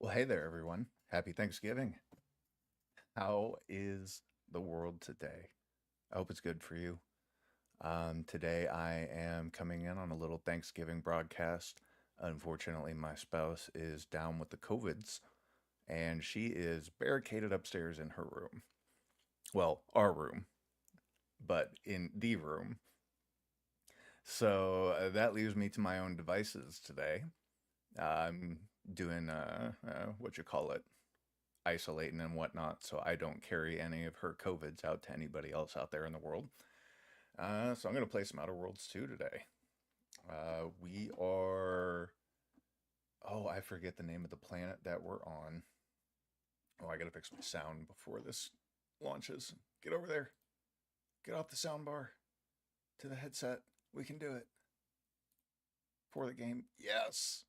Well, hey there, everyone. Happy Thanksgiving. How is the world today? I hope it's good for you. Today, I am coming in on a little Thanksgiving broadcast. Unfortunately, my spouse is down with the COVIDs and she is barricaded upstairs in her room. Well, our room, but in the room. So that leaves me to my own devices today. I'm doing what you call it, isolating and whatnot, so I don't carry any of her COVIDs out to anybody else out there in the world. So I'm gonna play some Outer Worlds 2 today. We are. Oh, I forget the name of the planet that we're on. Oh, I gotta fix my sound before this launches. Get over there. Get off the sound bar to the headset. We can do it for the game. Yes.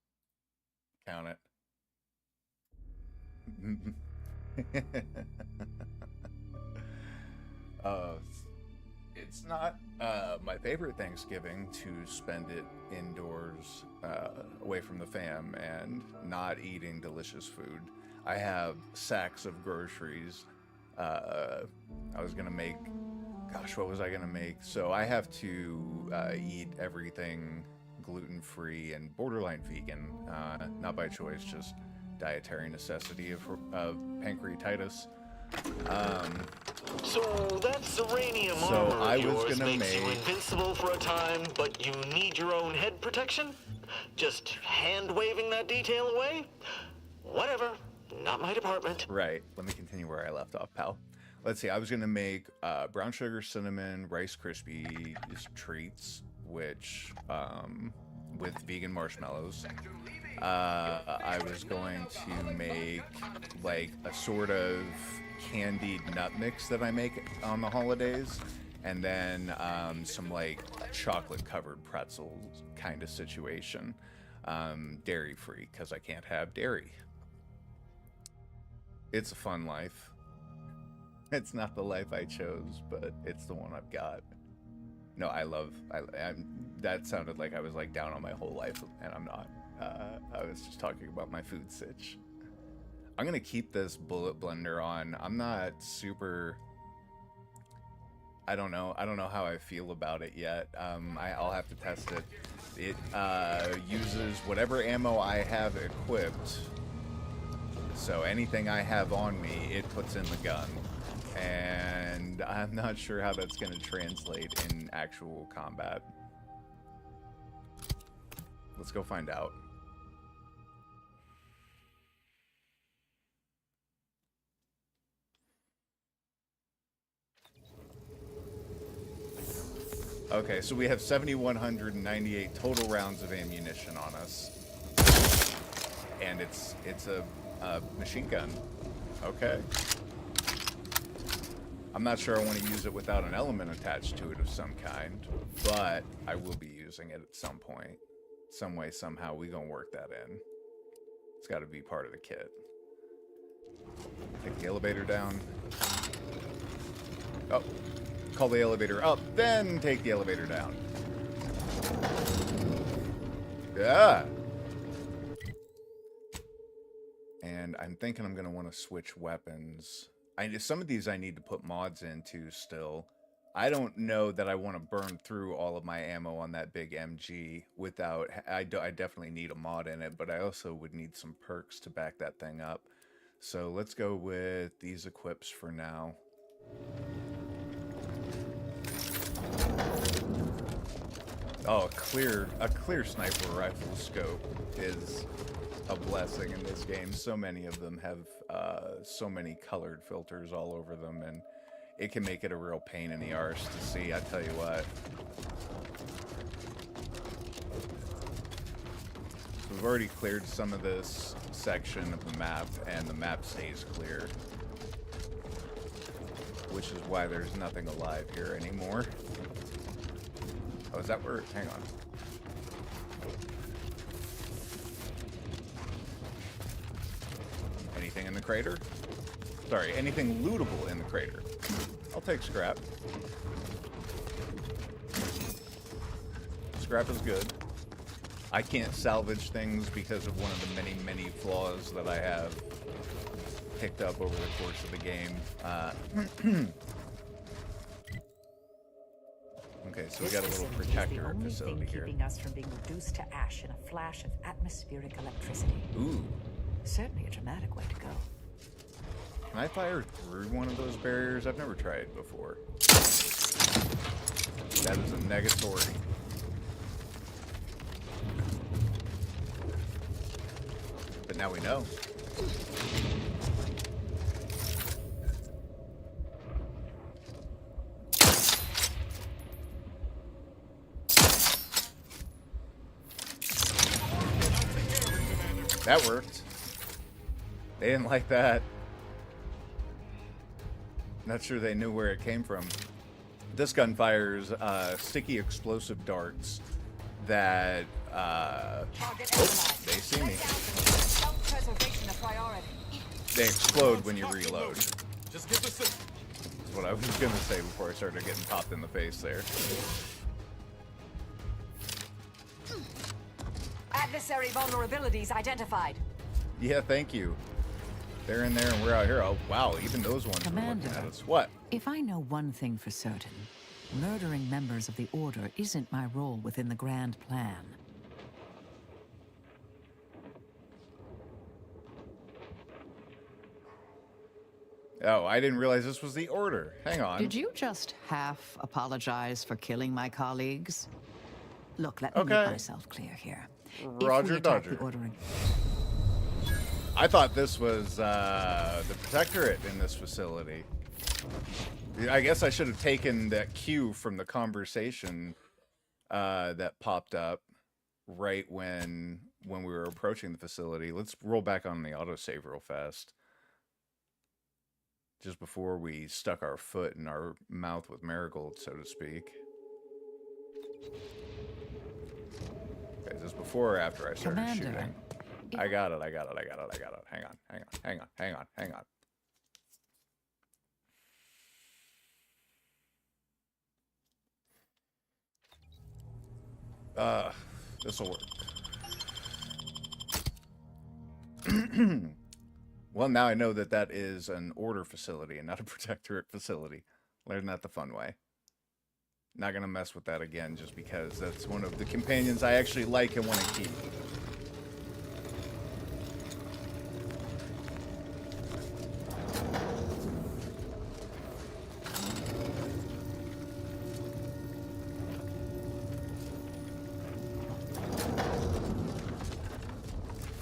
Count it. uh, it's not my favorite Thanksgiving to spend it indoors, away from the fam, and not eating delicious food. I have sacks of groceries. Uh, I was gonna make, gosh, what was I gonna make? So I have to eat everything gluten free and borderline vegan, not by choice, just dietary necessity of pancreatitis. Um, So that Serenium so armor I of was yours gonna makes you make. invincible for a time, but you need your own head protection? Just hand-waving that detail away? Whatever. Not my department. Right. Let me continue where I left off, pal. Let's see. I was gonna make brown sugar, cinnamon, Rice Krispies treats, which with vegan marshmallows. I was going to make like a sort of candied nut mix that I make on the holidays, and then some like chocolate covered pretzels kind of situation. Dairy free because I can't have dairy. It's a fun life. It's not the life I chose, but it's the one I've got. No, I love. That sounded like I was like down on my whole life, and I'm not. I was just talking about my food sitch. I'm gonna keep this bullet blender on. I'm not super. I don't know. I don't know how I feel about it yet. I'll have to test it. It uses whatever ammo I have equipped. So anything I have on me, it puts in the gun. And I'm not sure how that's going to translate in actual combat. Let's go find out. Okay, so we have 7,198 total rounds of ammunition on us. And it's a machine gun. Okay. I'm not sure I want to use it without an element attached to it of some kind, but I will be using it at some point. Some way, somehow, we gonna work that in. It's gotta be part of the kit. Take the elevator down. Oh, call the elevator up, then take the elevator down. Yeah. And I'm thinking I'm gonna want to switch weapons. Some of these I need to put mods into still. I don't know that I want to burn through all of my ammo on that big MG without. I definitely need a mod in it, but I also would need some perks to back that thing up. So let's go with these equips for now. Oh, a clear sniper rifle scope is a blessing in this game. So many of them have so many colored filters all over them, and it can make it a real pain in the arse to see, I tell you what. So we've already cleared some of this section of the map, and the map stays clear, which is why there's nothing alive here anymore. Oh, is that where? Hang on. Anything in the crater? Sorry, anything lootable in the crater. I'll take scrap. Scrap is good. I can't salvage things because of one of the many, many flaws that I have picked up over the course of the game. Okay, so we got a little Protectorate facility here. Keeping us from being reduced to ash in a flash of atmospheric electricity. Ooh. Certainly a dramatic way to go. Can I fire through one of those barriers? I've never tried before. That is a negatory. But now we know. That worked. They didn't like that. Not sure they knew where it came from. This gun fires sticky explosive darts that they see me. They explode when you reload. Just get the That's what I was gonna say before I started getting popped in the face there. Adversary vulnerabilities identified. Yeah, thank you. They're in there and we're out here. Oh, wow, even those ones Commander, are looking at us. What? If I know one thing for certain, murdering members of the Order isn't my role within the grand plan. Oh, I didn't realize this was the Order. Hang on. Did you just half apologize for killing my colleagues? Look, let me Okay. make myself clear here. Roger, if we attack Dodger. the Order I thought this was the Protectorate in this facility. I guess I should have taken that cue from the conversation that popped up right when we were approaching the facility. Let's roll back on the autosave real fast. Just before we stuck our foot in our mouth with Marigold, so to speak. Okay, is this before or after I started Commander, shooting? I got it. Hang on. This'll work. Well, now I know that that is an Order facility and not a Protectorate facility. Learn that the fun way. Not gonna mess with that again just because that's one of the companions I actually like and want to keep.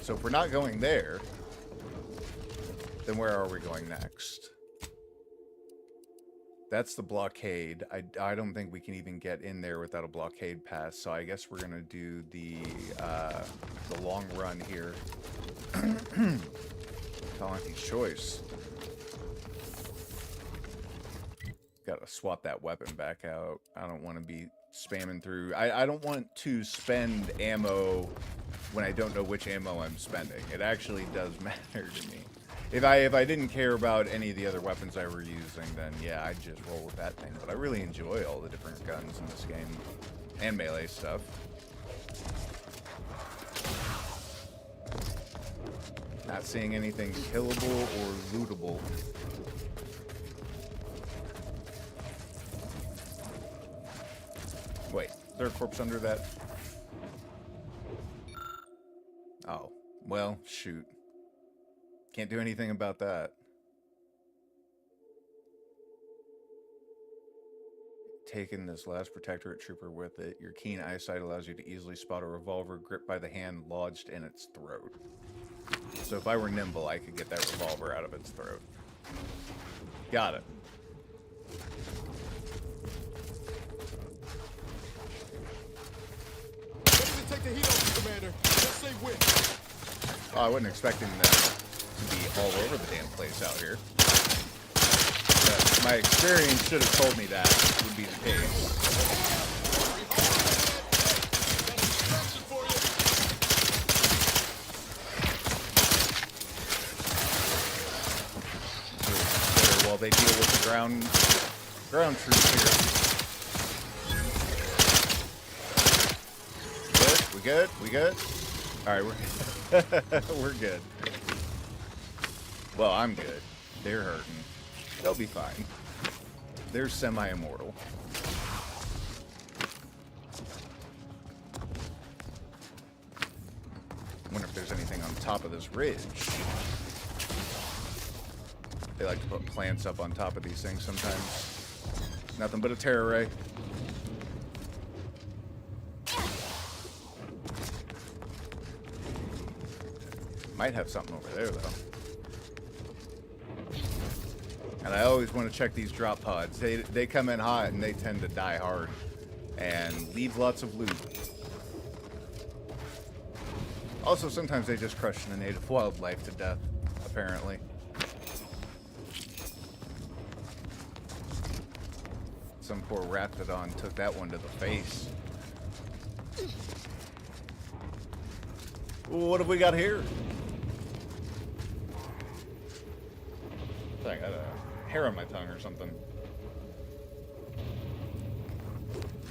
So if we're not going there, then where are we going next? That's the blockade. I don't think we can even get in there without a blockade pass, so I guess we're gonna do the long run here. Auntie's Choce. Gotta swap that weapon back out. I don't want to be spamming through. I don't want to spend ammo when I don't know which ammo I'm spending. It actually does matter to me. If I didn't care about any of the other weapons I were using, then yeah, I'd just roll with that thing. But I really enjoy all the different guns in this game. And melee stuff. Not seeing anything killable or lootable. Wait, is there a corpse under that? Oh, well, shoot. Can't do anything about that. Taking this last Protectorate trooper with it, your keen eyesight allows you to easily spot a revolver gripped by the hand lodged in its throat. So if I were nimble, I could get that revolver out of its throat. Got it. Ready to take the heat off you, Commander. Just say when. Oh, I wasn't expecting them to be all over the damn place out here. But my experience should have told me that would be the case. Better while they deal with the ground troops here. Good. We good? We good? Alright, we're good. Well, I'm good. They're hurting. They'll be fine. They're semi-immortal. Wonder if there's anything on top of this ridge. They like to put plants up on top of these things sometimes. Nothing but a terror ray. Might have something over there, though. And I always want to check these drop pods. They come in hot and they tend to die hard. And leave lots of loot. Also, sometimes they just crush the native wildlife to death, apparently. Some poor Raptidon took that one to the face. Ooh, what have we got here? I got a hair on my tongue or something.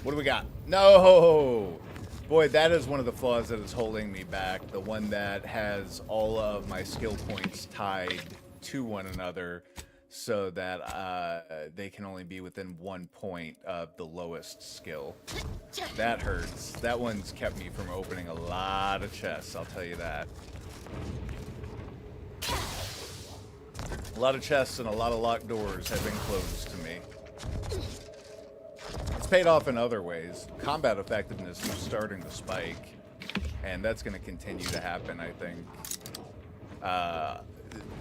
What do we got? No! Boy, that is one of the flaws that is holding me back. The one that has all of my skill points tied to one another so that they can only be within 1 point of the lowest skill. That hurts. That one's kept me from opening a lot of chests, I'll tell you that. A lot of chests and a lot of locked doors have been closed to me. It's paid off in other ways. Combat effectiveness is starting to spike, and that's going to continue to happen, I think.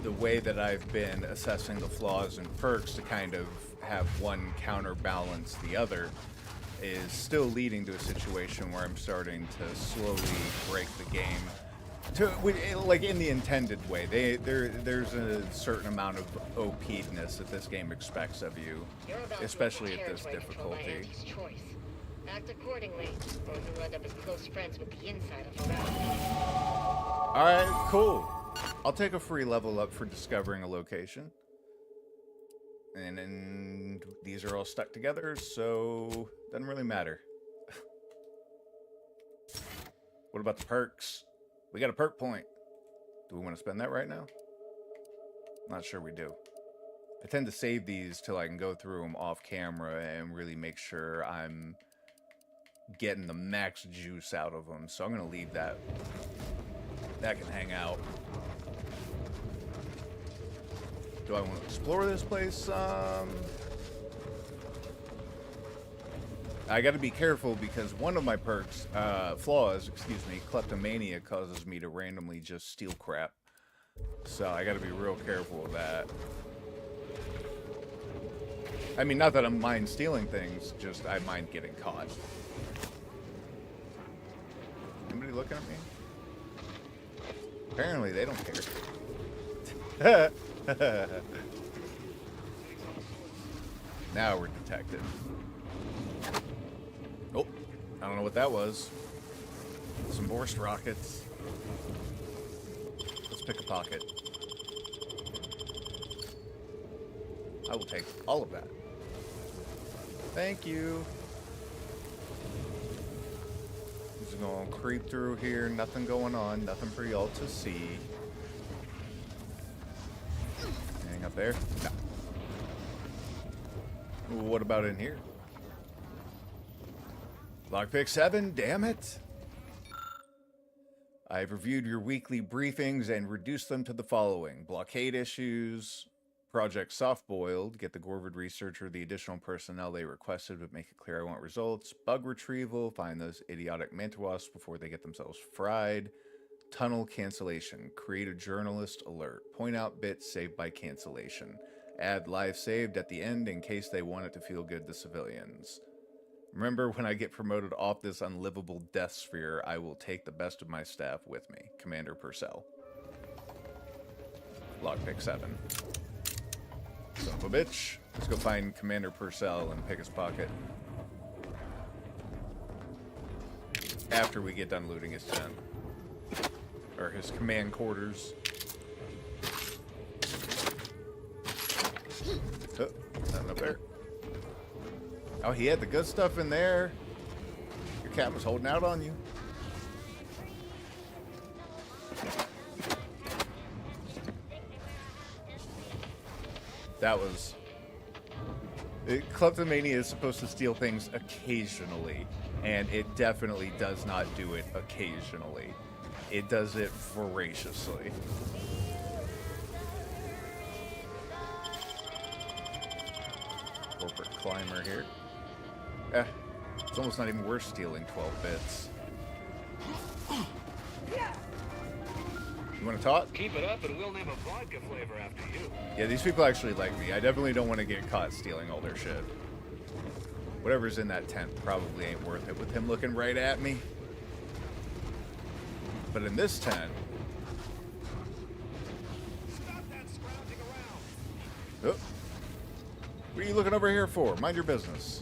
The way that I've been assessing the flaws and perks to kind of have one counterbalance the other is still leading to a situation where I'm starting to slowly break the game. Like in the intended way. There's a certain amount of OP-ness that this game expects of you, especially at this difficulty. Choice. Act accordingly, or you'll end up as close friends with the inside of the Alright, cool. I'll take a free level up for discovering a location. And then these are all stuck together, so doesn't really matter. What about the perks? We got a perk point. Do we want to spend that right now? Not sure we do. I tend to save these till I can go through them off camera and really make sure I'm getting the max juice out of them. So I'm going to leave that. That can hang out. Do I want to explore this place? I got to be careful because one of my perks, flaws, kleptomania causes me to randomly just steal crap. So I got to be real careful of that. I mean, not that I mind stealing things, just I mind getting caught. Anybody looking at me? Apparently they don't care. Now we're detected. Oh, I don't know what that was. Some Borst rockets. Let's pick a pocket. I will take all of that. Thank you. Just gonna creep through here. Nothing going on. Nothing for y'all to see. Anything up there? No. Ooh, what about in here? Lockpick 7, damn it. I've reviewed your weekly briefings and reduced them to the following. Blockade issues, Project Softboiled, get the Gorvid researcher the additional personnel they requested but make it clear I want results. Bug retrieval, find those idiotic manta wasps before they get themselves fried. Tunnel cancellation, create a journalist alert. Point out bits saved by cancellation. Add live saved at the end in case they want it to feel good to civilians. Remember, when I get promoted off this unlivable death sphere, I will take the best of my staff with me. Commander Purcell. Lockpick 7. Son of a bitch. Let's go find Commander Purcell and pick his pocket. After we get done looting his tent. Or his command quarters. Oh, nothing up there. Oh, he had the good stuff in there. Your cat was holding out on you. That was... Kleptomania is supposed to steal things occasionally, and it definitely does not do it occasionally. It does it voraciously. Corporate climber here. It's almost not even worth stealing 12 bits. You want to talk? Keep it up and we'll name a vodka flavor after you. Yeah, these people actually like me. I definitely don't want to get caught stealing all their shit. Whatever's in that tent probably ain't worth it with him looking right at me. But in this tent... Stop that scrounging around. Oh. What are you looking over here for? Mind your business.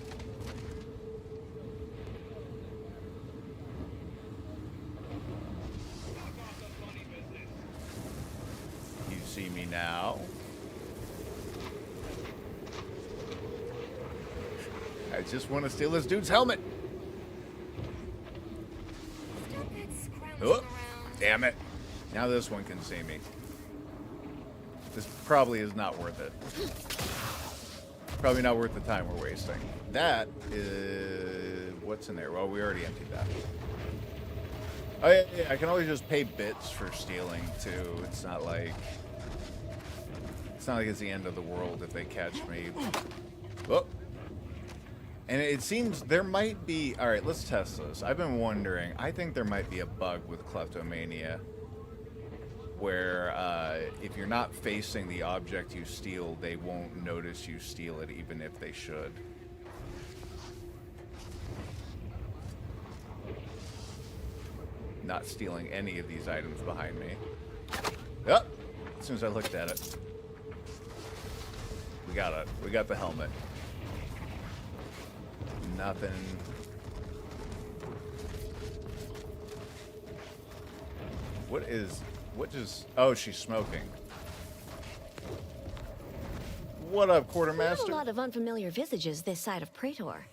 You see me now? I just want to steal this dude's helmet. Stop that scrounging Oh, around. damn it. Now this one can see me. This probably is not worth it. Probably not worth the time we're wasting. That is... What's in there? Well, we already emptied that. Oh, yeah, I can always just pay bits for stealing, too. It's not like... It's not like it's the end of the world if they catch me. Oh. And it seems there might be... Alright, let's test this. I've been wondering. I think there might be a bug with kleptomania where if you're not facing the object you steal, they won't notice you steal it even if they should. Not stealing any of these items behind me. Yep. As soon as I looked at it. We got it. We got the helmet. Nothing. What just... Oh, she's smoking. What up, We Quartermaster? have a lot of unfamiliar visages this side of Praetor.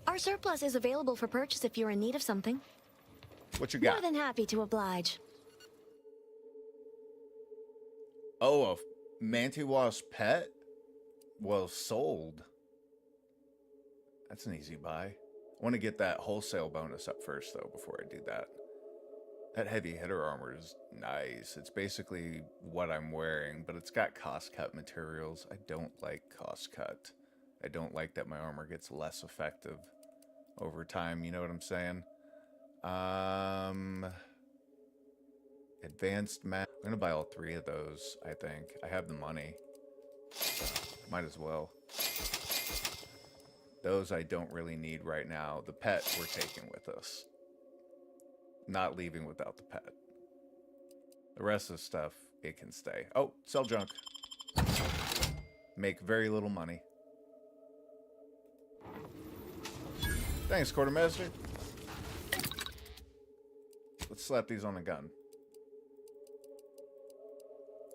Our surplus is available for purchase if you're in need of something. What you More got? than happy to oblige. Oh, a Mantiwa's pet? Well, sold. That's an easy buy. I want to get that wholesale bonus up first, though, before I do that. That heavy hitter armor is nice. It's basically what I'm wearing, but it's got cost-cut materials. I don't like cost-cut. I don't like that my armor gets less effective over time, you know what I'm saying? Advanced map. I'm gonna buy all 3 of those, I think. I have the money. So might as well. Those I don't really need right now. The pet we're taking with us. Not leaving without the pet. The rest of the stuff, it can stay. Oh, sell junk. Make very little money. Thanks, Quartermaster. Let's slap these on a gun.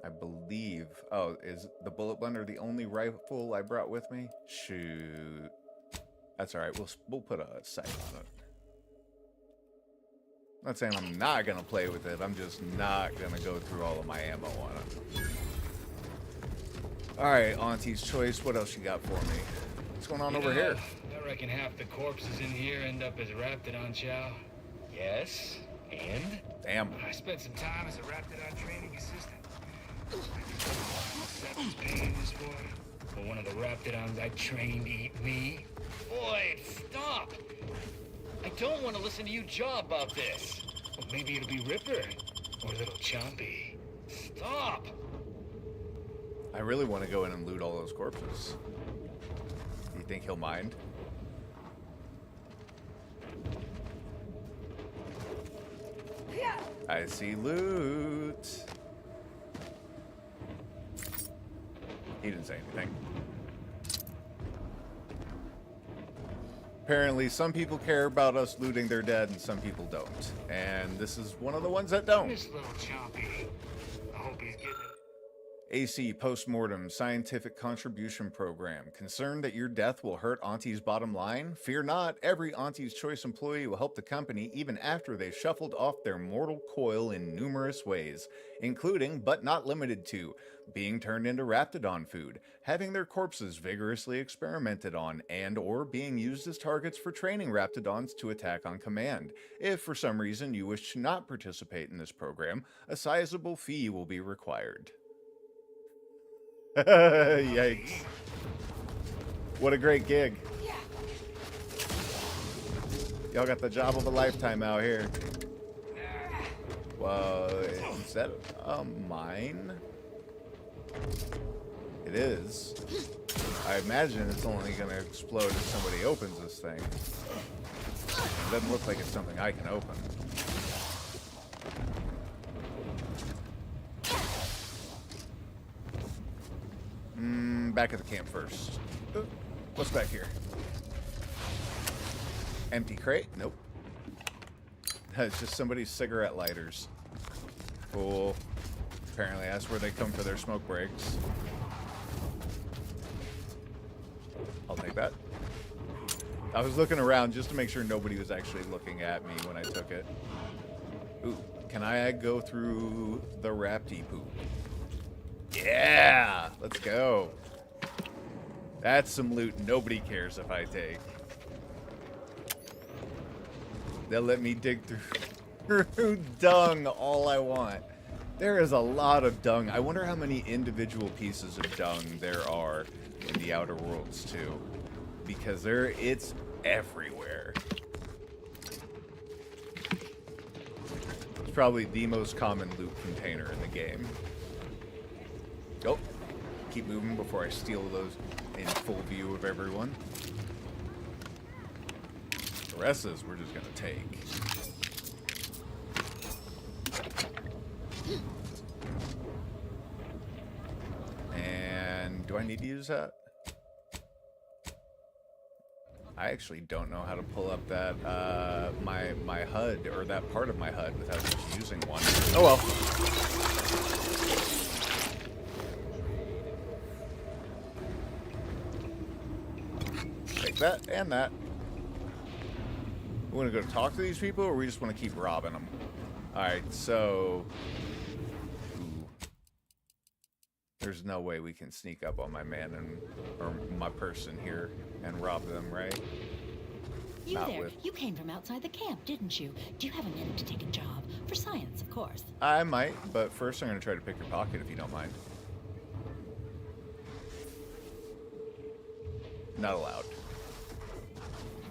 I believe... Oh, is the bullet blender the only rifle I brought with me? Shoot. That's alright, we'll put a sight on it. I'm not saying I'm not gonna play with it, I'm just not gonna go through all of my ammo on it. Alright, Auntie's Choice, what else you got for me? What's going on over here? I reckon half the corpses in here end up as Raptidon chow. Yes, and? Damn. I spent some time as a Raptidon training assistant. Seven's paying this for, but one of the Raptidons I trained to eat me. Boy, stop! I don't want to listen to you jaw about this. Well, maybe it'll be Ripper or Little Chompy. Stop! I really want to go in and loot all those corpses. Do you think he'll mind? I see loot. He didn't say anything. Apparently, some people care about us looting their dead and some people don't. And this is one of the ones that don't. Miss Little Chompy. I hope he's getting it. AC Postmortem Scientific Contribution Program. Concerned that your death will hurt Auntie's bottom line? Fear not, every Auntie's Choice employee will help the company even after they've shuffled off their mortal coil in numerous ways, including, but not limited to, being turned into Raptidon food, having their corpses vigorously experimented on, and or being used as targets for training Raptidons to attack on command. If for some reason you wish to not participate in this program, a sizable fee will be required. Yikes. What a great gig. Y'all got the job of a lifetime out here. Well, is that a mine? It is. I imagine it's only going to explode if somebody opens this thing. It doesn't look like it's something I can open. Back at the camp first. What's back here? Empty crate? Nope. It's just somebody's cigarette lighters. Cool. Apparently that's where they come for their smoke breaks. I'll take that. I was looking around just to make sure nobody was actually looking at me when I took it. Ooh, can I go through the Rapti poop? Yeah! Let's go. That's some loot nobody cares if I take. They'll let me dig through dung all I want. There is a lot of dung. I wonder how many individual pieces of dung there are in the Outer Worlds too. Because it's everywhere. It's probably the most common loot container in the game. Oh, keep moving before I steal those in full view of everyone. The rest of this we're just gonna take. And do I need to use that? I actually don't know how to pull up that my HUD, or that part of my HUD, without just using one. Oh well. Take that and that. We want to go talk to these people, or we just want to keep robbing them? Alright, so... Ooh. There's no way we can sneak up on my man or my person here and rob them, right? You there. You came from outside the camp, didn't you? Do you have a minute to take a job? For science, of course. I might, but first I'm going to try to pick your pocket if you don't mind. Not allowed.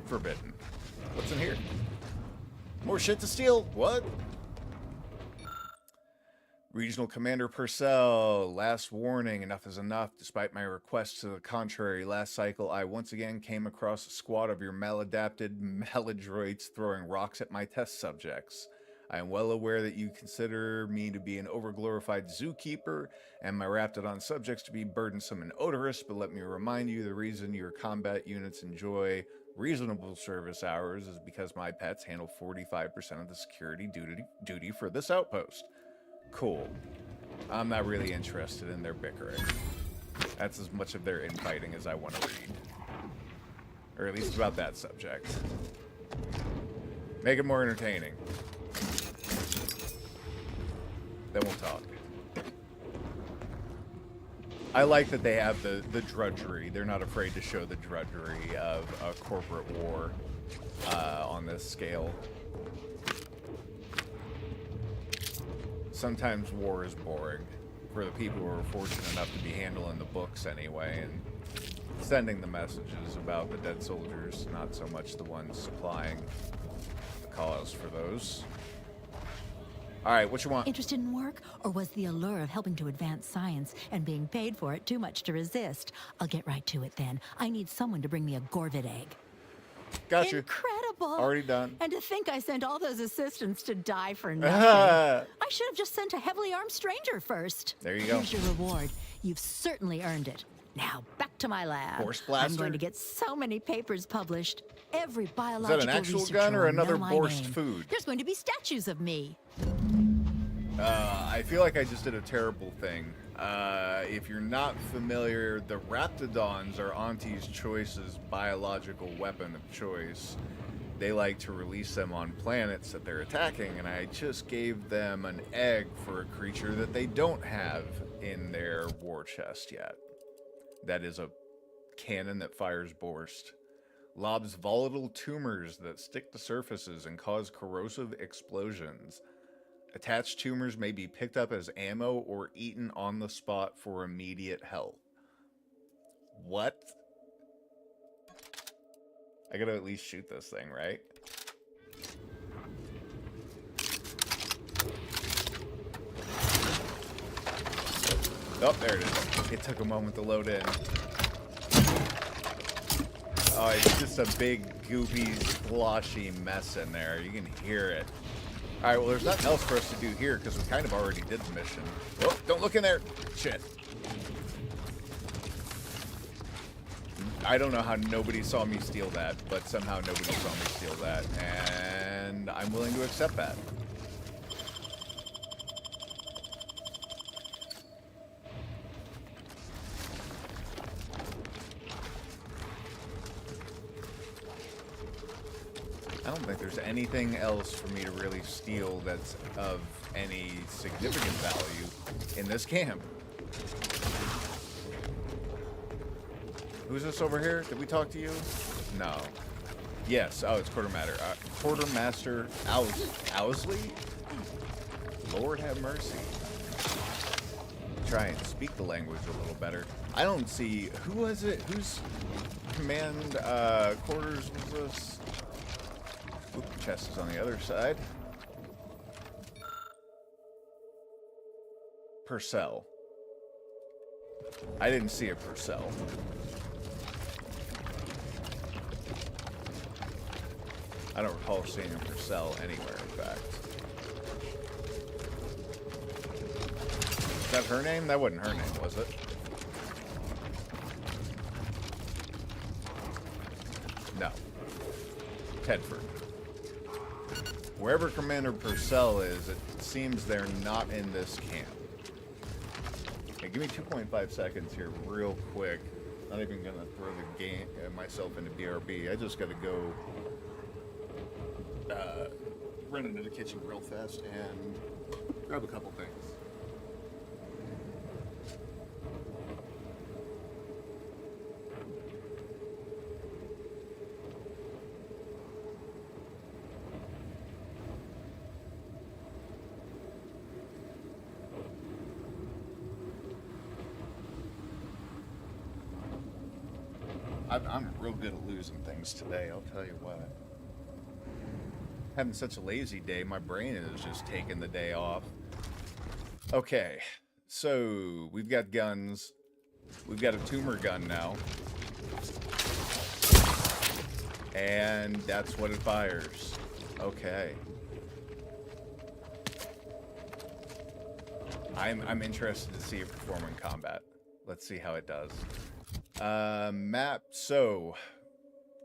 Forbidden. What's in here? More shit to steal. What? Regional Commander Purcell, last warning, enough is enough. Despite my requests to the contrary, last cycle I once again came across a squad of your maladapted maladroids throwing rocks at my test subjects. I am well aware that you consider me to be an overglorified zookeeper and my Raptidon subjects to be burdensome and odorous, but let me remind you the reason your combat units enjoy reasonable service hours is because my pets handle 45% of the security duty for this outpost. Cool. I'm not really interested in their bickering. That's as much of their infighting as I want to read. Or at least about that subject. Make it more entertaining. Then we'll talk. I like that they have the drudgery. They're not afraid to show the drudgery of a corporate war on this scale. Sometimes war is boring for the people who are fortunate enough to be handling the books anyway and sending the messages about the dead soldiers, not so much the ones supplying the cause for those. All right, what you want? Interested in work? Or was the allure of helping to advance science and being paid for it too much to resist? I'll get right to it then. I need someone to bring me a Gorvid egg. Gotcha. Incredible. Already done. And to think I sent all those assistants to die for nothing. I should have just sent a heavily armed stranger first. There you go. Here's your reward. You've certainly earned it. Now, back to my lab. Force blaster? I'm going to get so many papers published. Every biological Is that an actual researcher gun or will another know my borscht name. food? There's going to be statues of me. I feel like I just did a terrible thing. If you're not familiar, the Raptidons are Auntie's Choce's biological weapon of choice. They like to release them on planets that they're attacking, and I just gave them an egg for a creature that they don't have in their war chest yet. That is a cannon that fires Borst. Lobs volatile tumors that stick to surfaces and cause corrosive explosions. Attached tumors may be picked up as ammo or eaten on the spot for immediate health. What? I gotta at least shoot this thing, right? Oh, there it is. It took a moment to load in. Oh, it's just a big, goopy, sloshy mess in there. You can hear it. Alright, well, there's nothing else for us to do here, because we kind of already did the mission. Oh, don't look in there! Shit. I don't know how nobody saw me steal that, but somehow nobody saw me steal that, and I'm willing to accept that. I don't think there's anything else for me to really steal that's of any significant value in this camp. Who's this over here? Did we talk to you? No. Yes. Oh, it's Quartermaster Owsley? Lord have mercy. Try and speak the language a little better. I don't see... Who was it? Whose command quarters was this? Oop, chest is on the other side. Purcell. I didn't see a Purcell. I don't recall seeing a Purcell anywhere, in fact. Is that her name? That wasn't her name, was it? No. Tedford. Wherever Commander Purcell is, it seems they're not in this camp. Okay, give me 2.5 seconds here real quick. Not even gonna throw the game myself into BRB. I just gotta go run into the kitchen real fast and grab a couple things. I'm real good at losing things today, I'll tell you what. Having such a lazy day, my brain is just taking the day off. Okay, so we've got guns. We've got a tumor gun now. And that's what it fires. Okay. I'm interested to see it perform in combat. Let's see how it does. Map, so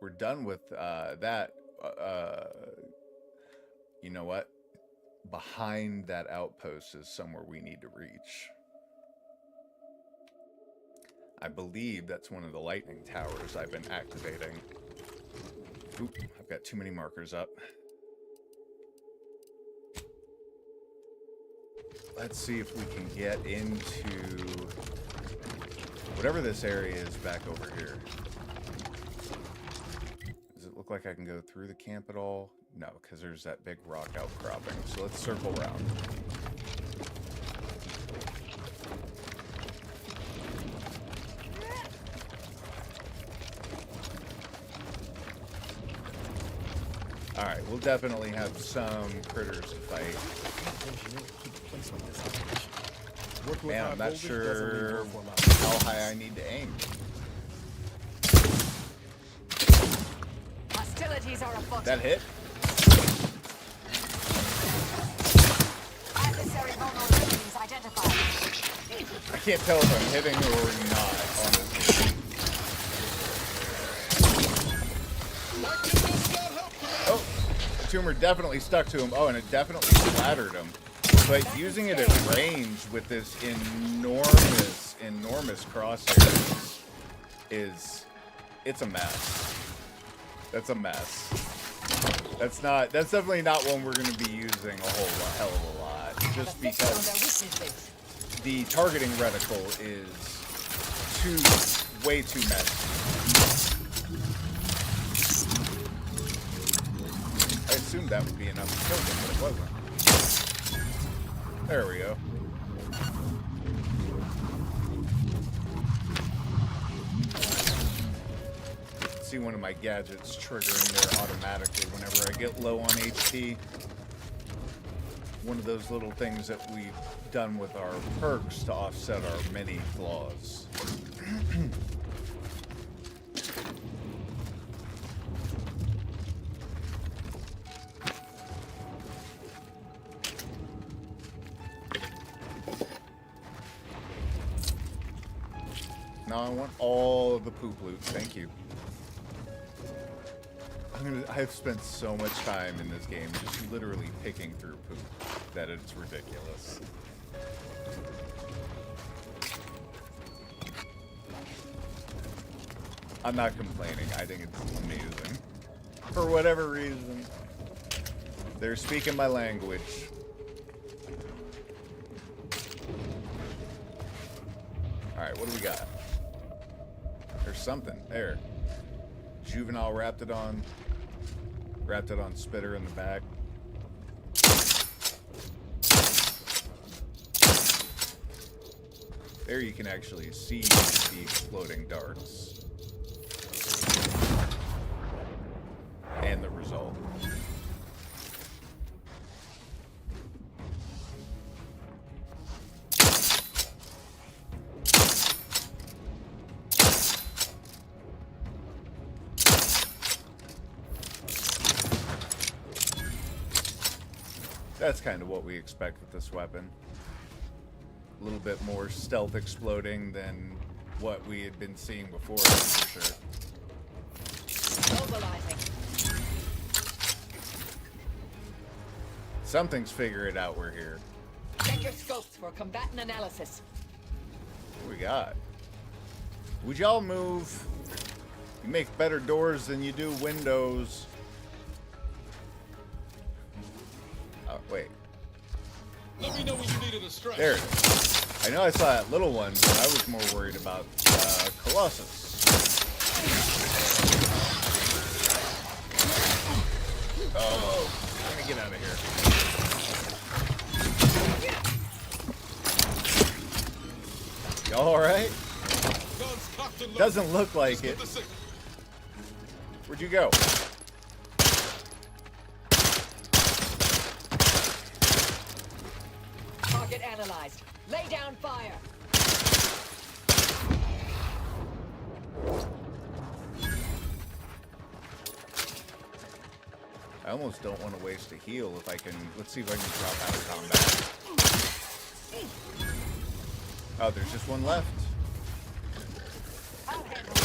we're done with that. You know what? Behind that outpost is somewhere we need to reach. I believe that's one of the lightning towers I've been activating. Oop, I've got too many markers up. Let's see if we can get into whatever this area is back over here. Does it look like I can go through the camp at all? No, because there's that big rock outcropping. So let's circle around. Alright, we'll definitely have some critters to fight. Man, I'm not sure how high I need to aim. Hostilities are afoot. That hit? Adversary vulnerabilities identified. I can't tell if I'm hitting or not, honestly. Oh, the tumor definitely stuck to him. Oh, and it definitely splattered him. But using it at range with this enormous crosshair it's a mess. That's a mess. That's definitely not one we're going to be using a hell of a lot. Just because the targeting reticle is way too messy. I assumed that would be enough to kill them, but it wasn't. There we go. See one of my gadgets triggering there automatically whenever I get low on HP. One of those little things that we've done with our perks to offset our many flaws. Now I want all of the poop loot. Thank you. I've spent so much time in this game just literally picking through poop that it's ridiculous. I'm not complaining. I think it's amazing. For whatever reason, they're speaking my language. Alright, what do we got? There's something there. Juvenile Raptidon spitter in the back. There you can actually see the exploding darts. And the result. That's kind of what we expect with this weapon. A little bit more stealth exploding than what we had been seeing before, that's for sure. Mobilizing. Something's figuring out we're here. Check your scopes for combatant analysis. What do we got? Would y'all move? You make better doors than you do windows. Oh, wait. Let me know when you needed a strap. There it is. I know I saw that little one, but I was more worried about Colossus. Oh, I'm gonna get out of here. Y'all alright? Guns cocked and loaded. Doesn't look like Just get it. the signal. Where'd you go? Target analyzed. Lay down fire. I almost don't want to waste a heal if I can. Let's see if I can drop out of combat. Oh, there's just one left. I'll handle it.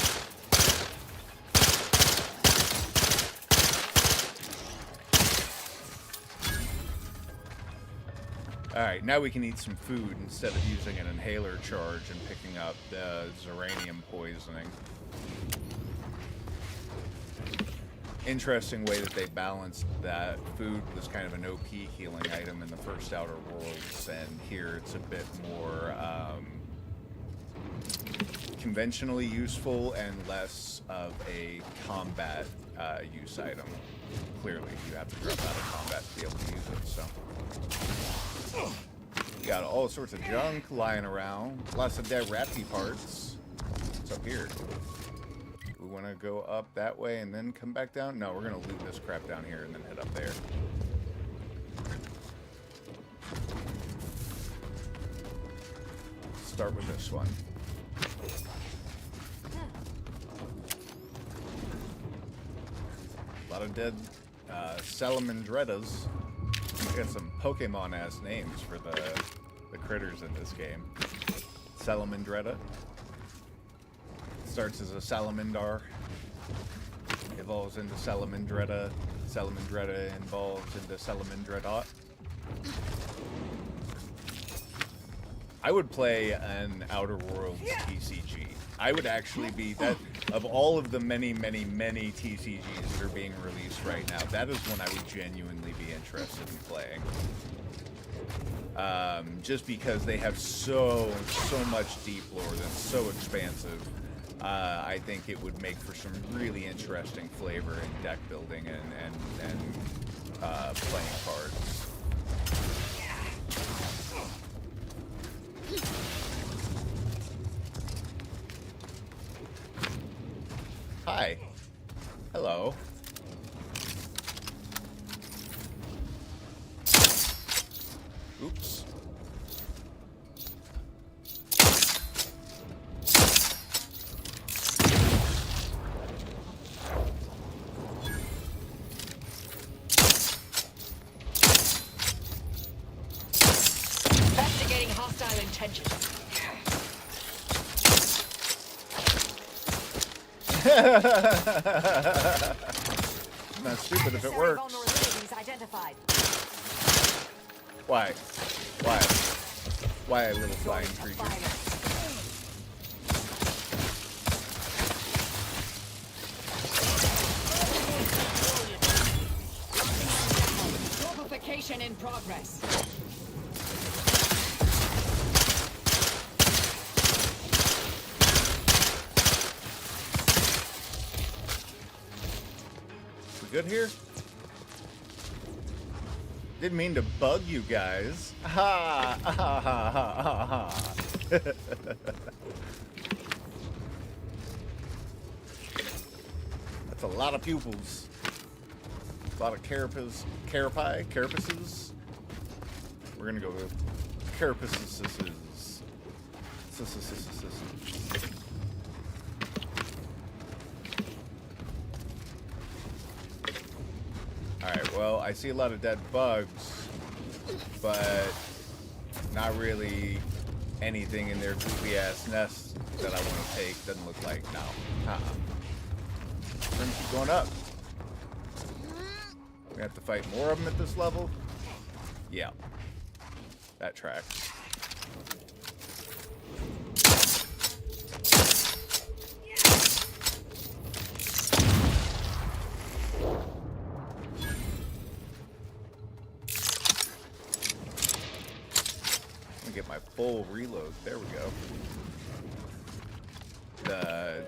Alright, now we can eat some food instead of using an inhaler charge and picking up the Zeranium poisoning. Interesting way that they balanced that. Food was kind of an OP healing item in the first Outer Worlds, and here it's a bit more conventionally useful and less of a combat use item. Clearly, you have to drop out of combat to be able to use it, so. You got all sorts of junk lying around. Lots of dead Rapti parts. What's up here? We want to go up that way and then come back down? No, we're going to loot this crap down here and then head up there. Start with this one. A lot of dead Salamandrettas. Got some Pokemon-ass names for the critters in this game. Salamandretta. Starts as a Salamandar. Evolves into Salamandretta. Salamandretta evolves into Salamandredot. I would play an Outer Worlds TCG. I would actually be that of all of the many TCGs that are being released right now. That is one I would genuinely be interested in playing. Just because they have so much deep lore that's so expansive. I think it would make for some really interesting flavor in deck building and playing cards. Hi. Hello. Oops. Investigating hostile intentions. Not stupid if it works. Identified. Why? Why? Why a little flying creature? Amplification in progress. We good here? Didn't mean to bug you guys. Ha ha ha ha ha ha. That's a lot of pupils. A lot of carapaces. We're gonna go with carapaces. Alright, well, I see a lot of dead bugs, but not really anything in their goofy-ass nests that I want to take. Doesn't look like, no. We're gonna keep going up. We have to fight more of them at this level? Yeah. That tracks. Get my full reload. There we go. The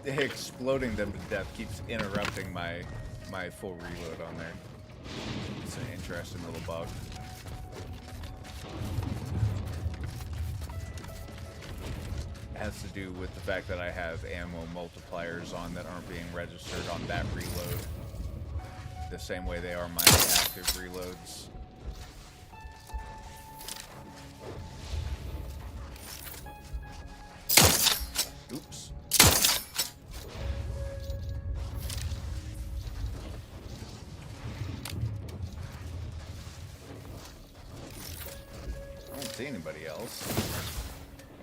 exploding them to death keeps interrupting my full reload on there. It's an interesting little bug. It has to do with the fact that I have ammo multipliers on that aren't being registered on that reload. The same way they are my active reloads. Oops. I don't see anybody else.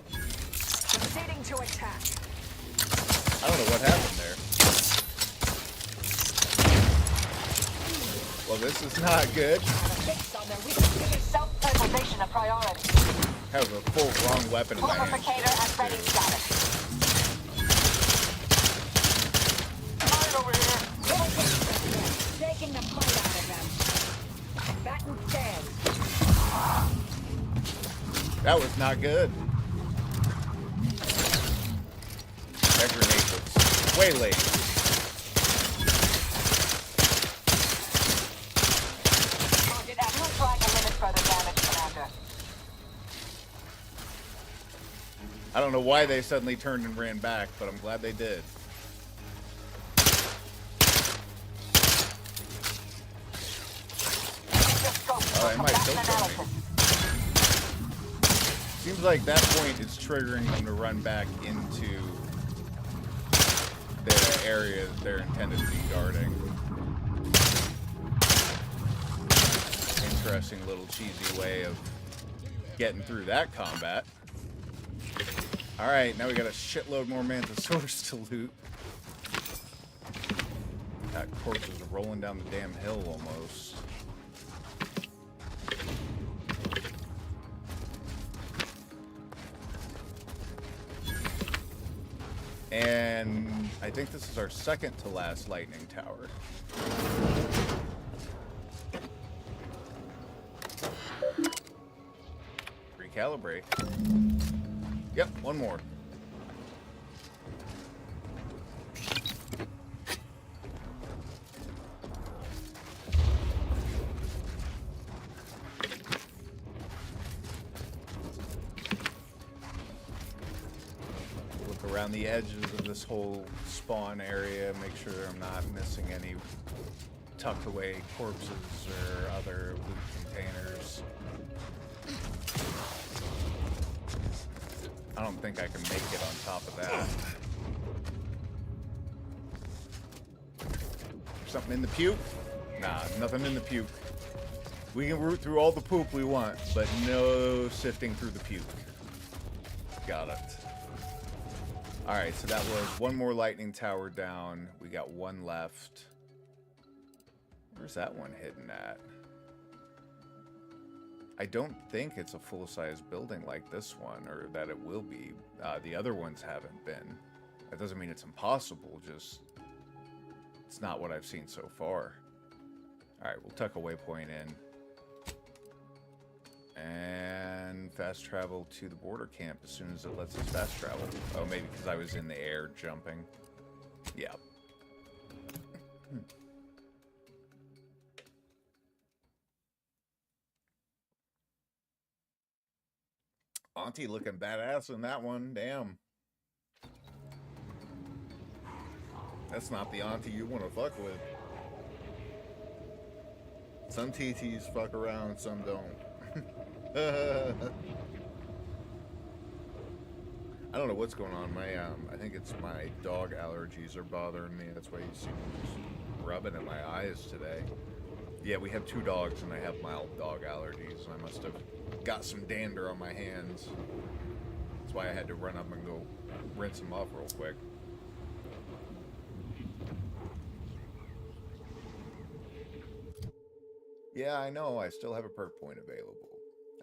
Proceeding to attack. I don't know what happened there. Well, this is not good. Self-preservation a priority. I have a full wrong weapon in my hand. At ready status. Over here. Taking the fight out of them. Batten dead. That was not good. That grenade was way late. Target at will try to limit further damage, Commander. I don't know why they suddenly turned and ran back, but I'm glad they did. Oh, I might kill something. Seems like that point is triggering them to run back into the area that they're intended to be guarding. Interesting little cheesy way of getting through that combat. Alright, now we got a shitload more Mantisaurus to loot. That corpse is rolling down the damn hill almost. I think this is our second to last lightning tower. Recalibrate. Yep, one more. Look around the edges of this whole spawn area, make sure I'm not missing any tucked away corpses or other loot containers. I don't think I can make it on top of that. Something in the puke? Nah, nothing in the puke. We can root through all the poop we want, but no sifting through the puke. Got it. Alright, so that was one more lightning tower down. We got one left. Where's that one hidden at? I don't think it's a full-size building like this one, or that it will be. The other ones haven't been. That doesn't mean it's impossible, just... it's not what I've seen so far. Alright, we'll tuck a waypoint in. And fast travel to the border camp as soon as it lets us fast travel. Oh, maybe because I was in the air jumping. Yeah. Auntie looking badass in that one. Damn. That's not the auntie you want to fuck with. Some TTs fuck around, some don't. I don't know what's going on. My I think it's my dog allergies are bothering me. That's why you see me just rubbing at my eyes today. Yeah, we have 2 dogs and I have mild dog allergies. I must have got some dander on my hands. That's why I had to run up and go rinse them off real quick. Yeah, I know. I still have a perk point available.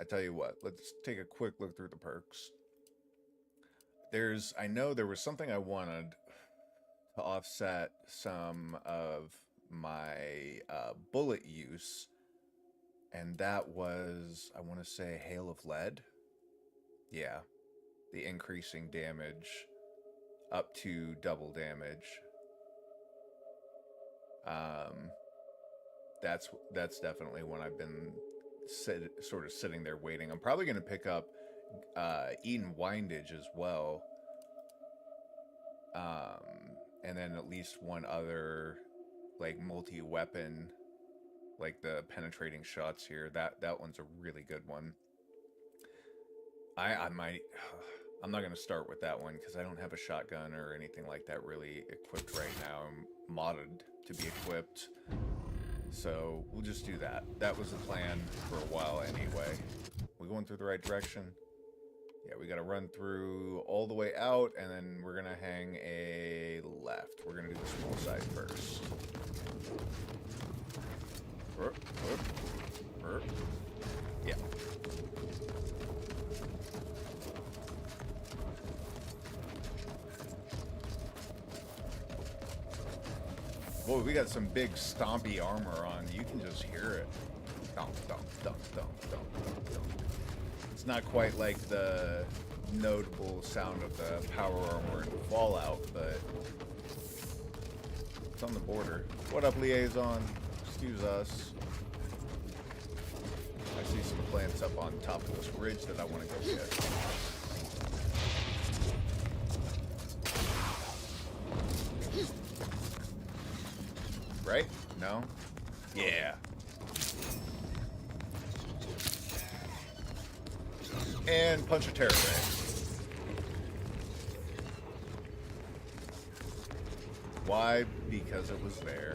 I tell you what, let's take a quick look through the perks. I know there was something I wanted to offset some of my bullet use, and that was, I want to say, Hail of Lead. Yeah, the increasing damage up to double damage. That's definitely when I've been sort of sitting there waiting. I'm probably going to pick up Eden Windage as well. And then at least one other like multi-weapon, like the penetrating shots here. That one's a really good one. I'm not going to start with that one because I don't have a shotgun or anything like that really equipped right now. I'm modded to be equipped. So we'll just do that. That was the plan for a while anyway. We going through the right direction? Yeah, we got to run through all the way out, and then we're going to hang a left. We're going to do the small side first. Yeah. Boy, we got some big stompy armor on. You can just hear it. Thump, thump, thump, thump, thump, thump, thump. It's not quite like the notable sound of the power armor in Fallout, but it's on the border. What up, liaison? Excuse us. I see some plants up on top of this ridge that I want to go get. Right? No? Yeah. And punch a terror ray. Why? Because it was there.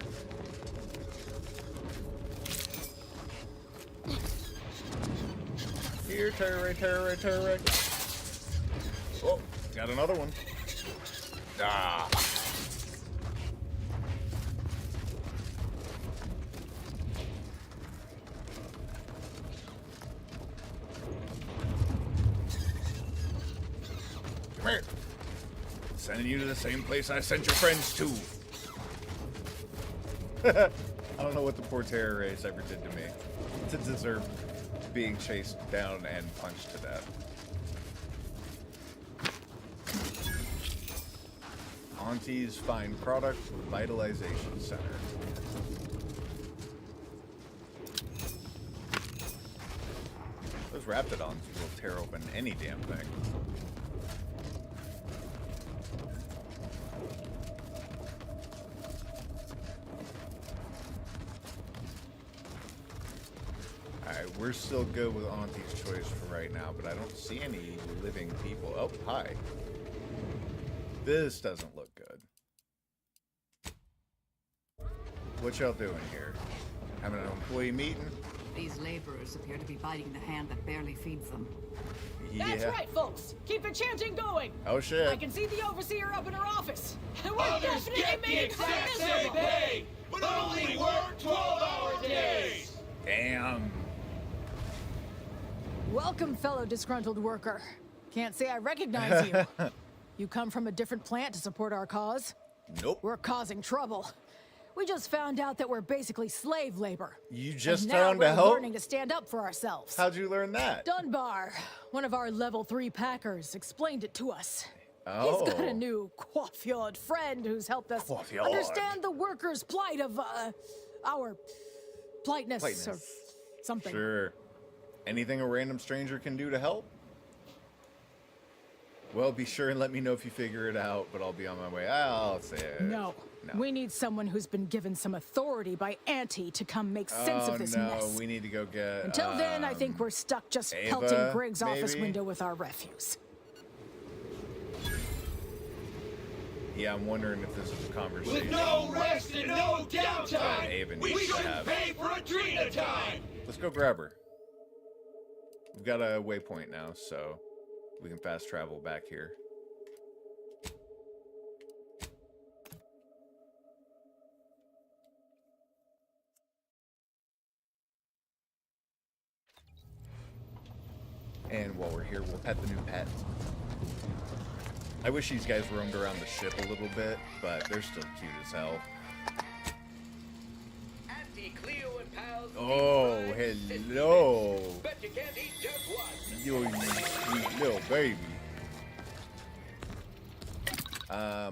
Here, terror ray, terror ray, terror ray. Oh, got another one. Ah. Sending you to the same place I sent your friends to. I don't know what the poor terror race ever did to me to deserve being chased down and punched to death. Auntie's Fine Product Vitalization Center. Those Raptidons will tear open any damn thing. Alright, we're still good with Auntie's Choice for right now, but I don't see any living people. Oh, hi. This doesn't look good. What y'all doing here? Having an employee meeting? These laborers appear to be biting the hand that barely feeds them. Yeah. That's right, folks. Keep the chanting going. Oh shit. I can see the overseer up in her office. We're Others definitely get the making exact her same miserable. pay, but only work 12-hour days. Damn. Welcome, fellow disgruntled worker. Can't say I recognize you. You come from a different plant to support our cause? Nope. We're causing trouble. We just found out that we're basically slave labor. You just And now found to we're help? learning to stand up for ourselves. How'd you learn that? Dunbar, one of our level 3 packers, explained it to us. Oh. He's got a new coiffeured friend who's helped us Coiffeured. understand the workers' plight of, our politeness or something. Sure. Anything a random stranger can do to help? Well, be sure and let me know if you figure it out, but I'll be on my way. I'll say it. No. We need someone who's been given some authority by Auntie to come make sense of this no, mess. we need to go get... Until then, I think we're stuck just Ava, pelting Grig's office maybe? window with our refuse. Yeah, I'm wondering if this is a conversation. With no rest and no downtime, Ava we needs to shouldn't have. pay for Adrena time. Let's go grab her. We've got a waypoint now, so we can fast travel back here. And while we're here, we'll pet the new pet. I wish these guys roamed around the ship a little bit, but they're still cute as hell. Auntie Cleo and pals. Oh, hello. Bet you can't eat just one. You sweet little baby.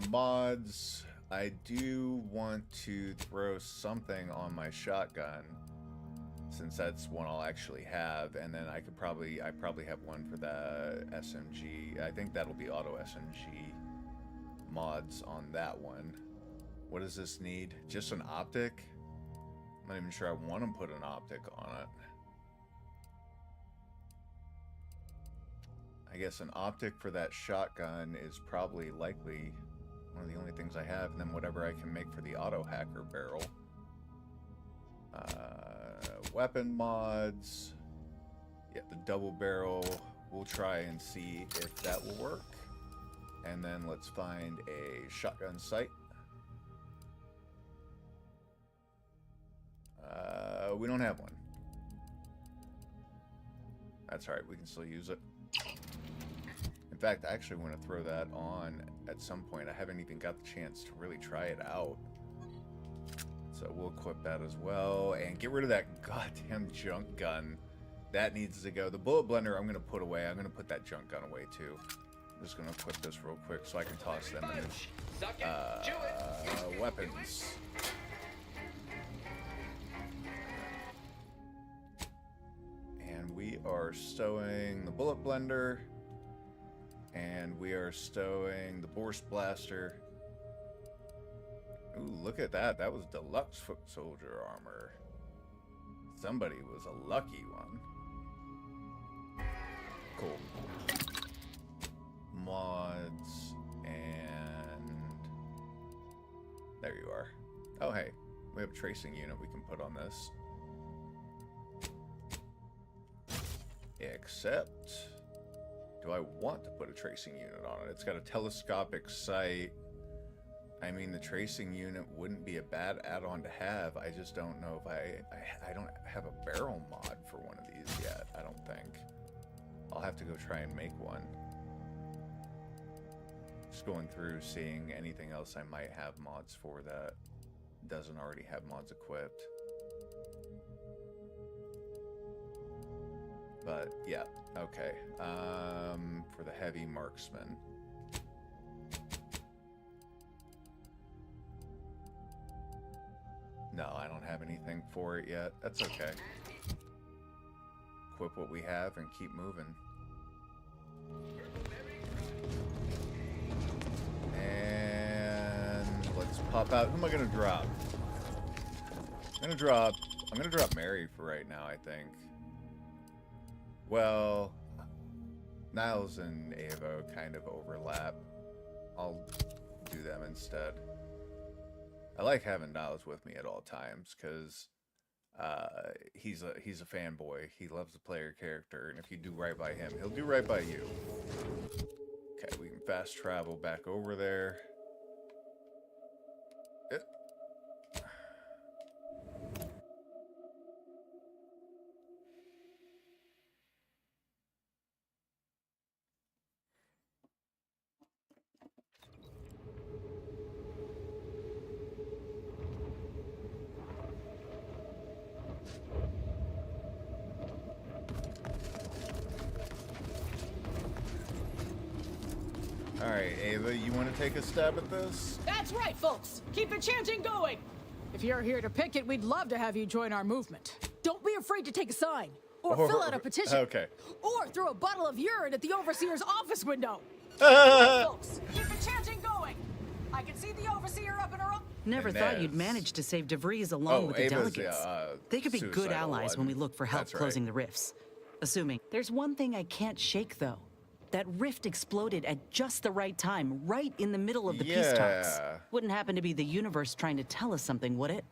Mods. I do want to throw something on my shotgun, since that's one I'll actually have, and then I probably have one for the SMG. I think that'll be auto SMG mods on that one. What does this need? Just an optic? I'm not even sure I want to put an optic on it. I guess an optic for that shotgun is probably likely one of the only things I have, and then whatever I can make for the auto hacker barrel. Weapon mods. Yeah, the double barrel. We'll try and see if that will work. And then let's find a shotgun sight. We don't have one. That's alright, we can still use it. In fact, I actually want to throw that on at some point. I haven't even got the chance to really try it out. So we'll equip that as well. And get rid of that goddamn junk gun. That needs to go. The bullet blender I'm going to put away. I'm going to put that junk gun away too. I'm just going to equip this real quick so I can toss them in. Weapons. And we are stowing the bullet blender. And we are stowing the Borscht blaster. Ooh, look at that. That was deluxe foot soldier armor. Somebody was a lucky one. Cool. Mods. And there you are. Oh, hey. We have a tracing unit we can put on this. Except, do I want to put a tracing unit on it? It's got a telescopic sight. I mean, the tracing unit wouldn't be a bad add-on to have. I just don't know if I don't have a barrel mod for one of these yet, I don't think. I'll have to go try and make one. Just going through, seeing anything else I might have mods for that doesn't already have mods equipped. But yeah, okay. For the heavy marksman. No, I don't have anything for it yet. That's okay. Equip what we have and keep moving. And let's pop out. Who am I gonna drop? I'm gonna drop Mary for right now, I think. Well, Niles and Ava kind of overlap. I'll do them instead. I like having Niles with me at all times because he's a fanboy. He loves the player character, and if you do right by him, he'll do right by you. Okay, we can fast travel back over there. Alright, Ava, you want to take a stab at this? That's right, folks. Keep the chanting going. If you're here to picket, we'd love to have you join our movement. Don't be afraid to take a sign, or fill out a petition, okay, or throw a bottle of urine at the overseer's office window. Right, folks, keep the chanting going. I can see the overseer up in her. Never thought you'd manage to save DeVries along with the Ava's, delegates. They could be good allies when we look for help closing the rifts. Assuming. There's one thing I can't shake, though. That rift exploded at just the right time, right in the middle of the peace talks. Wouldn't happen to be the universe trying to tell us something, would it?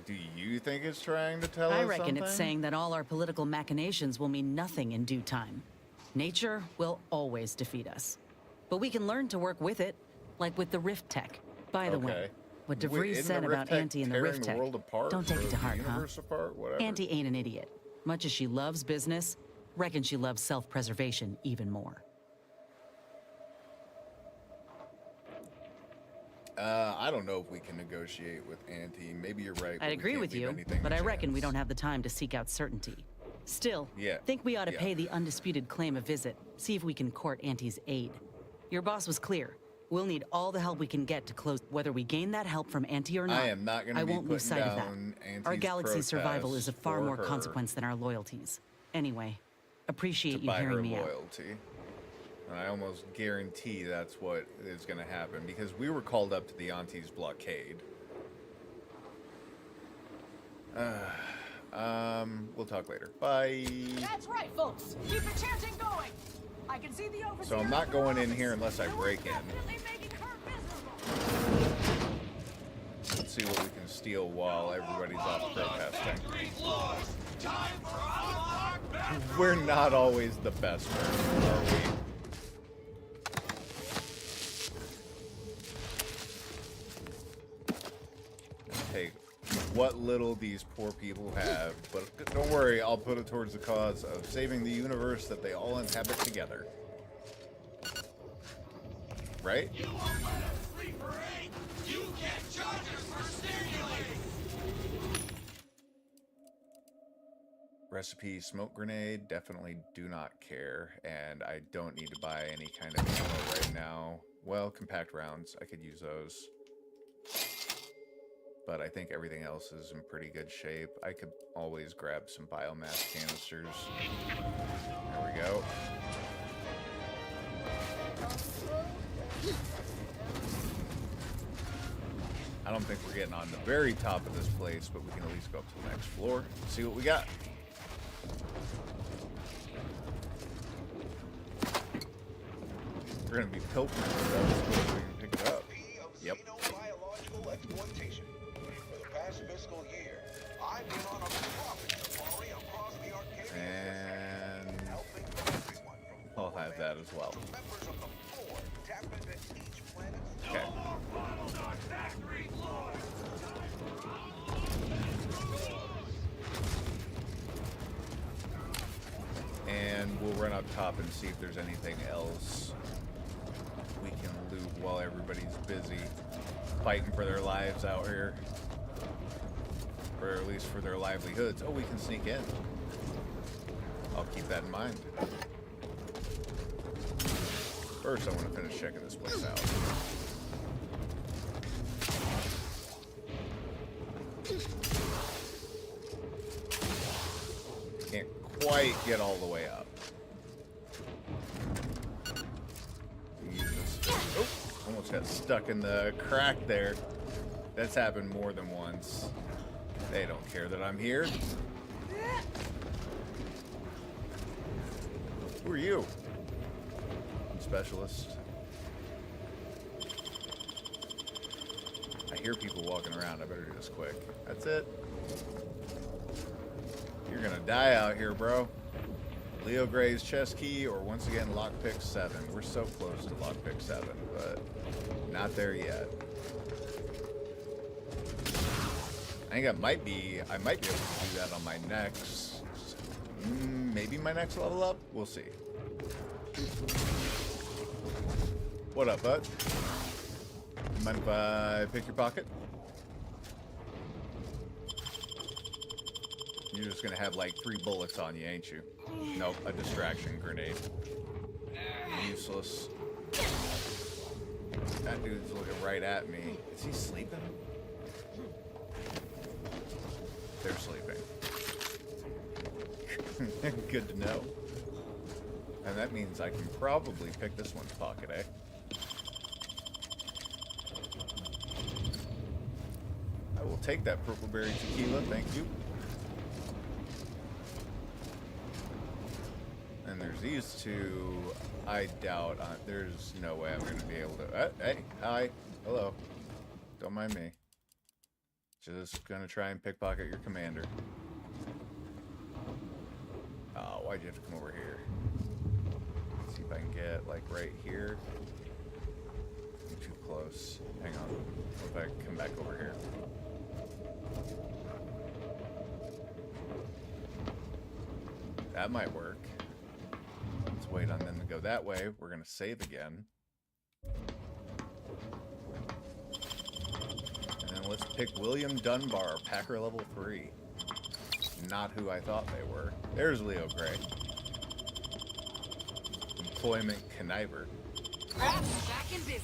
Do you think it's trying to tell us I reckon something? It's saying that all our political machinations will mean nothing in due time. Nature will always defeat us. But we can learn to work with it, like with the rift tech. By the way, what DeVries said about Auntie and the rift tech, don't take it to heart, huh? Auntie ain't an idiot. Much as she loves business, reckon she loves self-preservation even more. I don't know if we can negotiate with Auntie. Maybe you're right. I'd agree with you, but I reckon we don't have the time to seek out certainty. Still, think we ought to pay the undisputed claim a visit, see if we can court Auntie's aid. Your boss was clear. We'll need all the help we can get to close. Whether we gain that help from Auntie or not, I am not going to be won't lose sight of that. Auntie's Our galaxy's survival is of far more her consequence than our loyalties. Anyway, appreciate you to buy hearing her me out. loyalty. And I almost guarantee that's what is going to happen because we were called up to the Auntie's blockade. We'll talk later. Bye. That's right, folks. Keep the chanting going. I can see the overseer. So I'm not going in here unless I break in. Let's see what we can steal while everybody's off protesting. We're not always the best, are we? Take what little these poor people have, but don't worry, I'll put it towards the cause of saving the universe that they all inhabit together. Right? You won't let us free parade. You can't charge us for stimulating. Recipe smoke grenade, definitely do not care, and I don't need to buy any kind of ammo right now. Well, compact rounds, I could use those. But I think everything else is in pretty good shape. I could always grab some biomass canisters. There we go. I don't think we're getting on the very top of this place, but we can at least go up to the next floor, see what we got. We're gonna be pilfering stuff so we can pick it up. Yep. Biological exploitation. For the past fiscal year, I've been on a profit safari across the Arcadian And helping everyone from I'll have that as well. members of the board tap into each planet's Okay. And we'll run up top and see if there's anything else we can while everybody's busy fighting for their lives out here. Or at least for their livelihoods. Oh, we can sneak in. I'll keep that in mind. First, I want to finish checking this place out. Can't quite get all the way up. Oh, almost got stuck in the crack there. That's happened more than once. They don't care that I'm here. Who are you? Specialist. I hear people walking around. I better do this quick. That's it. You're gonna die out here, bro. Leo Gray's chest key, or once again, lockpick 7. We're so close to lockpick 7, but not there yet. I think I might be able to do that on my next, maybe my next level up? We'll see. What up, bud? Mind if I pick your pocket? You're just gonna have like 3 bullets on you, ain't you? Nope, a distraction grenade. Useless. That dude's looking right at me. Is he sleeping? They're sleeping. Good to know. And that means I can probably pick this one's pocket, eh? I will take that purple berry tequila, thank you. And there's these two. I doubt there's no way I'm going to be able to... hey, hi, hello. Don't mind me. Just gonna try and pickpocket your commander. Oh, why'd you have to come over here? Let's see if I can get, like, right here. I'm too close. Hang on. What if I come back over here? That might work. Let's wait on them to go that way. We're gonna save again. Let's pick William Dunbar, Packer level 3. Not who I thought they were. There's Leo Gray. Employment conniver.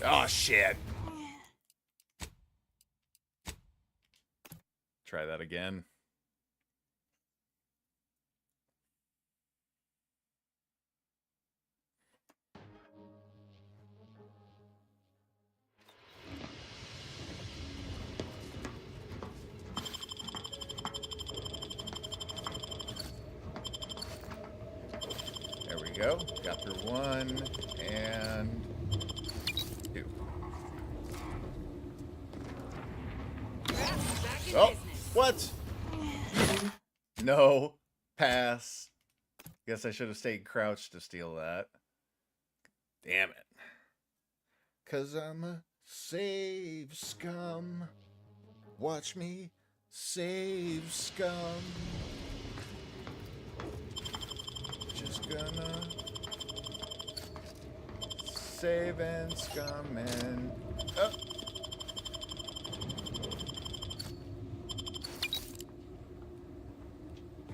Oh, shit. Try that again. Go. Got through 1 and 2. Oh, what? No. Pass. Guess I should have stayed crouched to steal that. Damn it. 'Cause I'm a save scum. Watch me save scum. Just gonna save and scum and oh.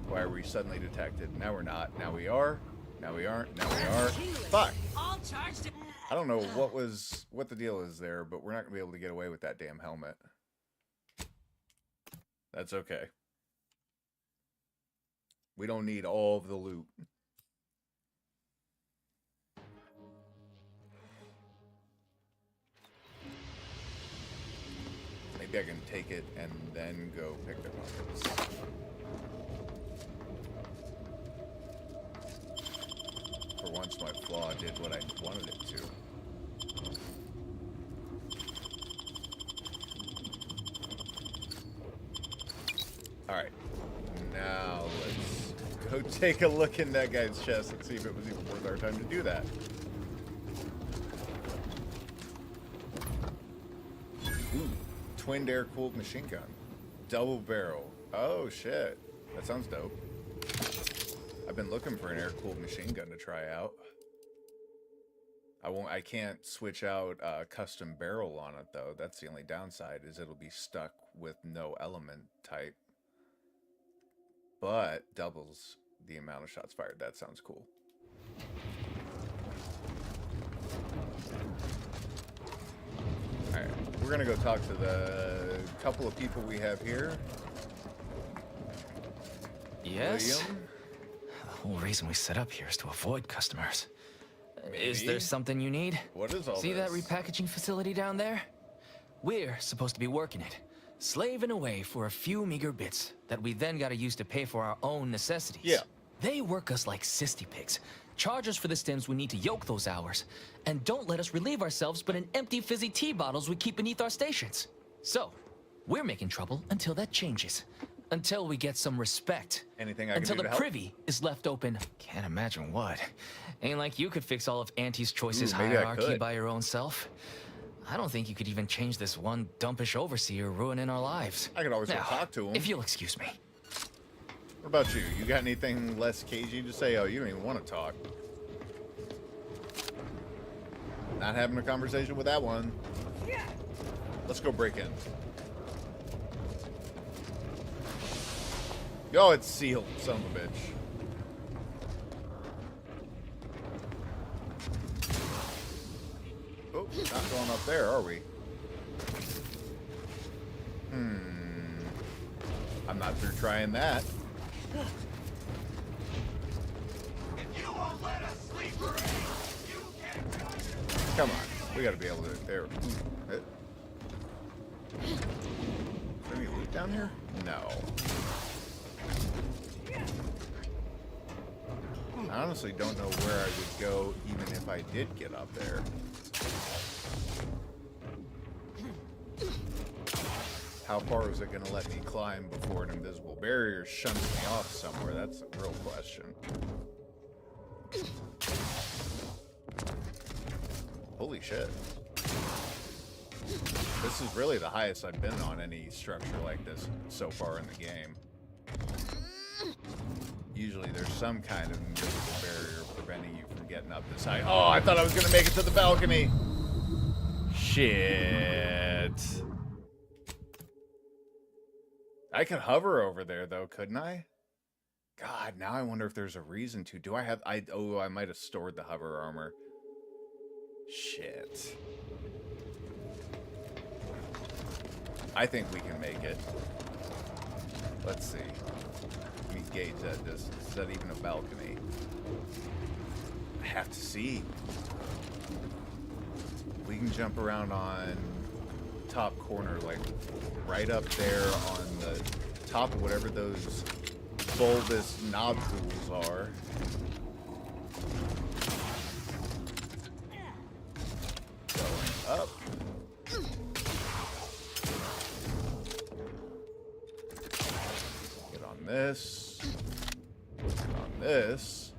Why are we suddenly detected? Now we're not. Now we are. Now we aren't. Now we are. Fuck. I don't know what the deal is there, but we're not gonna be able to get away with that damn helmet. That's okay. We don't need all of the loot. Maybe I can take it and then go pick the pockets. For once, my flaw did what I wanted it to. Alright. Now let's go take a look in that guy's chest and see if it was even worth our time to do that. Ooh. Twin air-cooled machine gun. Double barrel. Oh, shit. That sounds dope. I've been looking for an air-cooled machine gun to try out. I can't switch out custom barrel on it though. That's the only downside, is it'll be stuck with no element type. But doubles the amount of shots fired. That sounds cool. Alright, we're gonna go talk to the couple of people we have here. Yes? William? The whole reason we set up here is to avoid customers. Is there something you need? What is all See this? that repackaging facility down there? We're supposed to be working it, slaving away for a few meager bits that we then gotta use to pay for our own necessities. Yeah. They work us like cysty pigs, charge us for the stems we need to yoke those hours, and don't let us relieve ourselves but in empty fizzy tea bottles we keep beneath our stations. So, we're making trouble until that changes. Until we get some respect. Anything I can Until do the to help? privy is left open. Can't imagine what. Ain't like you could fix all of Auntie's Choce's Ooh, maybe I hierarchy could. by your own self. I don't think you could even change this one dumpish overseer ruining our lives. I could always go Now, talk to him. if you'll excuse me. What about you? You got anything less cagey to say? Oh, you don't even want to talk. Not having a conversation with that one. Let's go break in. Yo, it's sealed, son of a bitch. Oh, not going up there, are we? I'm not through trying that. If you won't let us sleep for 8, you can't judge us. Come on, we gotta be able to. There. Is there any loot down here? No. I honestly don't know where I would go even if I did get up there. How far is it going to let me climb before an invisible barrier shuns me off somewhere? That's a real question. Holy shit. This is really the highest I've been on any structure like this so far in the game. Usually there's some kind of invisible barrier preventing you from getting up this high. Oh, I thought I was going to make it to the balcony. Shit. I could hover over there, though, couldn't I? God, now I wonder if there's a reason to. Do I have... Oh, I might have stored the hover armor. Shit. I think we can make it. Let's see. Let me gauge that distance. Is that even a balcony? I have to see. We can jump around on top corner, like right up there on the top of whatever those bulbous nodules are. Going up. Get on this. Get on this.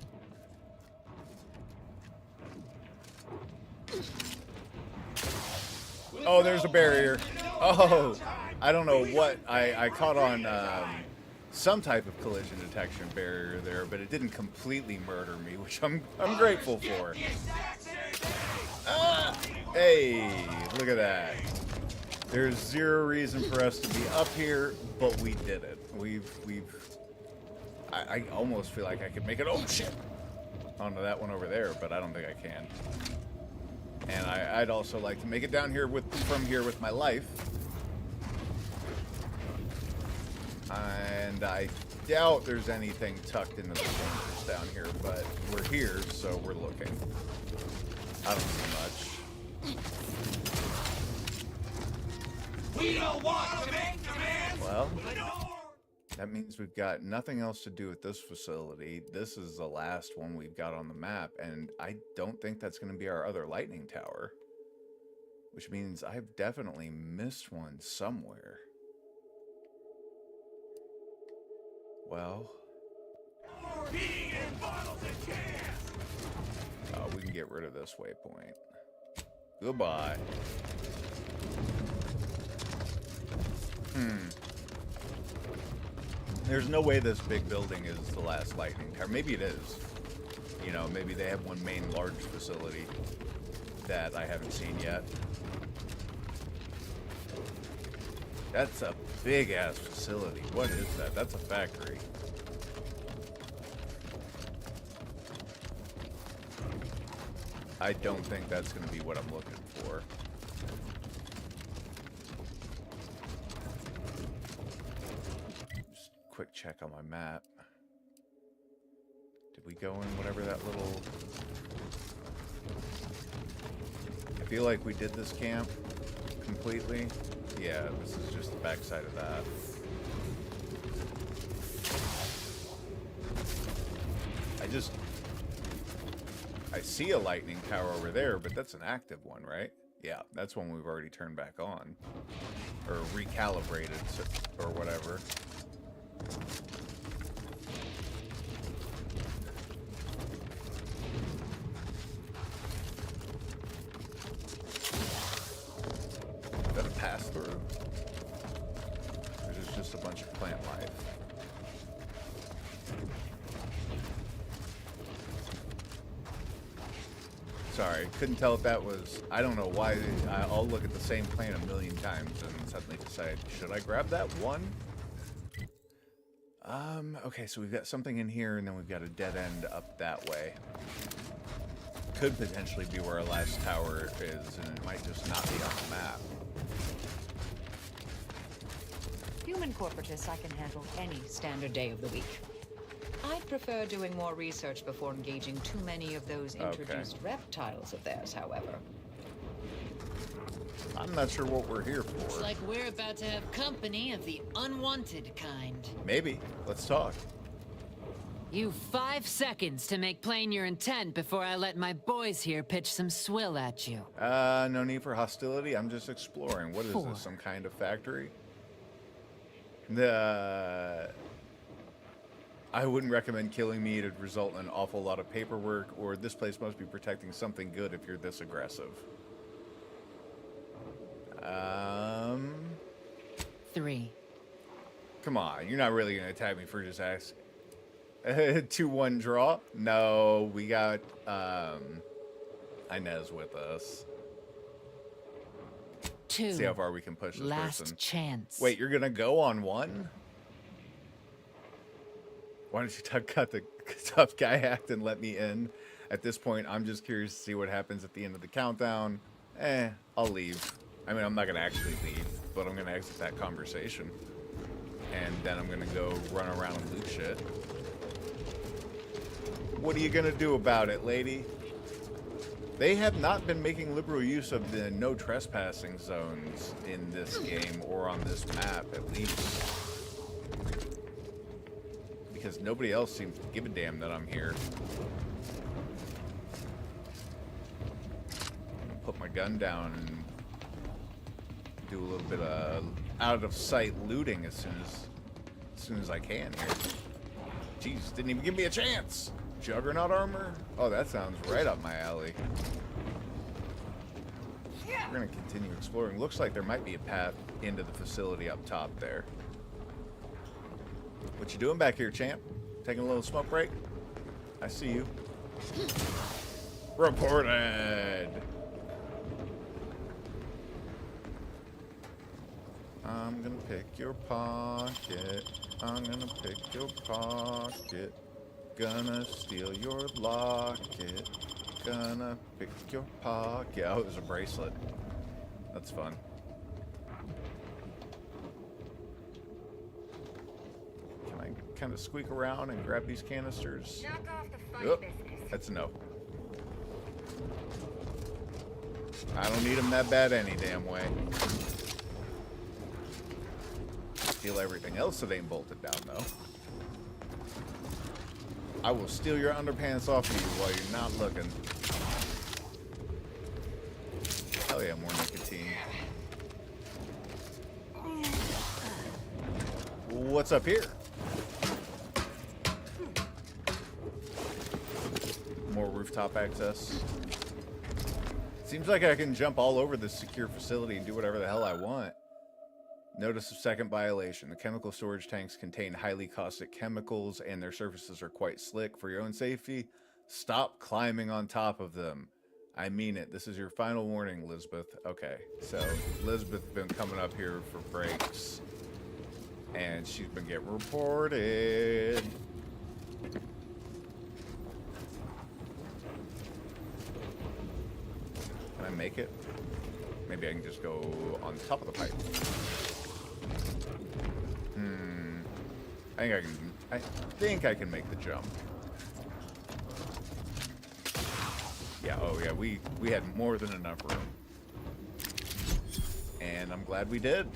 Oh, there's a barrier. Oh, I don't know what. I caught on some type of collision detection barrier there, but it didn't completely murder me, which I'm grateful for. Ah, hey, look at that. There's zero reason for us to be up here, but we did it. I almost feel like I could make it. Oh shit! Onto that one over there, but I don't think I can. And I'd also like to make it down here from here with my life. And I doubt there's anything tucked into the corners down here, but we're here, so we're looking. I don't see much. We don't want to make demands. Well, that means we've got nothing else to do with this facility. This is the last one we've got on the map, and I don't think that's going to be our other lightning tower. Which means I've definitely missed one somewhere. Well... we can get rid of this waypoint. Goodbye. There's no way this big building is the last lightning tower. Maybe it is. You know, maybe they have one main large facility. that I haven't seen yet. That's a big-ass facility. What is that? That's a factory. I don't think that's going to be what I'm looking for. Just quick check on my map. Did we go in whatever that little... I feel like we did this camp completely. Yeah, this is just the backside of that. I see a lightning tower over there, but that's an active one, right? Yeah, that's one we've already turned back on. Or recalibrated, or whatever. Is that a pass-through? Or is it just a bunch of plant life? Sorry, couldn't tell if that was... I don't know why. I'll look at the same plant a million times and suddenly decide, should I grab that one? Okay, so we've got something in here, and then we've got a dead end up that way. Could potentially be where our last tower is, and it might just not be on the map. Human corporatists I can handle any standard day of the week. I'd prefer doing more research before engaging too many of those introduced reptiles of theirs, however. I'm not sure what we're here for. Looks like we're about to have company of the unwanted kind. Maybe. Let's talk. You've 5 seconds to make plain your intent before I let my boys here pitch some swill at you. No need for hostility. I'm just exploring. What is this? Some kind of factory? I wouldn't recommend killing me. It'd result in an awful lot of paperwork, or this place must be protecting something good if you're this aggressive. 3. Come on, you're not really gonna attack me for just asking. 2-1 draw? No, we got Inez with us. 2. See how far we can push this Last person. chance. Wait, you're gonna go on 1? Why don't you cut the tough guy act and let me in? At this point, I'm just curious to see what happens at the end of the countdown. I'll leave. I mean, I'm not going to actually leave, but I'm going to exit that conversation. And then I'm going to go run around and loot shit. What are you going to do about it, lady? They have not been making liberal use of the no trespassing zones in this game or on this map, at least. Because nobody else seems to give a damn that I'm here. I'm gonna put my gun down and do a little bit of out of sight looting as soon as I can here. Jeez, didn't even give me a chance. Juggernaut armor? Oh, that sounds right up my alley. We're gonna continue exploring. Looks like there might be a path into the facility up top there. What you doing back here, champ? Taking a little smoke break? I see you. Reported! I'm gonna pick your pocket. I'm gonna pick your pocket. Gonna steal your locket. Gonna pick your pocket. Oh, it was a bracelet. That's fun. Kind of squeak around and grab these canisters. Knock off the fun Oop, business. that's a no. I don't need them that bad any damn way. Steal everything else that ain't bolted down, though. I will steal your underpants off of you while you're not looking. Hell yeah, more nicotine. What's up here? More rooftop access. Seems like I can jump all over this secure facility and do whatever the hell I want. Notice of second violation. The chemical storage tanks contain highly caustic chemicals and their surfaces are quite slick. For your own safety, stop climbing on top of them. I mean it. This is your final warning, Elizabeth. Okay, so Elizabeth's been coming up here for breaks, and she's been getting reported. Can I make it? Maybe I can just go on top of the pipe. I think I can make the jump. Yeah, oh yeah, we had more than enough room. And I'm glad we did.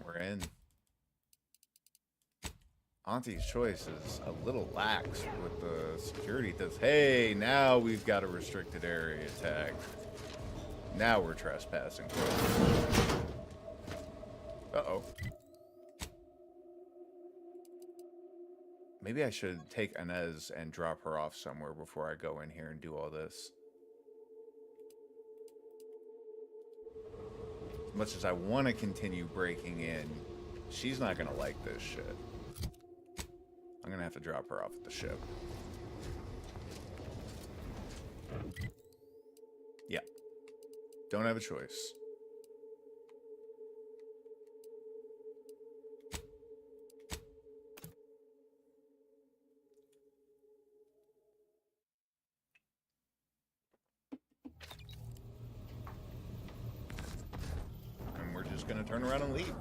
We're in. Auntie's choice is a little lax with the security. Does hey, now we've got a restricted area tag. Now we're trespassing. Uh-oh. Maybe I should take Inez and drop her off somewhere before I go in here and do all this. As much as I want to continue breaking in, she's not going to like this shit. I'm going to have to drop her off at the ship. Yeah. Don't have a choice. And we're just going to turn around and leave.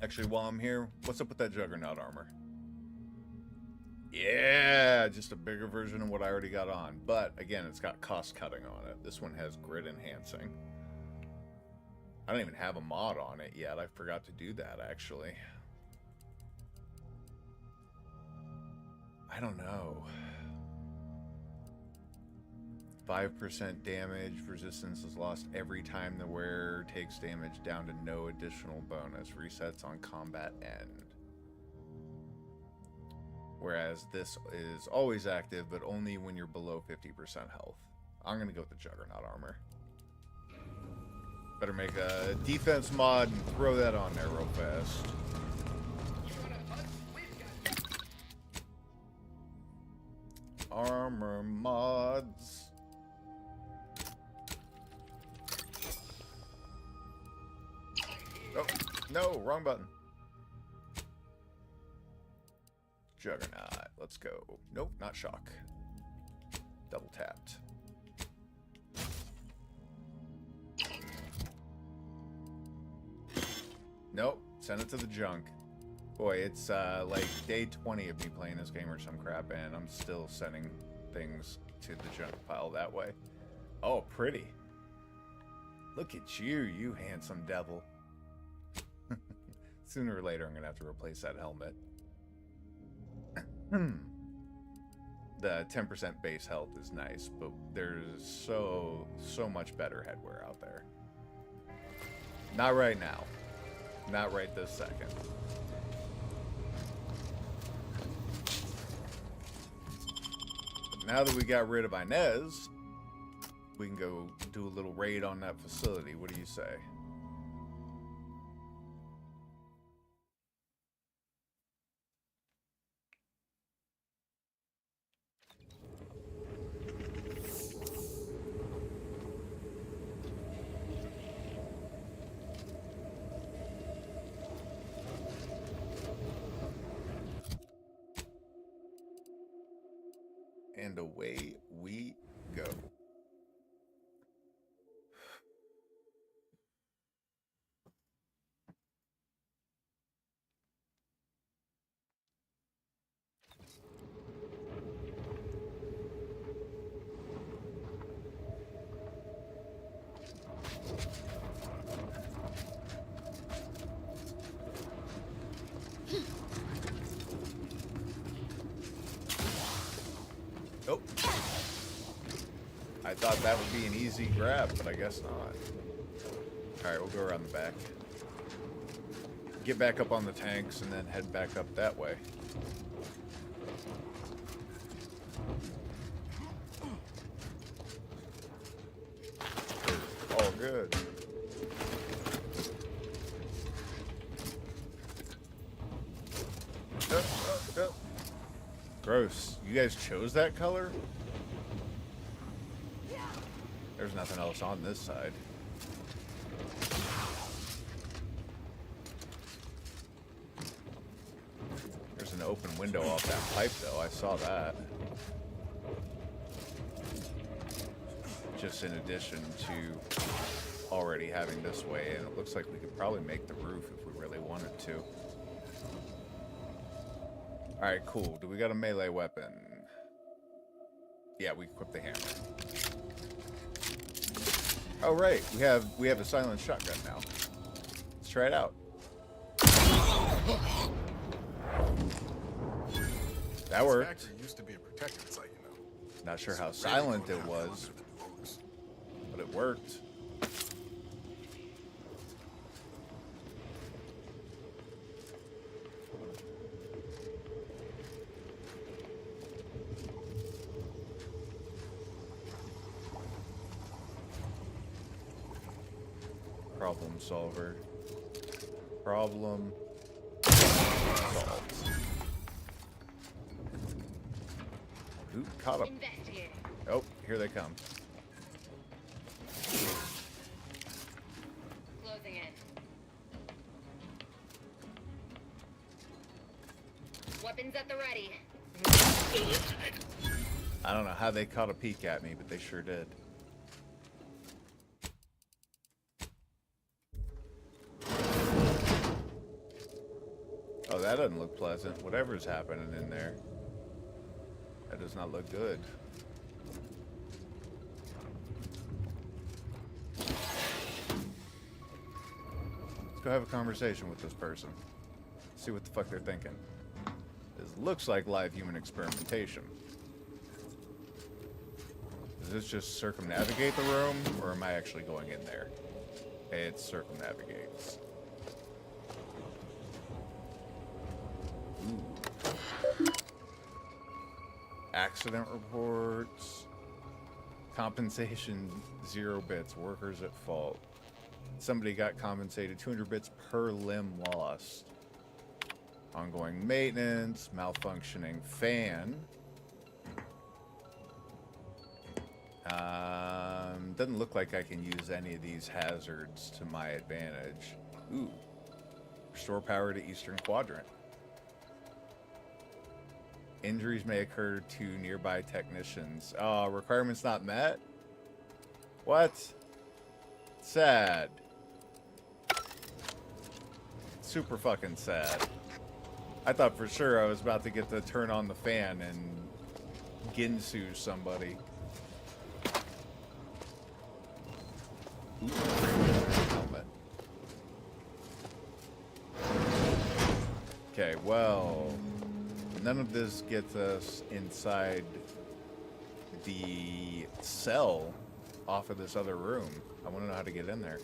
Actually, while I'm here, what's up with that Juggernaut armor? Yeah, just a bigger version of what I already got on. But, again, it's got cost cutting on it. This one has grid enhancing. I don't even have a mod on it yet. I forgot to do that, actually. I don't know. 5% damage. Resistance is lost every time the wearer takes damage down to no additional bonus. Resets on combat end. Whereas this is always active, but only when you're below 50% health. I'm going to go with the Juggernaut armor. Better make a defense mod and throw that on there real fast. Armor mods. Oh, no, wrong button. Juggernaut, let's go. Nope, not shock. Double tapped. Nope, send it to the junk. Boy, it's like day 20 of me playing this game or some crap, and I'm still sending things to the junk pile that way. Oh, pretty. Look at you, you handsome devil. Sooner or later, I'm going to have to replace that helmet. The 10% base health is nice, but there's so much better headwear out there. Not right now. Not right this second. But now that we got rid of Inez, we can go do a little raid on that facility. What do you say? And away we go. Nope. I thought that would be an easy grab, but I guess not. Alright, we'll go around the back. Get back up on the tanks and then head back up that way. All good. gross. You guys chose that color? There's nothing else on this side. There's an open window off that pipe, though. I saw that. Just in addition to already having this way, and it looks like we could probably make the roof if we really wanted to. Alright, cool. Do we got a melee weapon? Yeah, we equipped the hammer. Oh right, we have a silent shotgun now. Let's try it out. That worked. This factory used to be a protectorate site, you know. Not sure how silent it was, but it worked. Problem solver. Problem solved. Ooh, caught him. Oh, here they come. Closing in. Weapons at the ready. I don't know how they caught a peek at me, but they sure did. Oh, that doesn't look pleasant. Whatever's happening in there. That does not look good. Let's go have a conversation with this person. See what the fuck they're thinking. This looks like live human experimentation. Does this just circumnavigate the room, or am I actually going in there? It circumnavigates. Ooh. Accident reports. Compensation 0 bits. Workers at fault. Somebody got compensated 200 bits per limb lost. Ongoing maintenance. Malfunctioning fan. Doesn't look like I can use any of these hazards to my advantage. Ooh. Restore power to Eastern Quadrant. Injuries may occur to nearby technicians. Oh, requirements not met? What? Sad. Super fucking sad. I thought for sure I was about to get to turn on the fan and Ginsu somebody. Ooh, helmet. Okay, well, none of this gets us inside the cell off of this other room. I want to know how to get in there.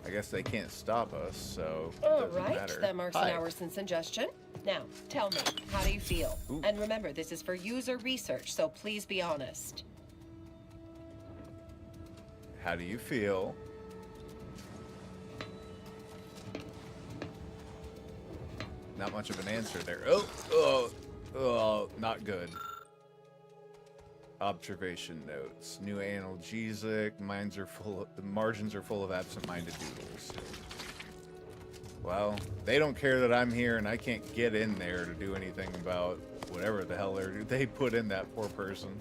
I guess they can't stop us, so it doesn't matter. That marks an hour since ingestion. Now, tell me, how do you feel? Ooh. And remember, this is for user research, so please be honest. How do you feel? Not much of an answer there. Oh, not good. Observation notes. New analgesic. The margins are full of absent-minded doodles. Well, they don't care that I'm here and I can't get in there to do anything about whatever the hell they put in that poor person.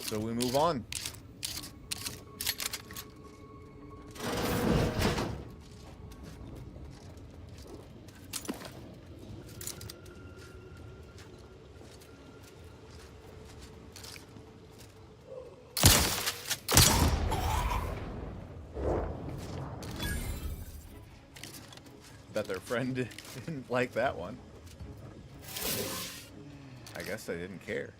So we move on. Bet their friend didn't like that one. I guess they didn't care.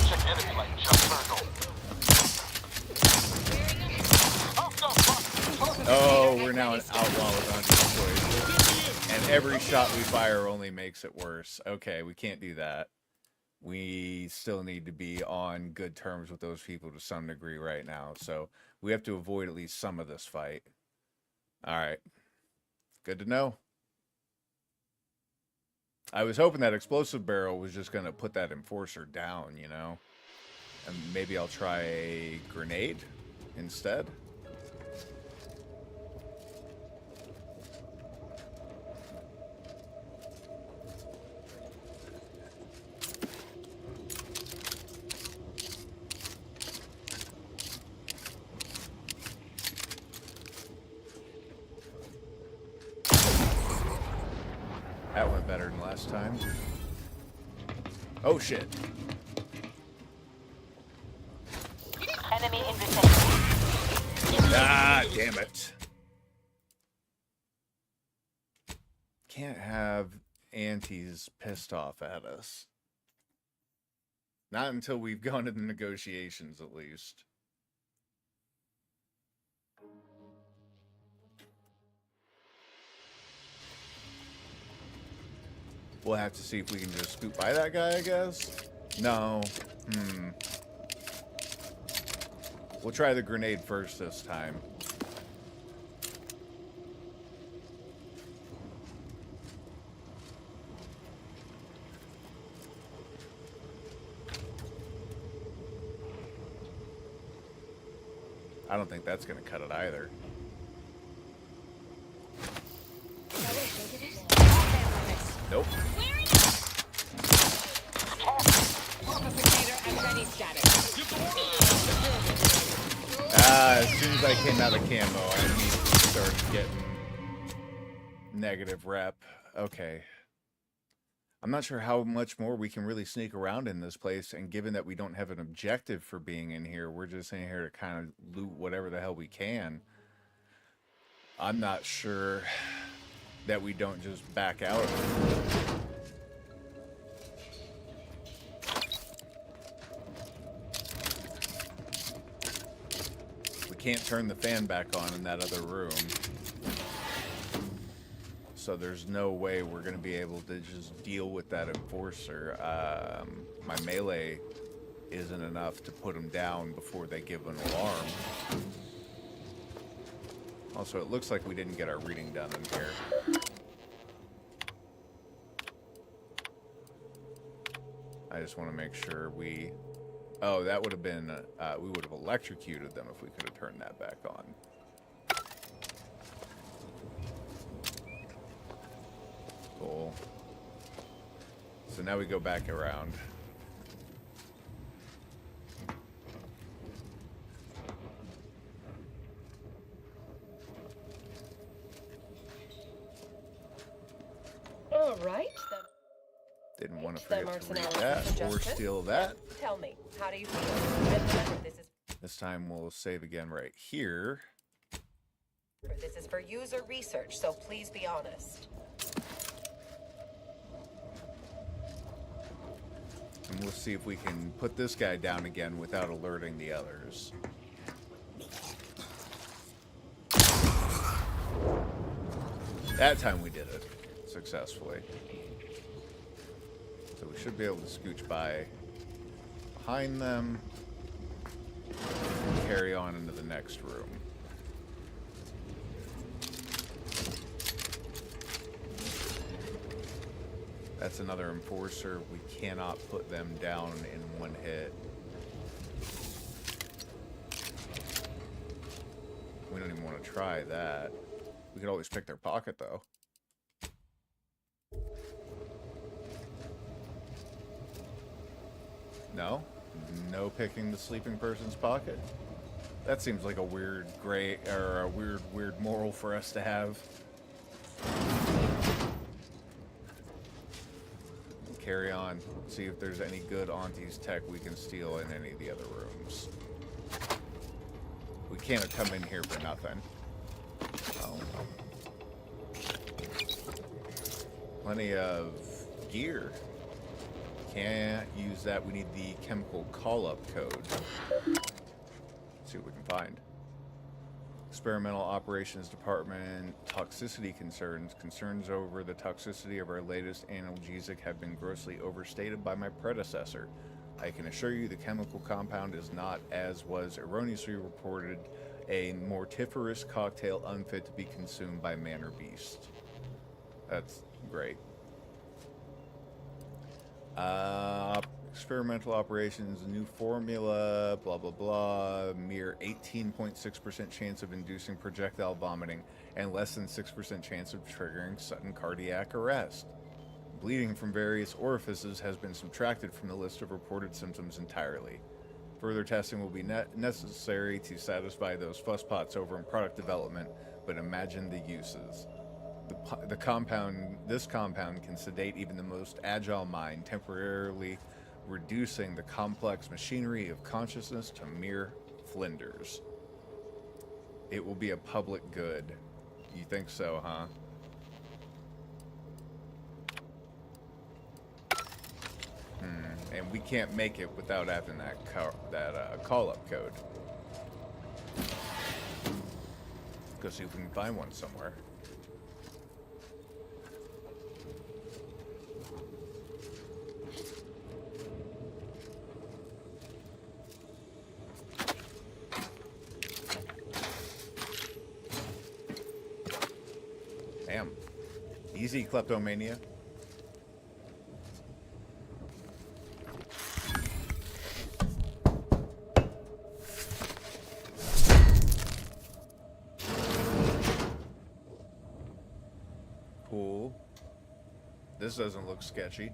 Check enemy light, jump circle. Oh, we're now an outlaw with Auntie's toys. every shot we fire only makes it worse. Okay, we can't do that. We still need to be on good terms with those people to some degree right now. So we have to avoid at least some of this fight. All right. Good to know. I was hoping that explosive barrel was just going to put that enforcer down, you know? And maybe I'll try a grenade instead. That went better than last time. Oh shit. Enemy in vicinity. Ah, damn it. Can't have Auntie's pissed off at us. Not until we've gone to the negotiations, at least. We'll have to see if we can just scoot by that guy, I guess. No. We'll try the grenade first this time. I don't think that's going to cut it either. Nope. As soon as I came out of camo, I immediately started getting negative rep. Okay. I'm not sure how much more we can really sneak around in this place, and given that we don't have an objective for being in here, we're just in here to kind of loot whatever the hell we can. I'm not sure that we don't just back out. We can't turn the fan back on in that other room. So there's no way we're going to be able to just deal with that enforcer. My melee isn't enough to put them down before they give an alarm. Also, it looks like we didn't get our reading done in here. I just want to make sure we... Oh, that would have been... we would have electrocuted them if we could have turned that back on. Cool. So now we go back around. All right. Didn't want to forget to read that or steal that. Tell me, how do you feel? And remember, This time we'll save again right here. this is for user research, so please be honest. And we'll see if we can put this guy down again without alerting the others. That time we did it successfully. So we should be able to scooch by behind them and carry on into the next room. That's another enforcer. We cannot put them down in one hit. We don't even want to try that. We could always pick their pocket, though. No? No picking the sleeping person's pocket? That seems like a weird gray, or a weird moral for us to have. Carry on. See if there's any good Auntie's tech we can steal in any of the other rooms. We can't come in here for nothing. Oh. Plenty of gear. Can't use that. We need the chemical call-up code. Let's see what we can find. Experimental Operations Department toxicity concerns. Concerns over the toxicity of our latest analgesic have been grossly overstated by my predecessor. I can assure you the chemical compound is not, as was erroneously reported, a mortiferous cocktail unfit to be consumed by man or beast. That's great. Experimental operations, new formula, blah blah blah, mere 18.6% chance of inducing projectile vomiting and less than 6% chance of triggering sudden cardiac arrest. Bleeding from various orifices has been subtracted from the list of reported symptoms entirely. Further testing will be necessary to satisfy those fusspots over in product development, but imagine the uses. This compound can sedate even the most agile mind, temporarily reducing the complex machinery of consciousness to mere flinders. It will be a public good. You think so, huh? And we can't make it without having that call-up code. Go see if we can find one somewhere. Damn. Easy, kleptomania. Cool. This doesn't look sketchy.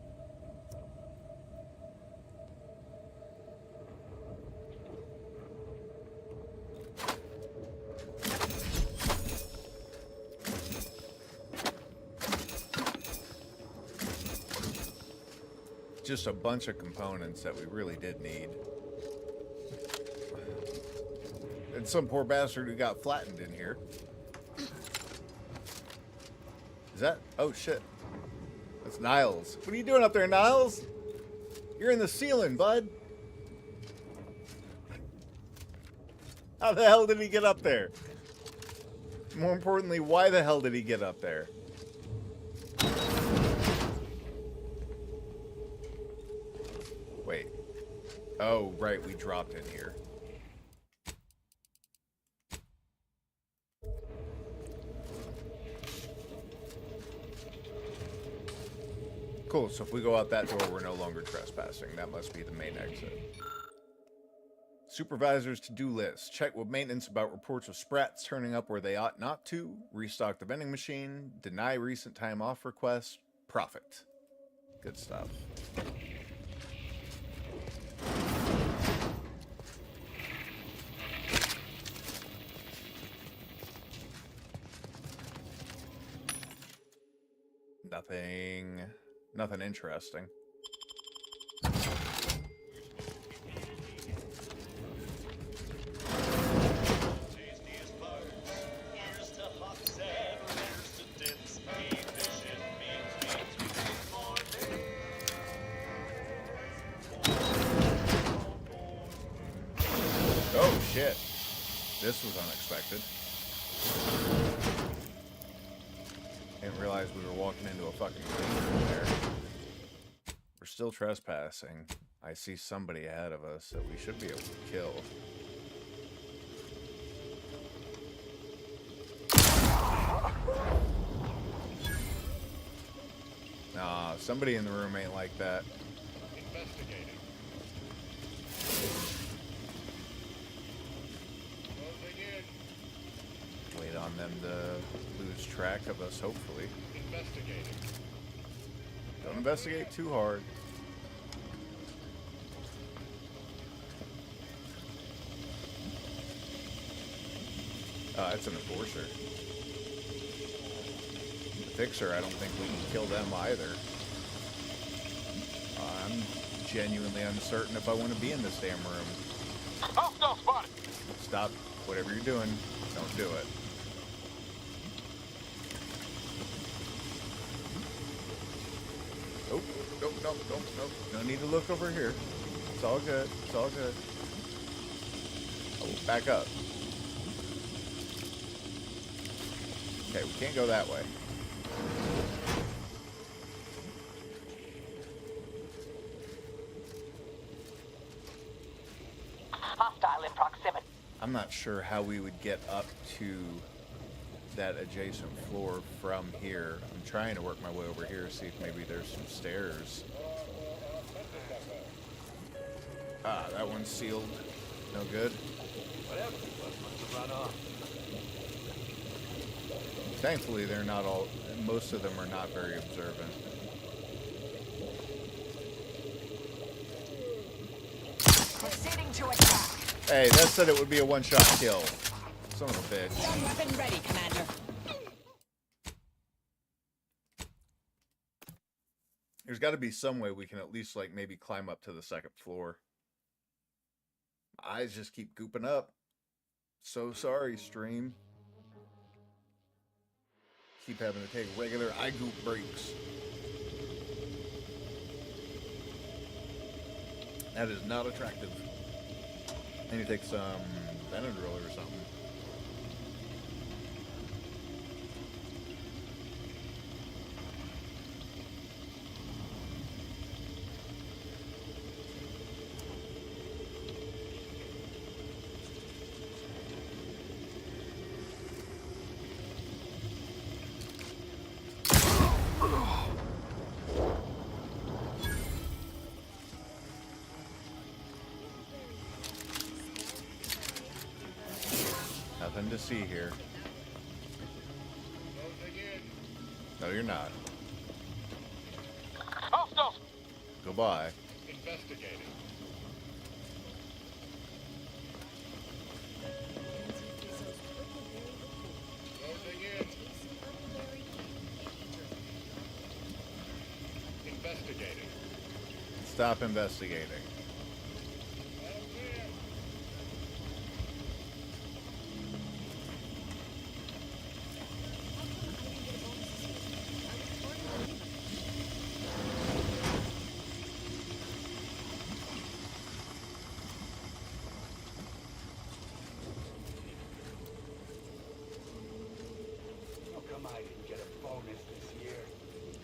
Just a bunch of components that we really did need. And some poor bastard who got flattened in here. Is that? Oh shit. That's Niles. What are you doing up there, Niles? You're in the ceiling, bud. How the hell did he get up there? More importantly, why the hell did he get up there? Wait. Oh, right, we dropped in here. Cool, so if we go out that door, we're no longer trespassing. That must be the main exit. Supervisor's to-do list. Check with maintenance about reports of sprats turning up where they ought not to. Restock the vending machine. Deny recent time off requests. Profit. Good stuff. Nothing interesting. Oh shit. This was unexpected. Didn't realize we were walking into a fucking room there. We're still trespassing. I see somebody ahead of us that we should be able to kill. Nah, somebody in the room ain't like that. Investigating. Wait on them to lose track of us, hopefully. Investigating. Don't investigate too hard. It's an enforcer. The fixer, I don't think we can kill them either. I'm genuinely uncertain if I want to be in this damn room. Hostile spotted. Stop whatever you're doing. Don't do it. Nope, nope. No need to look over here. It's all good. It's all good. Oh, back up. Okay, we can't go that way. Hostile in proximity. I'm not sure how we would get up to that adjacent floor from here. I'm trying to work my way over here, see if maybe there's some stairs. Ah, that one's sealed. No good. Whatever. Must have run off. Thankfully, they're not all... Most of them are not very observant. Proceeding to attack. Hey, that said it would be a one-shot kill. Son of a bitch. Stun weapon ready, Commander. There's got to be some way we can at least, like, maybe climb up to the second floor. My eyes just keep gooping up. So sorry, stream. Keep having to take regular eye goop breaks. That is not attractive. I need to take some Benadryl or something. Nothing to see here. No, you're not. Hostiles! Goodbye. Investigating. Closing in. Investigating. Stop investigating.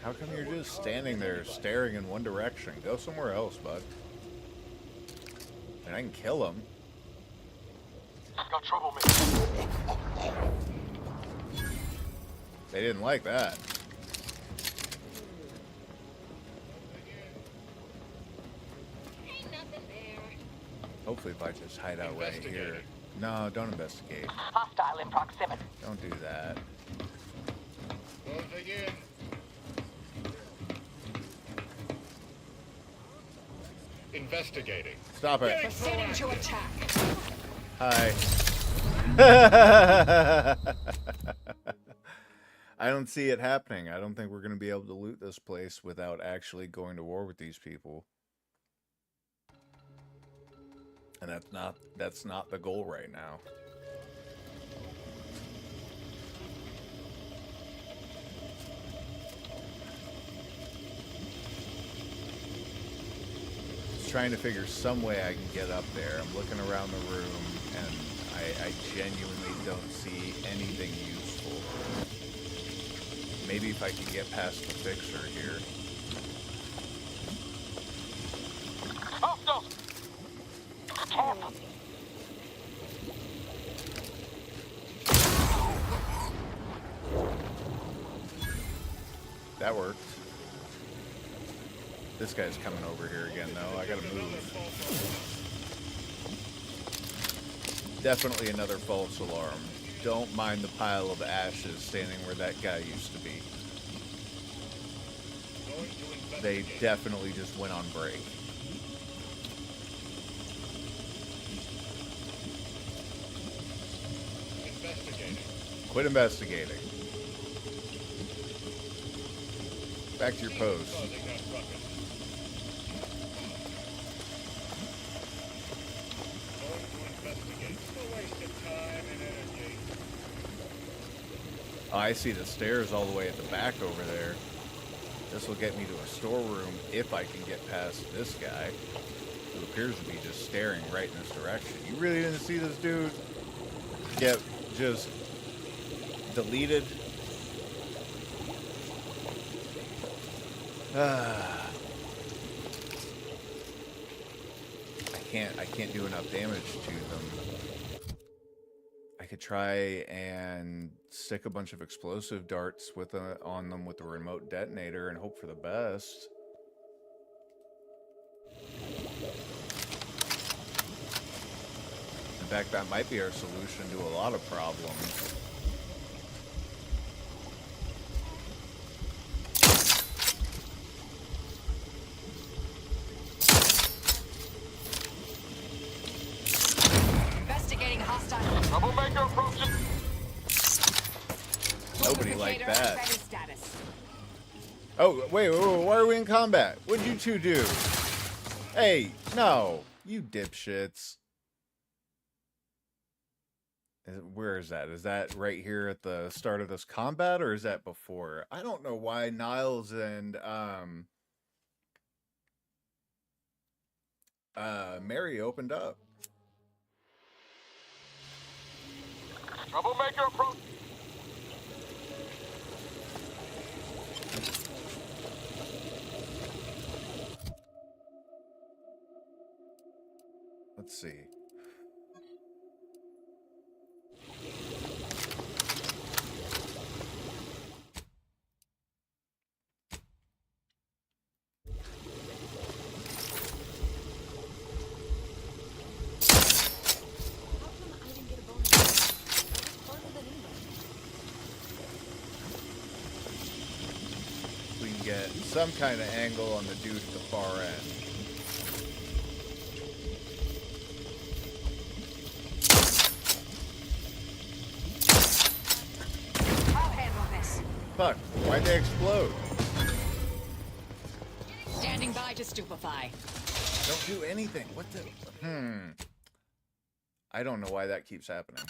How come you're just standing there staring in one direction? Go somewhere else, bud. And I can kill him. Got trouble, man. They didn't like that. Hopefully if I just hide out right here. No, don't investigate. Hostile in proximity. Don't do that. Closing in. Investigating. Stop it. Proceeding to attack. Hi. I don't see it happening. I don't think we're going to be able to loot this place without actually going to war with these people. And that's not the goal right now. Trying to figure some way I can get up there. I'm looking around the room and I genuinely don't see anything useful. Maybe if I could get past the fixer here. Hostiles! Camp. That worked. This guy's coming over here again, though. I gotta move. Definitely another false alarm. Don't mind the pile of ashes standing where that guy used to be. They definitely just went on break. Investigating. Quit investigating. Back to your post. Oh, I see the stairs all the way at the back over there. This will get me to a storeroom if I can get past this guy, who appears to be just staring right in this direction. You really didn't see this dude get just deleted I can't do enough damage to them. I could try and stick a bunch of explosive darts on them with the remote detonator and hope for the best. In fact, that might be our solution to a lot of problems. Investigating hostile. Troublemaker approaching. Nobody liked that. Oh, wait, why are we in combat? What'd you two do? Hey, no, you dipshits. Where is that? Is that right here at the start of this combat, or is that before? I don't know why Niles and Mary opened up. Troublemaker approach. Let's see. We can get some kind of angle on the dude at the far end. Fuck, why'd they explode? Standing by to stupefy. Don't do anything. What the? I don't know why that keeps happening.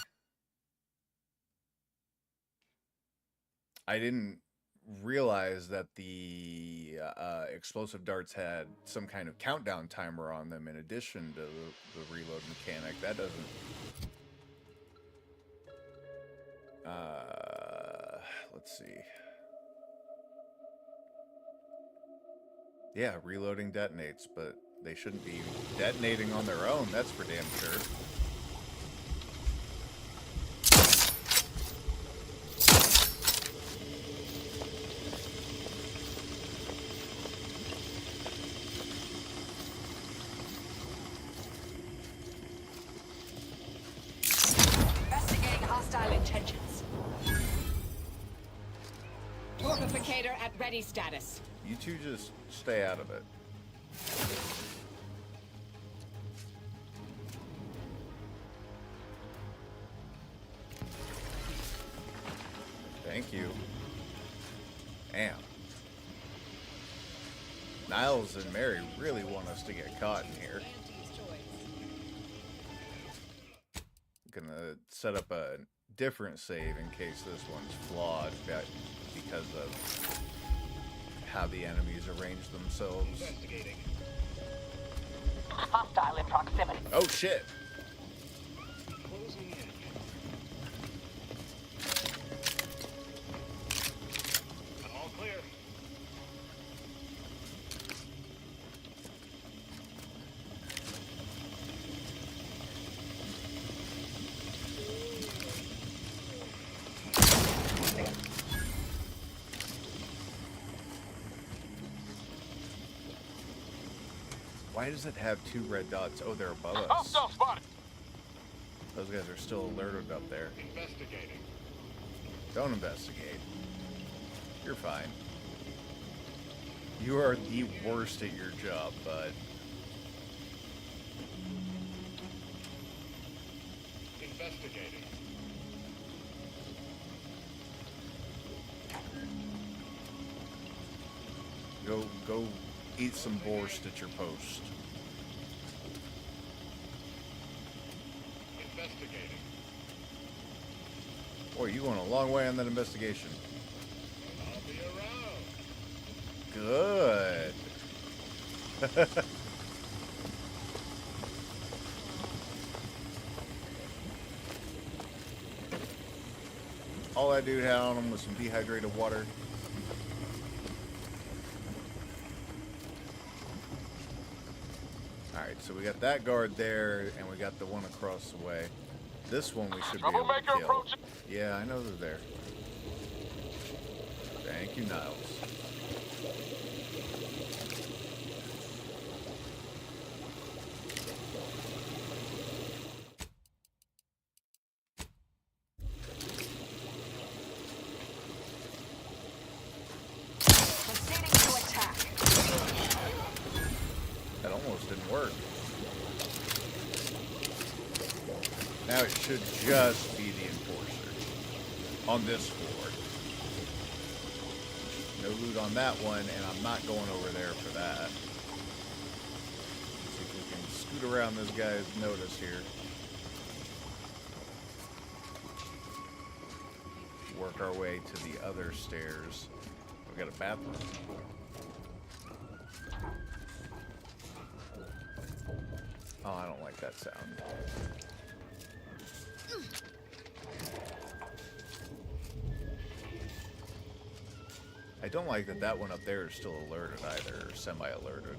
I didn't realize that the explosive darts had some kind of countdown timer on them in addition to the reload mechanic. That doesn't... let's see. Yeah, reloading detonates, but they shouldn't be detonating on their own, that's for damn sure. Investigating hostile intentions. Torpificator at ready status. You two just stay out of it. Thank you. Damn. Niles and Mary really want us to get caught in here. Gonna set up a different save in case this one's flawed because of how the enemies arrange themselves. Hostile in proximity. Oh shit! Closing in. All clear. Why does it have two red dots? Oh, they're above us. Hostile spotted. Those guys are still alerted up there. Investigating. Don't investigate. You're fine. You are the worst at your job, bud. Investigating. Go eat some borscht at your post. Investigating. Boy, you went a long way on that investigation. I'll be around. Good. All that dude had on him was some dehydrated water. Alright, so we got that guard there, and we got the one across the way. This one we should be able to kill. Yeah, I know they're there. Thank you, Niles. Proceeding to attack. That almost didn't work. Now it should just be the enforcer on this floor. No loot on that one, and I'm not going over there for that. See if we can scoot around this guy's notice here. Work our way to the other stairs. We got a bathroom. Oh, I don't like that sound. I don't like that that one up there is still alerted either, or semi-alerted.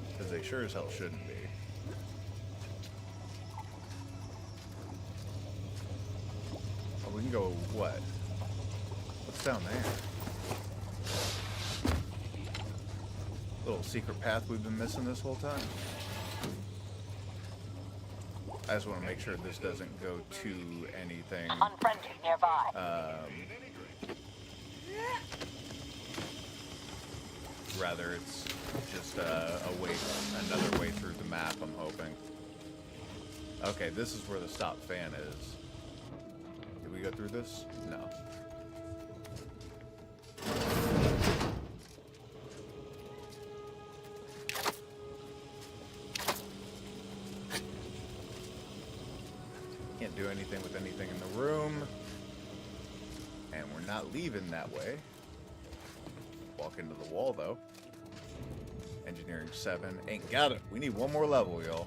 Because they sure as hell shouldn't be. Oh, we can go, what? What's down there? Little secret path we've been missing this whole time. I just want to make sure this doesn't go to anything. Unfriendly nearby. Rather, it's just a way, another way through the map, I'm hoping. Okay, this is where the stop fan is. Did we go through this? No. Can't do anything with anything in the room. And we're not leaving that way. Walk into the wall, though. Engineering 7. Ain't got it. We need one more level, y'all.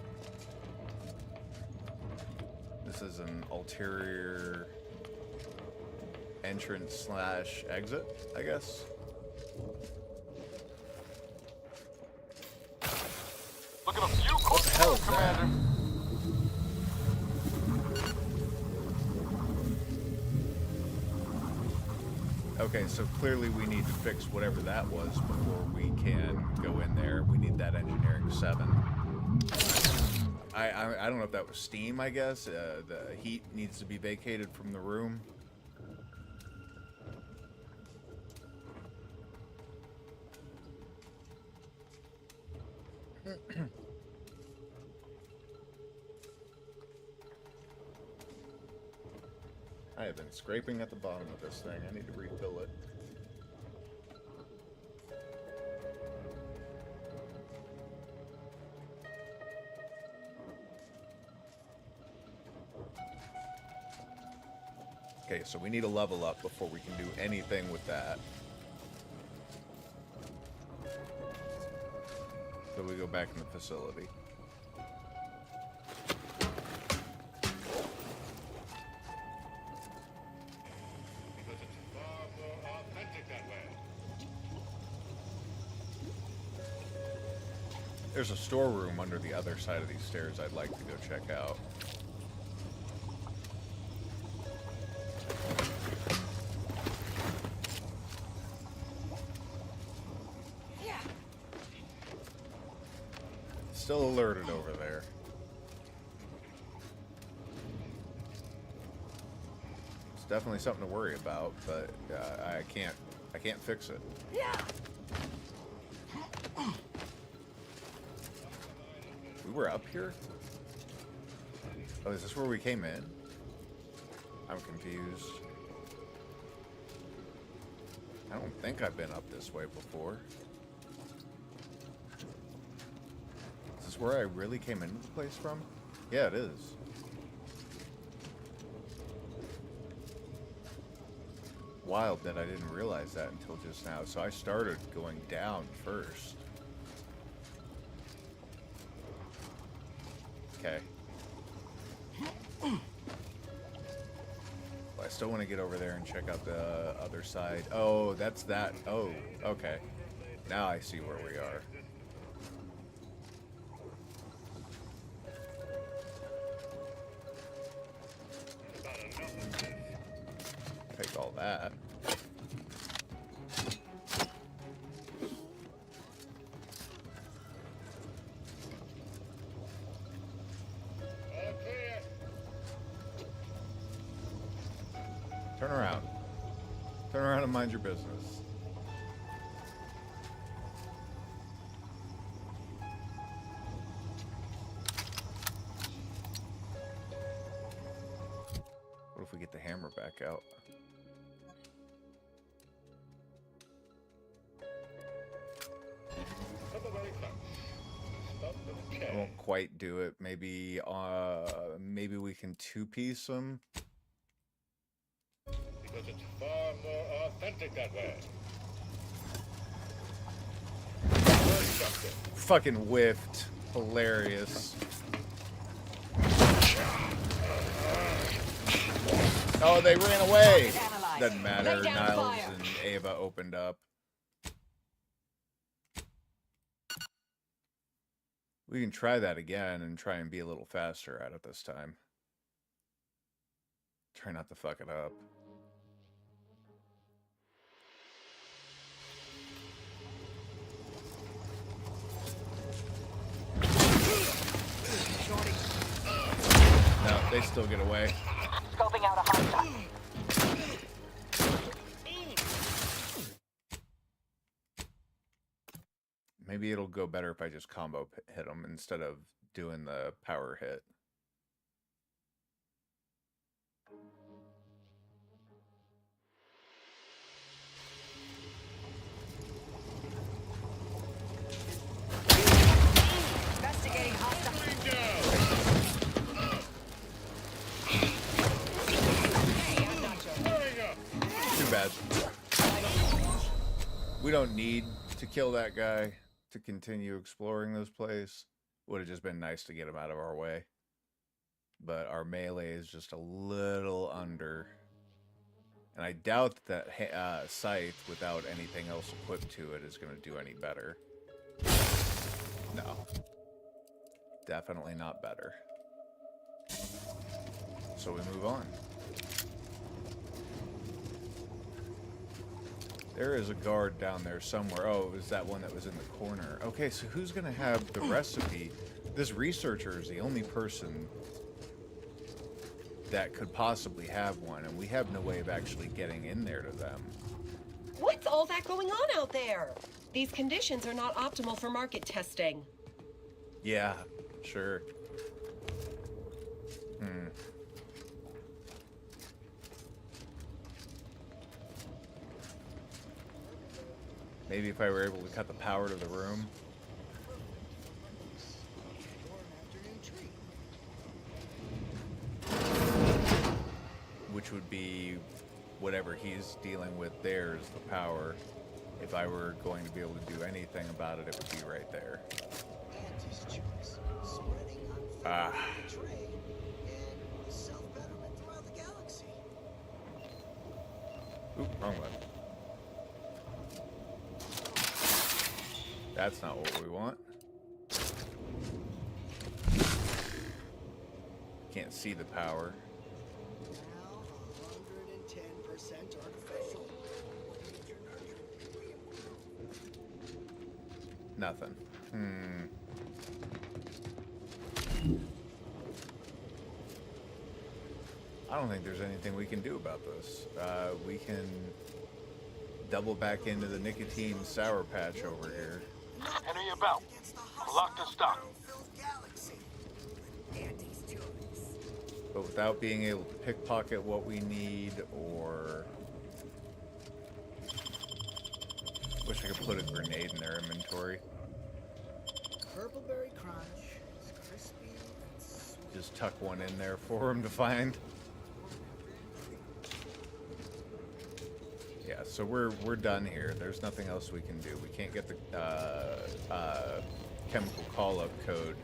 This is an ulterior entrance slash exit, I guess. Look at a few What the hell is that? Commander. Okay, so clearly we need to fix whatever that was before we can go in there. We need that engineering 7. I don't know if that was steam, I guess. The heat needs to be vacated from the room. I have been scraping at the bottom of this thing. I need to refill it. Okay, so we need a level up before we can do anything with that. So we go back in the facility. There's a storeroom under the other side of these stairs I'd like to go check out. Still alerted over there. It's definitely something to worry about, but I can't fix it. We were up here? Oh, is this where we came in? I'm confused. I don't think I've been up this way before. Is this where I really came into the place from? Yeah, it is. Wild that I didn't realize that until just now. So I started going down first. Okay. Well, I still still want to get over there and check out the other side. Oh, that's that. Oh, okay. Now I see where we are. Take all that. Turn around. Turn around and mind your business. What if we get the hammer back out? I won't quite do it. Maybe maybe we can two-piece them. Because it's far more authentic that way. Fucking whiffed. Hilarious. Oh, they ran away. Doesn't matter. Niles and Ava opened up. We can try that again and try and be a little faster at it this time. Try not to fuck it up. No, they still get away. Scoping out a hostile. Maybe it'll go better if I just combo hit them instead of doing the power hit. Investigating hostile. Too bad. We don't need to kill that guy to continue exploring this place. Would have just been nice to get him out of our way. But our melee is just a little under. And I doubt that scythe, without anything else equipped to it, is going to do any better. No. Definitely not better. So we move on. There is a guard down there somewhere. Oh, it was that one that was in the corner. Okay, so who's going to have the recipe? This researcher is the only person that could possibly have one, and we have no way of actually getting in there to them. What's all that going on out there? These conditions are not optimal for market testing. Yeah, sure. Maybe if I were able to cut the power to the room. Which would be whatever he's dealing with there is the power. If I were going to be able to do anything about it, it would be right there. Ah. Oop, wrong one. That's not what we want. Can't see the power. Nothing. I don't think there's anything we can do about this. We can double back into the nicotine sour patch over here. Enter your belt. Locked and stock. But without being able to pickpocket what we need, or... Wish I could put a grenade in their inventory. Purpleberry crunch. It's crispy and sweet. Just tuck one in there for him to find. Yeah, so we're done here. There's nothing else we can do. We can't get the chemical call-up code,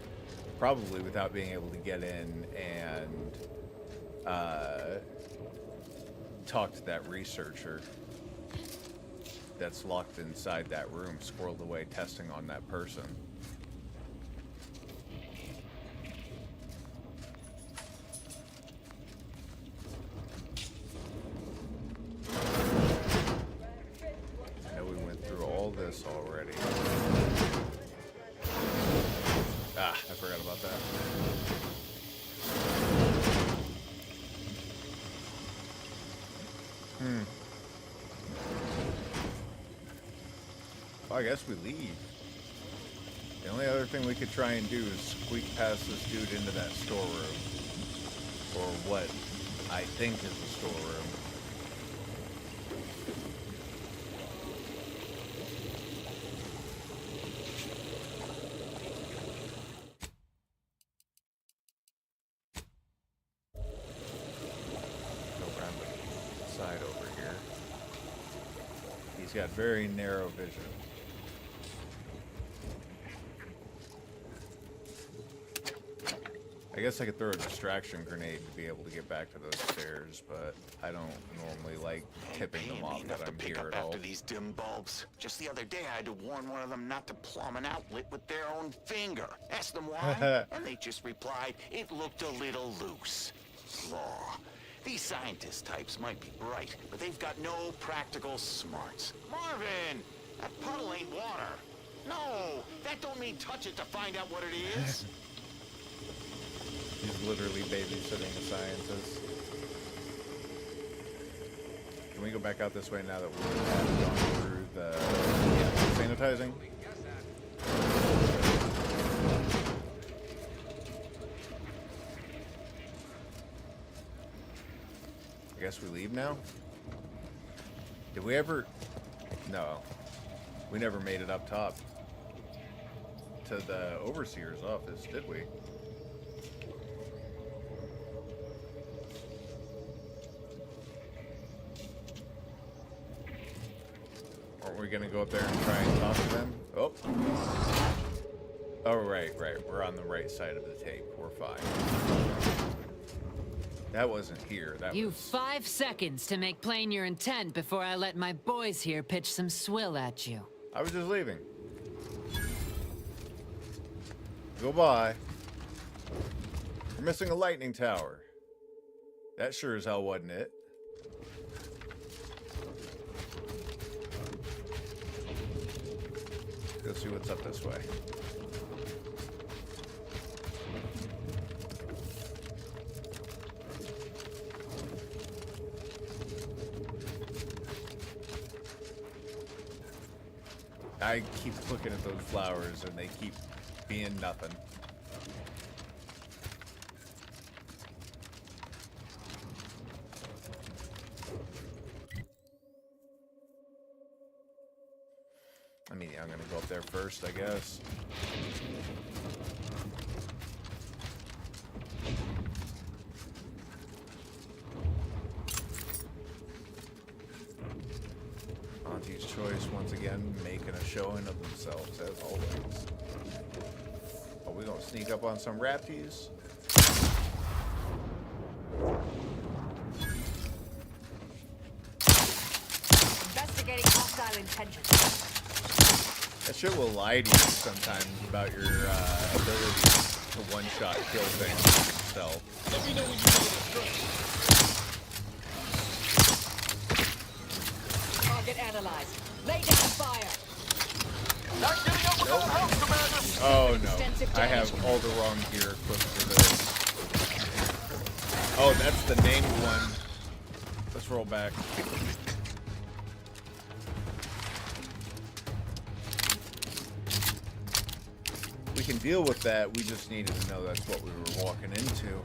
probably without being able to get in and talk to that researcher that's locked inside that room, squirreled away testing on that person. I know we went through all this already. Ah, I forgot about that. Well, I guess we leave. The only other thing we could try and do is squeak past this dude into that storeroom. Or what I think is a storeroom. Go around the side over here. He's got very narrow vision. I guess I could throw a distraction grenade to be able to get back to those stairs, but I don't normally like tipping them off that I'm here at all. After these dim bulbs. Just the other day I had to warn one of them not to plumb an outlet with their own finger. Asked them why, and they just replied, it looked a little loose. Law. These scientist types might be bright, but they've got no practical smarts. Marvin! That puddle ain't water. No! That don't mean touch it to find out what it is. He's literally babysitting a scientist. Can we go back out this way now that we have gone through the sanitizing? I guess we leave now? Did we ever... No. We never made it up top to the Overseer's office, did we? Aren't we gonna go up there and try and talk to them? Oh. Oh, right. We're on the right side of the tape. We're fine. That wasn't here. That You was... 5 seconds to make plain your intent before I let my boys here pitch some swill at you. I was just leaving. Goodbye. We're missing a lightning tower. That sure as hell wasn't it. Go see what's up this way. I keep looking at those flowers and they keep being nothing. I mean, I'm gonna go up there first, I guess. Auntie's Choce once again making a showing of themselves as always. Are we gonna sneak up on some rapties? Investigating hostile intentions. That shit will lie to you sometimes about your ability to one-shot kill things yourself. Let me know when you know the Target analyzed. Lay down fire. Not getting up with our help, Commander! Oh no, I have all the wrong gear equipped for this. Oh, that's the named one. Let's roll back. We can deal with that, we just needed to know that's what we were walking into.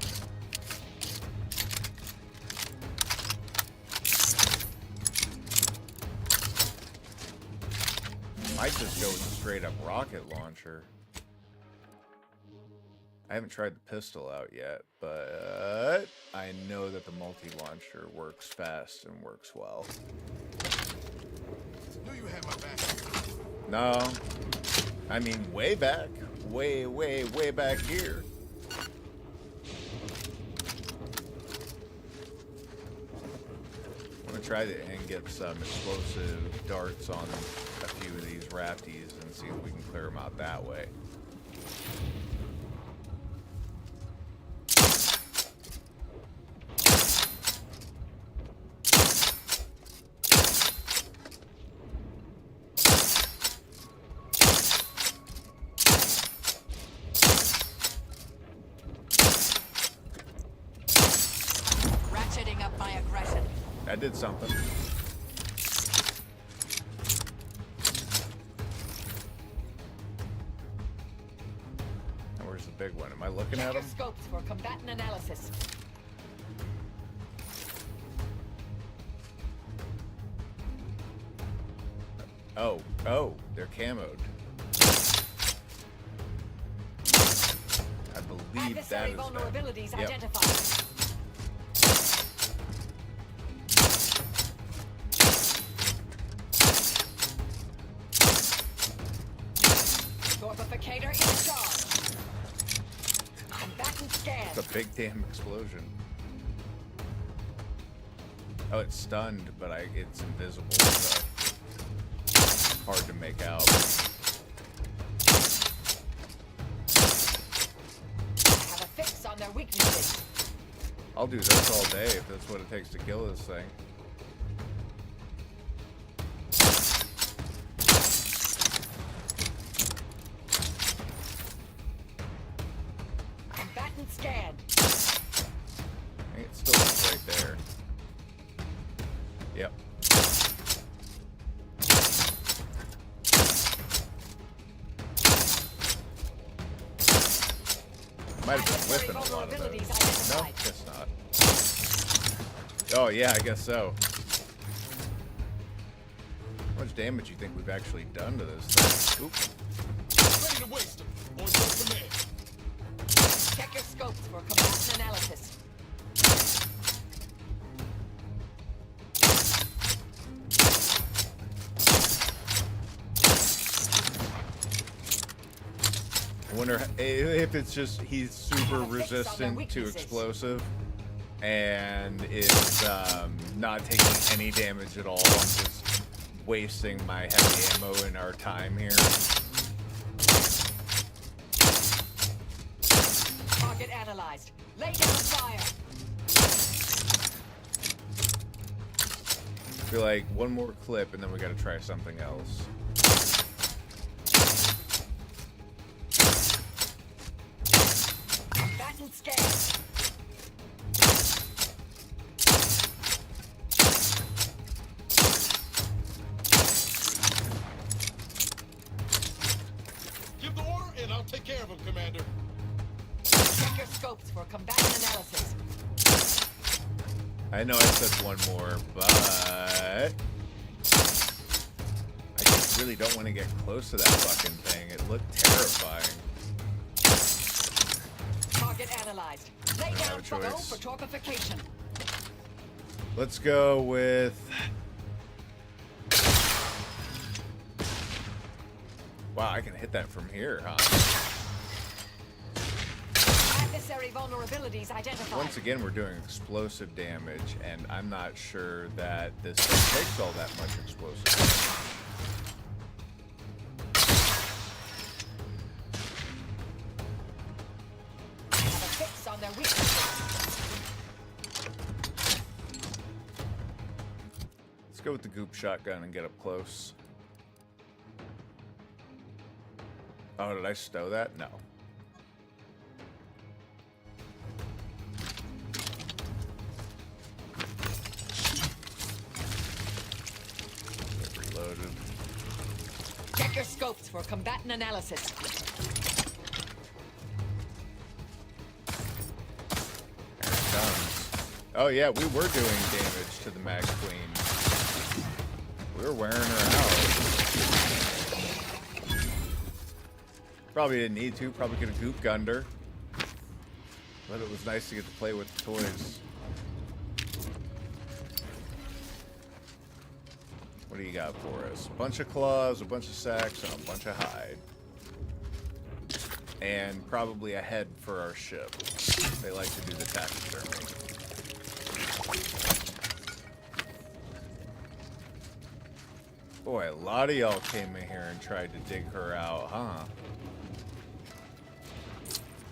Might just go with a straight up rocket launcher. I haven't tried the pistol out yet, but I know that the multi-launcher works fast and works well. Knew you had my back. No, I mean way back. Way, way, way back here. try and get some explosive darts on a few of these rafties and see if we can clear them out that way. Ratcheting up my aggression. That did something. Where's the big one? Am I looking at him? Scopes for combatant analysis. Oh, they're camoed. I believe that is vulnerabilities them. Yep. identified. Torpificator in charge. Combatant scan. It's a big damn explosion. Oh, it's stunned, but it's invisible, so hard to make out. Have a fix on their weaknesses. I'll do this all day if that's what it takes to kill this thing. Combatant scan. It's still right there. Yep. Might have been whipping a lot of those. No, guess not. Oh yeah, I guess so. How much damage do you think we've actually done to this thing? Oop. Ready to waste them. On your command. Check your scopes for combatant analysis. I wonder if it's just he's super resistant to explosive and is not taking any damage at all. I'm just wasting my heavy ammo in our time here. Target analyzed. Lay down fire. I feel like one more clip and then we gotta try something else. Combatant scan. Give the order and I'll take care of him, Commander. Check your scopes for combatant analysis. I know I said one more, but I just really don't want to get close to that fucking thing. It looked terrifying. Target analyzed. Lay I down don't have a go choice. for torpification. Let's go with... Wow, I can hit that from here, huh? Adversary vulnerabilities identified. Once again, we're doing explosive damage, and I'm not sure that this thing takes all that much explosive damage. Have a fix on their weaknesses. Let's go with the goop shotgun and get up close. Oh, did I stow that? No. Get reloaded. Check your scopes for combatant analysis. There it comes. Oh yeah, we were doing damage to the Mag Queen. We were wearing her out. Probably didn't need to. Probably could have goop gunned her. But it was nice to get to play with the toys. What do you got for us? A bunch of claws, a bunch of sacks, and a bunch of hide. And probably a head for our ship. They like to do the taxidermy. Boy, a lot of y'all came in here and tried to dig her out, huh?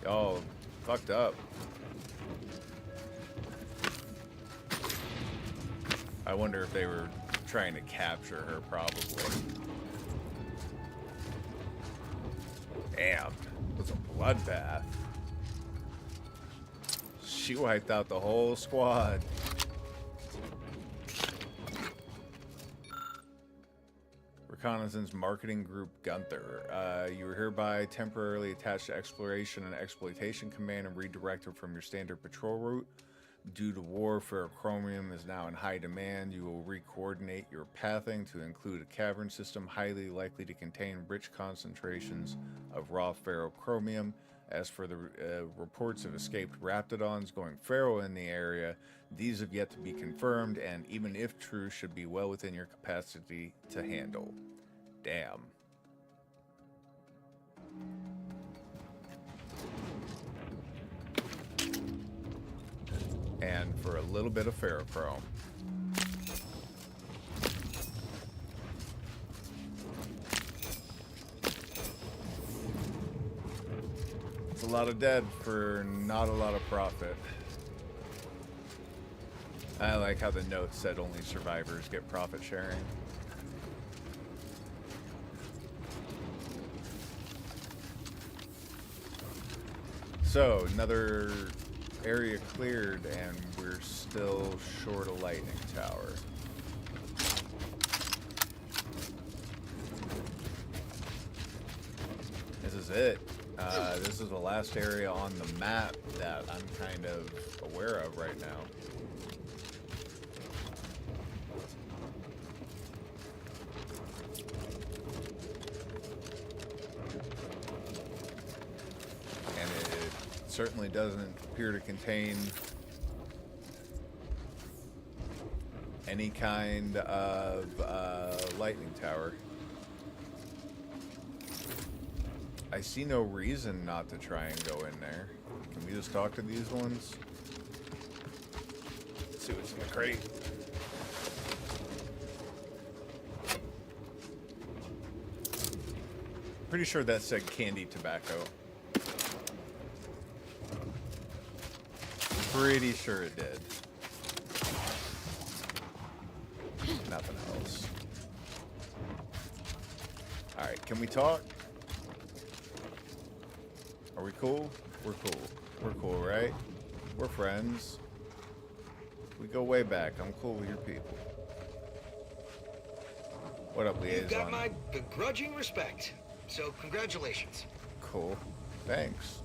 Y'all fucked up. I wonder if they were trying to capture her, probably. Damn, it was a bloodbath. She wiped out the whole squad. Reconnaissance Marketing Group Gunther. You are hereby temporarily attached to Exploration and Exploitation Command and redirected from your standard patrol route. Due to war, ferrochromium is now in high demand. You will re-coordinate your pathing to include a cavern system highly likely to contain rich concentrations of raw ferrochromium. As for the reports of escaped raptidons going feral in the area, these have yet to be confirmed, and even if true, should be well within your capacity to handle. Damn. And for a little bit of ferrochrome. It's a lot of dead for not a lot of profit. I like how the note said only survivors get profit sharing. So, another area cleared, and we're still short a lightning tower. This is it. This is the last area on the map that I'm kind of aware of right now. And it certainly doesn't appear to contain any kind of lightning tower. I see no reason not to try and go in there. Can we just talk to these ones? Let's see what's in the crate. Pretty sure that said candy tobacco. Pretty sure it did. Nothing else. Alright, can we talk? Are we cool? We're cool. We're cool, right? We're friends. We go way back. I'm cool with your people. What up, liaison? You've got my begrudging respect. So, congratulations. Cool. Thanks.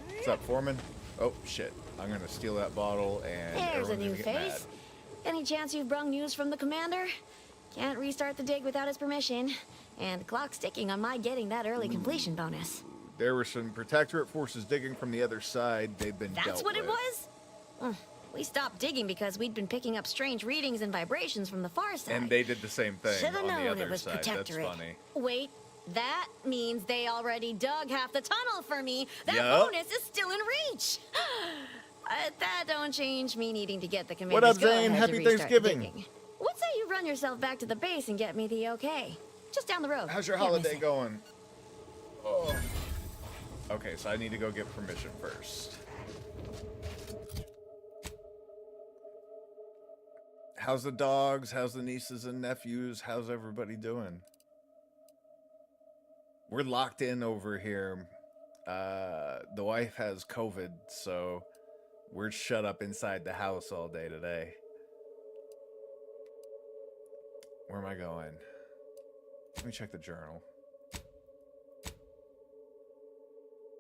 What's up, Foreman? Oh, shit. I'm gonna steal that bottle and There's a everyone's new gonna get mad. face. Any chance you've brung news from the commander? Can't restart the dig without his permission. And the clock's ticking on my getting that early completion bonus. There were some Protectorate forces digging from the other side. They've been That's dealt what with. it was? We stopped digging because we'd been picking up strange readings and vibrations from the far side. And they did the same thing Should've on the known other it was side. Protectorate. That's funny. Wait, that means they already dug half the tunnel for me. That Yep. bonus is still in reach. That don't change me needing to get the committee's What up, go-ahead Zane? to Happy restart Thanksgiving. digging. What say you run yourself back to the base and get me the okay? Just down the road. How's your Can't miss holiday it. going? Oh. Okay, so I need to go get permission first. How's the dogs? How's the nieces and nephews? How's everybody doing? We're locked in over here. The wife has COVID, so we're shut up inside the house all day today. Where am I going? Let me check the journal.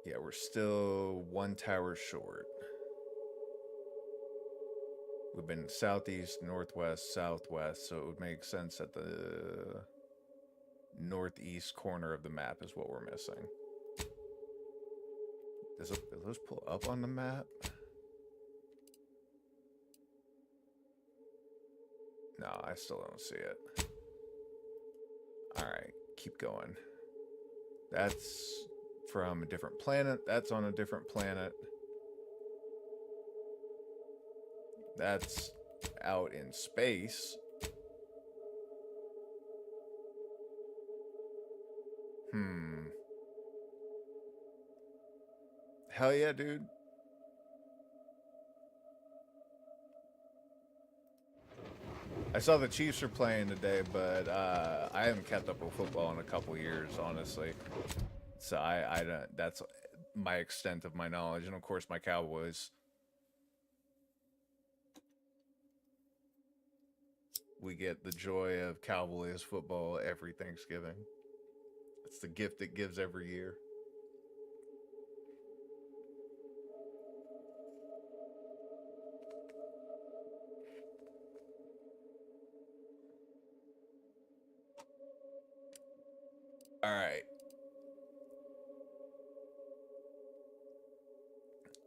Yeah, we're still one tower short. We've been southeast, northwest, southwest, so it would make sense that the northeast corner of the map is what we're missing. Does those pull up on the map? No, I still don't see it. Alright, keep going. That's from a different planet. That's on a different planet. That's out in space. Hell yeah, dude. I saw the Chiefs are playing today, but I haven't kept up with football in a couple years, honestly. So I don't. That's my extent of my knowledge, and of course my Cowboys. We get the joy of Cowboys football every Thanksgiving. It's the gift it gives every year. All right.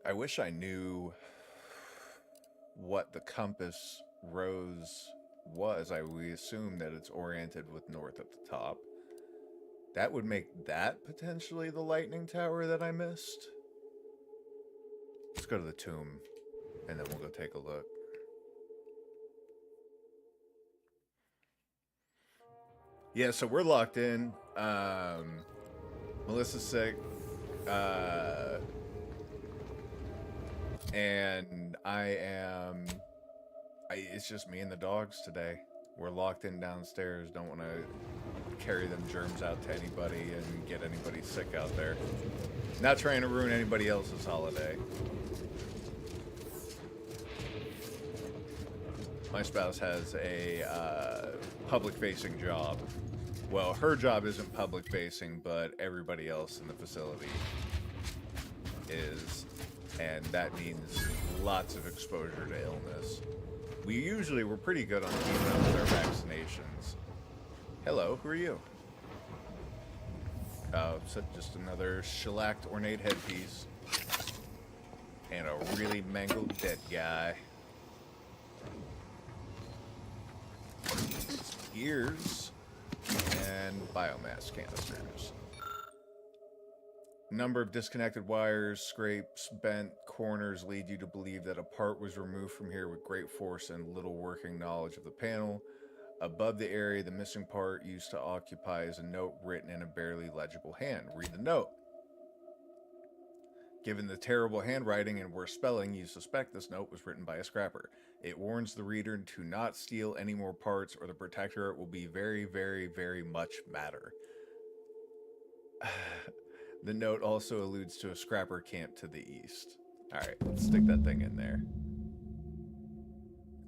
I wish I knew what the compass rose was. We assume that it's oriented with north at the top. That would make that potentially the lightning tower that I missed. Let's go to the tomb, and then we'll go take a look. Yeah, so we're locked in. Melissa's sick. And it's just me and the dogs today. We're locked in downstairs. Don't want to carry them germs out to anybody and get anybody sick out there. Not trying to ruin anybody else's holiday. My spouse has a public-facing job. Well, her job isn't public-facing, but everybody else in the facility is. And that means lots of exposure to illness. We're pretty good on keeping up with our vaccinations. Hello, who are you? Oh, so just another shellacked ornate headpiece. And a really mangled dead guy. Ears. And biomass canisters. Number of disconnected wires, scrapes, bent corners lead you to believe that a part was removed from here with great force and little working knowledge of the panel. Above the area the missing part used to occupy is a note written in a barely legible hand. Read the note. Given the terrible handwriting and worse spelling, you suspect this note was written by a scrapper. It warns the reader to not steal any more parts or the Protectorate will be very, very, very much madder. The note also alludes to a scrapper camp to the east. Alright, let's stick that thing in there.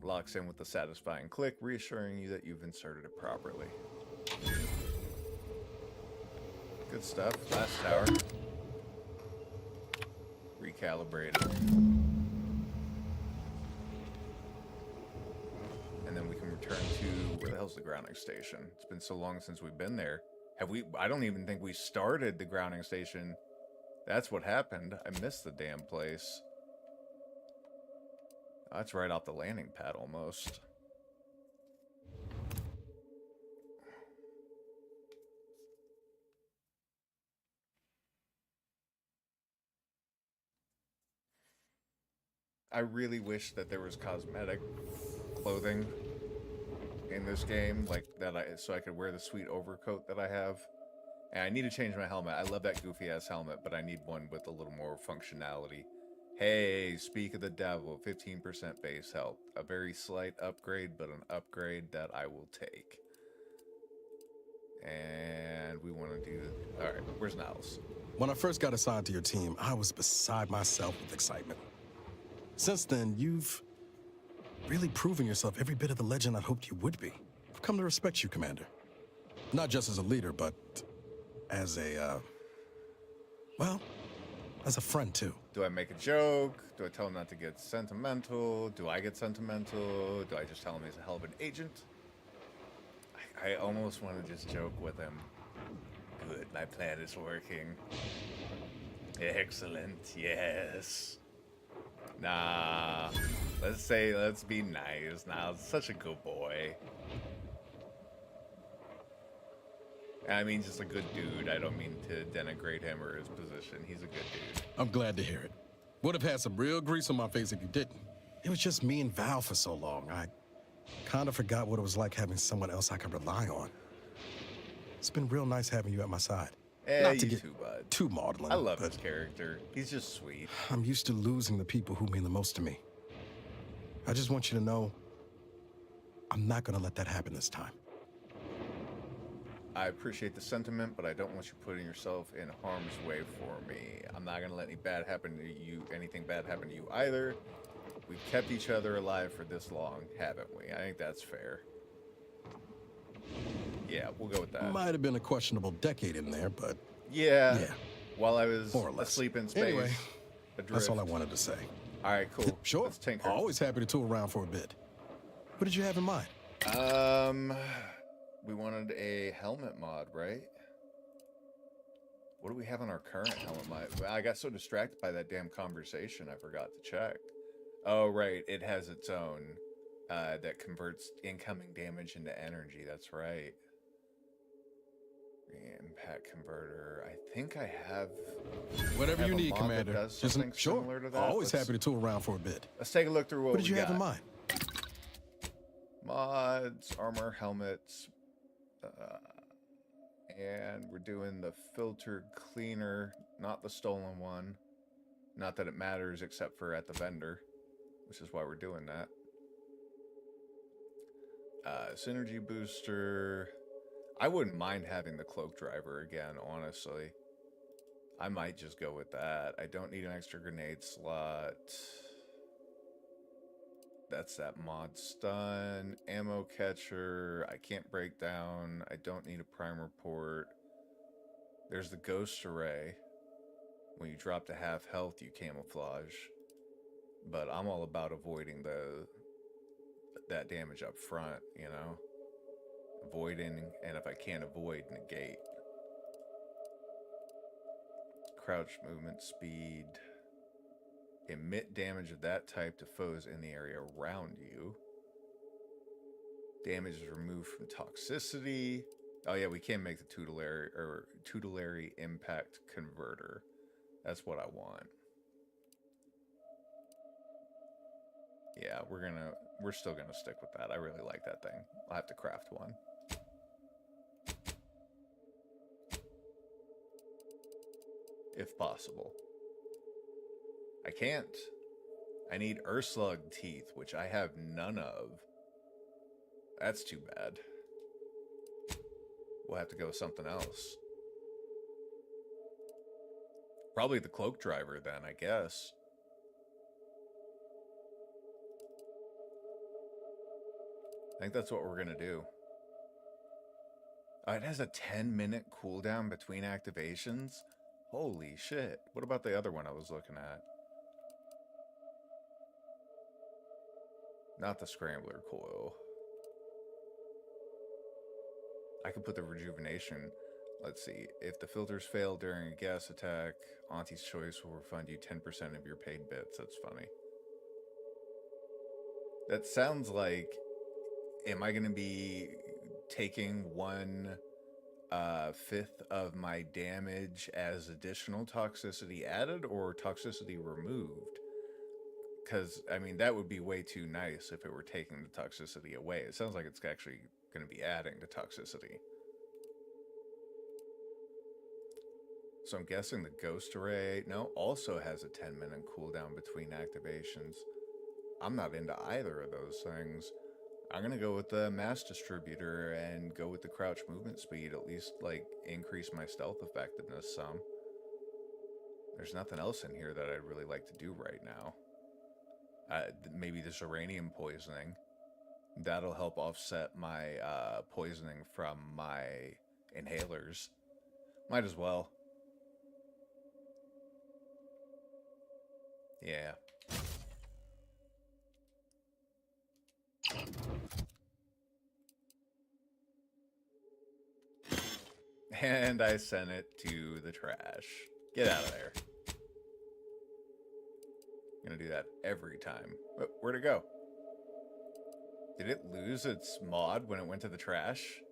Locks in with a satisfying click, reassuring you that you've inserted it properly. Good stuff. Last tower. Recalibrated. And then we can return to... Where the hell's the grounding station? It's been so long since we've been there. Have we... I don't even think we started the grounding station. That's what happened. I missed the damn place. That's right off the landing pad almost. I really wish that there was cosmetic clothing in this game, like that, so I could wear the sweet overcoat that I have. And I need to change my helmet. I love that goofy ass helmet, but I need one with a little more functionality. Hey, speak of the devil, 15% base health. A very slight upgrade, but an upgrade that I will take. And we want to do... Alright, where's Niles? When I first got assigned to your team, I was beside myself with excitement. Since then, you've really proven yourself every bit of the legend I'd hoped you would be. I've come to respect you, Commander. Not just as a leader, but as a, well, as a friend, too. Do I make a joke? Do I tell him not to get sentimental? Do I get sentimental? Do I just tell him he's a hell of an agent? I almost want to just joke with him. Good, my plan is working. Excellent, yes. Nah, let's be nice. Nah, such a good boy. I mean, just a good dude. I don't mean to denigrate him or his position. He's a good dude. I'm glad to hear it. Would have had some real grease on my face if you didn't. It was just me and Val for so long. I kind of forgot what it was like having someone else I could rely on. It's been real nice having you at my side. Not to you get too, bud. too maudlin. I love but his character. He's just sweet. I'm used to losing the people who mean the most to me. I just want you to know, I'm not gonna let that happen this time. I appreciate the sentiment, but I don't want you putting yourself in harm's way for me. I'm not gonna let anything bad happen to you either. We've kept each other alive for this long, haven't we? I think that's fair. Yeah, we'll go with that. Might have been a questionable decade in there, but yeah. While I was more or less. asleep in space. Anyway, adrift. that's all I wanted to say. All right, cool. Sure. Let's tinker. Always happy to tool around for a bit. What did you have in mind? We wanted a helmet mod, right? What do we have on our current helmet mod? I got so distracted by that damn conversation, I forgot to check. Oh, right. It has its own that converts incoming damage into energy. That's right. Impact converter. I think I have. Whatever you need, Commander. Does Just something similar to that. always happy to tool around for a bit. Let's take a look through what did you have in mind? Mods, armor, helmets, and we're doing the filtered cleaner, not the stolen one. Not that it matters except for at the vendor, which is why we're doing that. Synergy booster. I wouldn't mind having the cloak driver again, honestly. I might just go with that. I don't need an extra grenade slot. That's that mod stun. Ammo catcher. I can't break down. I don't need a primer port. There's the ghost array. When you drop to half health, you camouflage. But I'm all about avoiding that damage up front, you know? Avoiding, and if I can't avoid, negate. Crouch movement speed. Emit damage of that type to foes in the area around you. Damage is removed from toxicity. Oh yeah, we can make the tutelary impact converter. That's what I want. Yeah, we're still gonna stick with that. I really like that thing. I'll have to craft one. If possible. I can't. I need Urslug teeth, which I have none of. That's too bad. We'll have to go with something else. Probably the cloak driver then, I guess. I think that's what we're gonna do. It has a 10-minute cooldown between activations. Holy shit. What about the other one I was looking at? Not the scrambler coil. I can put the rejuvenation. Let's see. If the filters fail during a gas attack, Auntie's Choce will refund you 10% of your paid bits. That's funny. That sounds like... Am I going to be taking 1/5 of my damage as additional toxicity added or toxicity removed? Because, I mean, that would be way too nice if it were taking the toxicity away. It sounds like it's actually going to be adding to toxicity. So I'm guessing the ghost array, also has a 10-minute cooldown between activations. I'm not into either of those things. I'm going to go with the mass distributor and go with the crouch movement speed, at least, like, increase my stealth effectiveness some. There's nothing else in here that I'd really like to do right now. Maybe this uranium poisoning. That'll help offset my poisoning from my inhalers. Might as well. Yeah. And I sent it to the trash. Get out of there. I'm gonna do that every time. Where'd it go? Did it lose its mod when it went to the trash?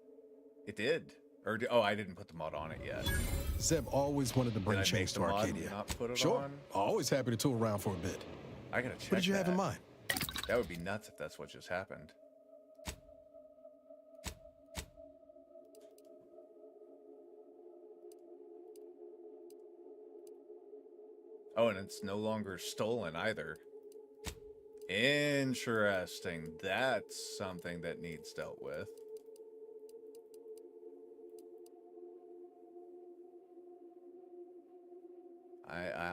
It did. Or I didn't put the mod on it yet. Zeb always wanted to bring change to Arcadia. Not put it Sure. on? Always happy to tool around for a bit. I gotta check. What did you have in mind? That would be nuts if that's what just happened. Oh, and it's no longer stolen either. Interesting. That's something that needs dealt with.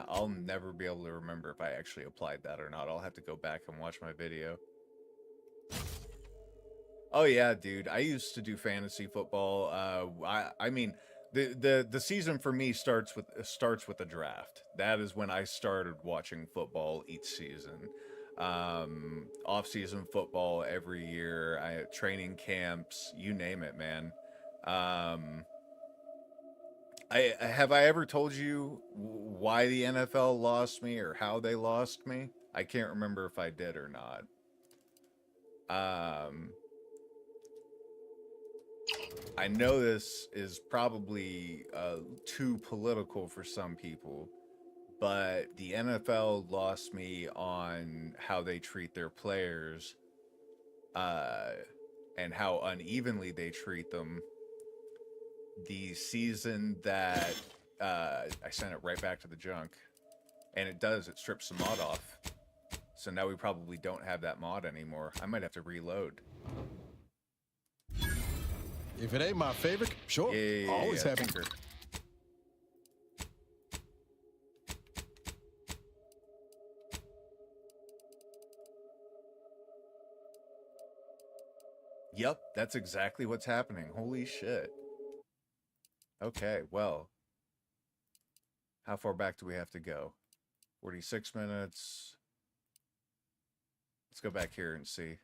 I'll never be able to remember if I actually applied that or not. I'll have to go back and watch my video. Oh yeah, dude. I used to do fantasy football. I mean, the season for me starts with the draft. That is when I started watching football each season. Off-season football every year. Training camps, you name it, man. Have I ever told you why the NFL lost me or how they lost me? I can't remember if I did or not. I know this is probably too political for some people, but the NFL lost me on how they treat their players and how unevenly they treat them. The season that I sent it right back to the junk, and it strips the mod off. So now we probably don't have that mod anymore. I might have to reload. If it ain't my favorite, sure. Always happy. Yep, that's exactly what's happening. Holy shit. Okay, well. How far back do we have to go? 46 minutes. Let's go back here and see.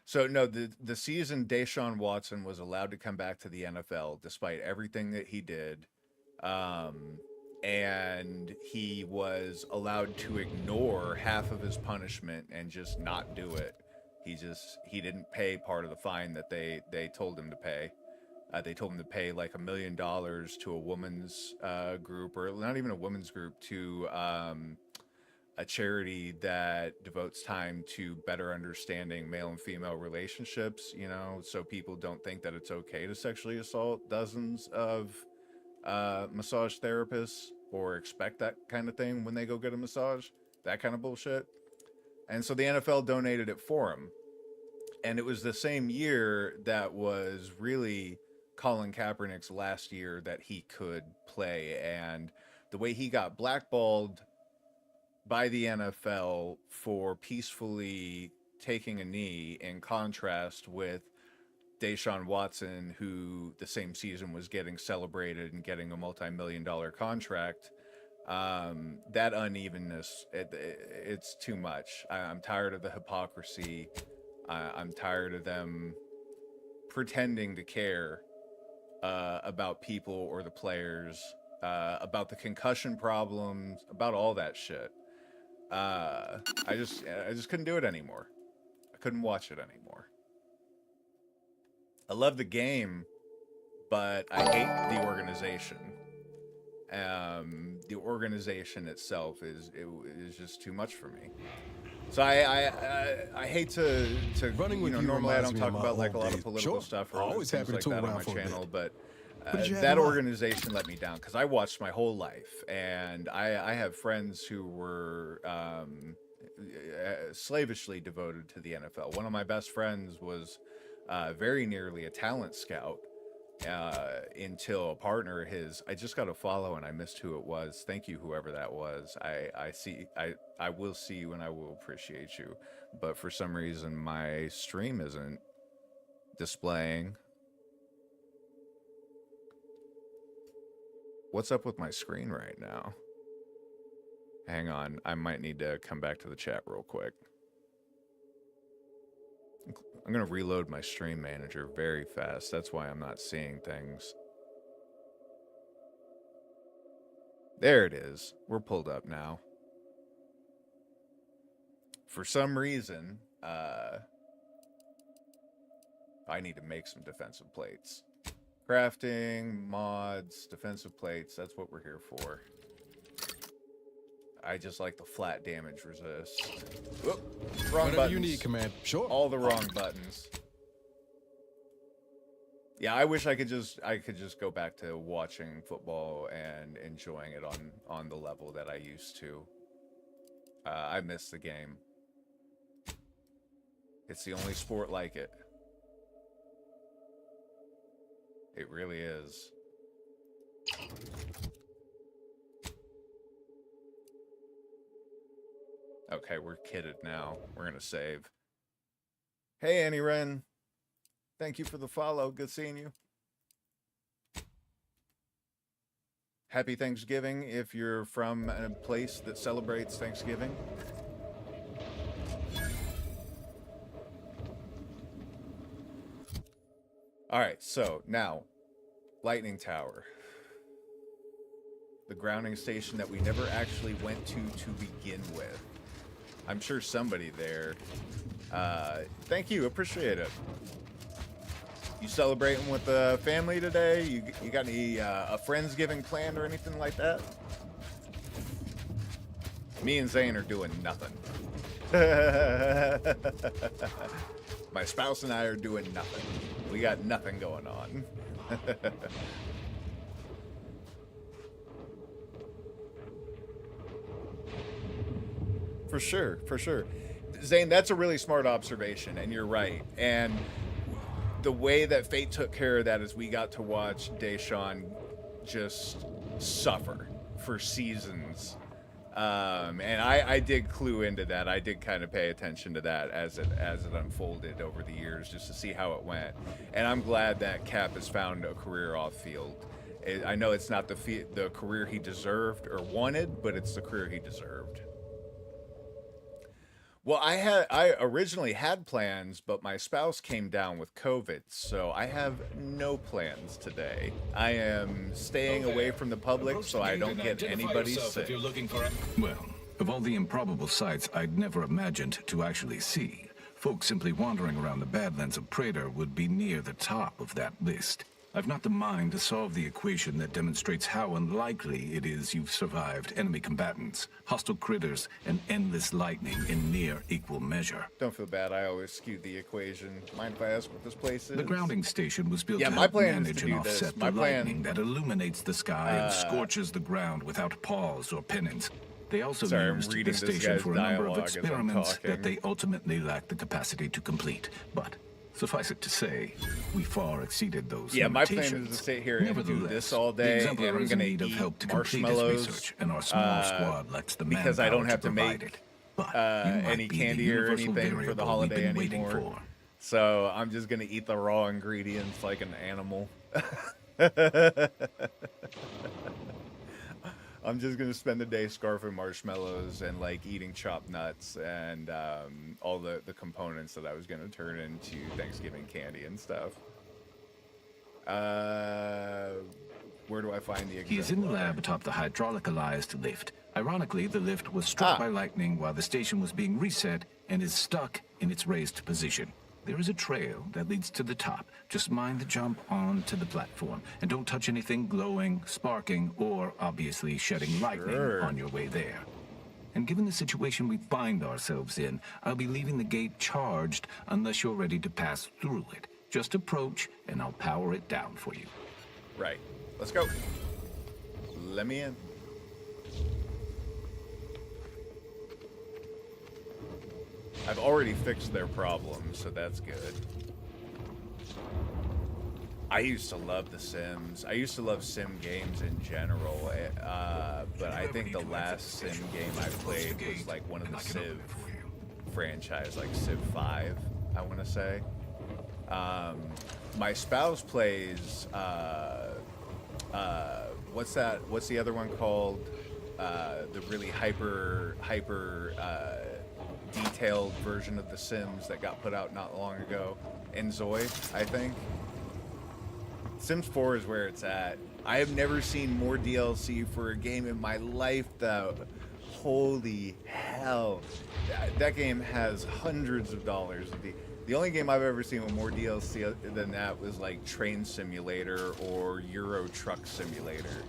So no, the season Deshaun Watson was allowed to come back to the NFL despite everything that he did. And he was allowed to ignore half of his punishment and just not do it. He didn't pay part of the fine that they told him to pay. They told him to pay like $1 million to a women's group, or not even a women's group, to a charity that devotes time to better understanding male and female relationships, you know, so people don't think that it's okay to sexually assault dozens of massage therapists or expect that kind of thing when they go get a massage, that kind of bullshit. And so the NFL donated it for him. And it was the same year that was really Colin Kaepernick's last year that he could play. And the way he got blackballed by the NFL for peacefully taking a knee, in contrast with Deshaun Watson, who the same season was getting celebrated and getting a multi-million-dollar contract, that unevenness, it's too much. I'm tired of the hypocrisy. I'm tired of them pretending to care about people or the players, about the concussion problems, about all that shit. I just couldn't do it anymore. I couldn't watch it anymore. I love the game, but I hate the organization. The organization itself is just too much for me. So I hate to Running with you normally I reminds don't me talk of my about like a old lot of days. political Sure. stuff or Always things happy to like tool that on around my for a bit. channel, but did you have that in mind? organization let me down because I watched my whole life, and I have friends who were slavishly devoted to the NFL. One of my best friends was very nearly a talent scout until a partner of his, I just got a follow and I missed who it was. Thank you, whoever that was. I will see you and I will appreciate you. But for some reason, my stream isn't displaying. What's up with my screen right now? Hang on, I might need to come back to the chat real quick. I'm gonna reload my stream manager very fast. That's why I'm not seeing things. There it is. We're pulled up now. For some reason, I need to make some defensive plates. Crafting, mods, defensive plates, that's what we're here for. I just like the flat damage resist. Whoop, wrong Whatever buttons. you need, Command. Sure. All the wrong buttons. Yeah, I wish I could just go back to watching football and enjoying it on the level that I used to. I miss the game. It's the only sport like it. It really is. Okay, we're kitted now. We're gonna save. Hey, Annie Wren. Thank you for the follow. Good seeing you. Happy Thanksgiving if you're from a place that celebrates Thanksgiving. All right, so now, Lightning Tower. The grounding station that we never actually went to begin with. I'm sure somebody there. Thank you, appreciate it. You celebrating with the family today? You got any a Friendsgiving planned or anything like that? Me and Zane are doing nothing. My spouse and I are doing nothing. We got nothing going on. For sure, for sure. Zane, that's a really smart observation, and you're right. And the way that Fate took care of that is we got to watch Deshawn just suffer for seasons. And I did clue into that. I did kind of pay attention to that as it unfolded over the years, just to see how it went. And I'm glad that Cap has found a career off field. I know it's not the career he deserved or wanted, but it's the career he deserved. Well, I originally had plans, but my spouse came down with COVID, so I have no plans today. I am staying away from the public so I don't get anybody sick. If you're looking for well, of all the improbable sights I'd never imagined to actually see, folks simply wandering around the Badlands of Praetor would be near the top of that list. I've not the mind to solve the equation that demonstrates how unlikely it is you've survived enemy combatants, hostile critters, and endless lightning in near equal measure. Don't feel bad, I always skewed the equation. Mind if I ask what this place is? The grounding station was built to my help plan manage is to and do this. offset My the plan, lightning that illuminates the sky and scorches the ground without pause or penance. They also used the station for a number of experiments that they ultimately lacked the capacity to complete. But suffice it to say, we far exceeded those limitations. My plan is to sit here and do this all day, and I'm going to eat marshmallows and our small squad lacks the because I don't manpower have to provide make it. any candy or anything for the holiday anymore. So I'm just going to eat the raw ingredients like an animal. I'm just gonna spend the day scarfing marshmallows and like eating chopped nuts and all the components that I was gonna turn into Thanksgiving candy and stuff. Where do I find the exemplar? He's in the lab atop the hydraulicalized lift. Ironically, the lift was struck by lightning while the station was being reset and is stuck in its raised position. There is a trail that leads to the top. Just mind the jump onto the platform. And don't touch anything glowing, sparking, or obviously shedding lightning on your way there. And given the situation we find ourselves in, I'll be leaving the gate charged unless you're ready to pass through it. Just approach, and I'll power it down for you. Right. Let's go. Let me in. I've already fixed their problems, so that's good. I used to love The Sims. I used to love sim games in general, but I think the last sim game I played was like one of the Civ franchise, like Civ 5, I want to say. My spouse plays, what's that? What's the other one called? The really hyper detailed version of The Sims that got put out not long ago. Enzoy, I think. Sims 4 is where it's at. I have never seen more DLC for a game in my life, though. Holy hell. That game has hundreds of dollars. The only game I've ever seen with more DLC than that was like Train Simulator or Euro Truck Simulator.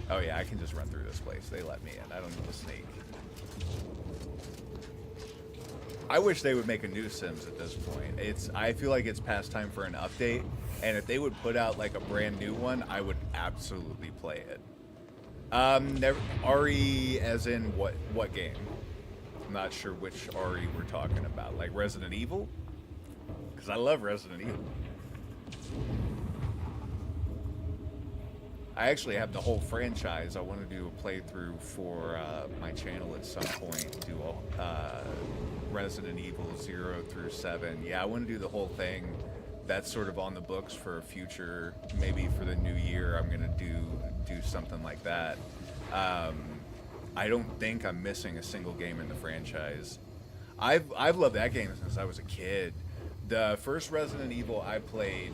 Oh yeah, I can just run through this place. They let me in. I don't need to sneak. I wish they would make a new Sims at this point. I feel like it's past time for an update, and if they would put out like a brand new one, I would absolutely play it. RE as in what game? I'm not sure which RE we're talking about. Like Resident Evil? Because I love Resident Evil. I actually have the whole franchise. I want to do a playthrough for my channel at some point. Do Resident Evil 0 through 7. Yeah, I want to do the whole thing. That's sort of on the books for a future. Maybe for the new year, I'm gonna do something like that. I don't think I'm missing a single game in the franchise. I've loved that game since I was a kid. The first Resident Evil I played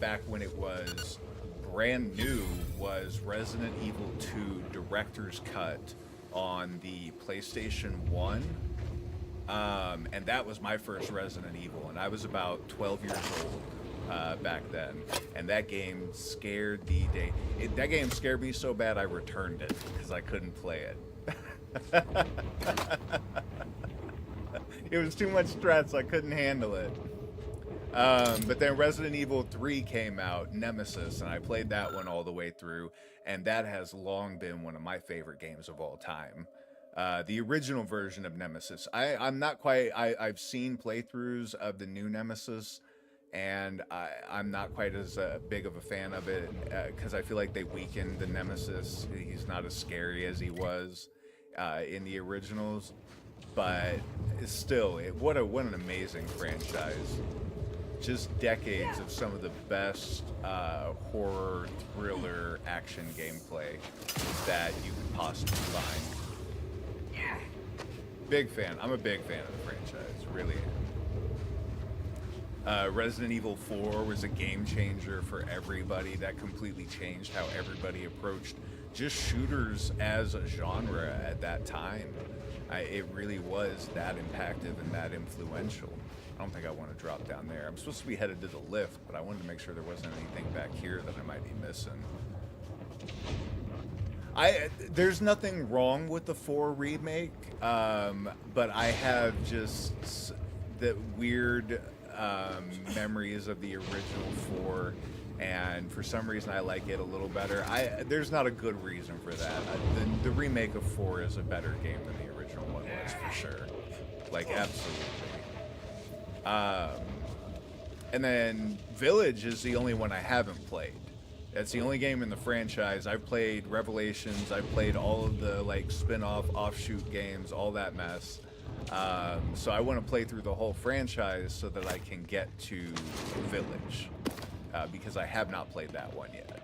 back when it was brand new was Resident Evil 2 Director's Cut on the PlayStation 1. And that was my first Resident Evil, and I was about 12 years old back then. And that game scared the day. That game scared me so bad I returned it because I couldn't play it. It was too much stress. I couldn't handle it. But then Resident Evil 3 came out, Nemesis, and I played that one all the way through, and that has long been one of my favorite games of all time. The original version of Nemesis. I'm not quite... I've seen playthroughs of the new Nemesis, and I'm not quite as big of a fan of it, because I feel like they weakened the Nemesis. He's not as scary as he was in the originals, but still, what an amazing franchise. Just decades of some of the best horror, thriller, action gameplay that you could possibly find. Big fan. I'm a big fan of the franchise, really. Resident Evil 4 was a game changer for everybody. That completely changed how everybody approached just shooters as a genre at that time. It really was that impactful and that influential. I don't think I want to drop down there. I'm supposed to be headed to the lift, but I wanted to make sure there wasn't anything back here that I might be missing. There's nothing wrong with the 4 remake, but I have just the weird memories of the original 4, and for some reason I like it a little better. There's not a good reason for that. The remake of 4 is a better game than the original one was, for sure. Like, absolutely. And then Village is the only one I haven't played. That's the only game in the franchise. I've played Revelations. I've played all of the like spin-off, offshoot games, all that mess. So I want to play through the whole franchise so that I can get to Village, because I have not played that one yet.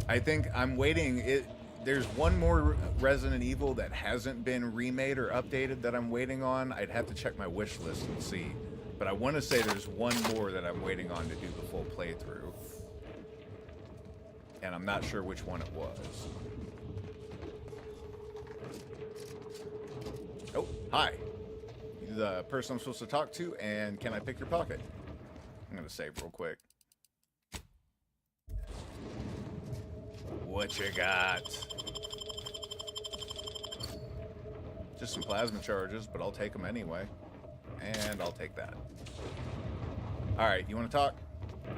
I think I'm waiting. There's one more Resident Evil that hasn't been remade or updated that I'm waiting on. I'd have to check my wish list and see. But I want to say there's one more that I'm waiting on to do the full playthrough. And I'm not sure which one it was. Oh, hi. You're the person I'm supposed to talk to, and can I pick your pocket? I'm going to save real quick. What you got? Just some plasma charges, but I'll take them anyway. And I'll take that. Alright, you want to talk?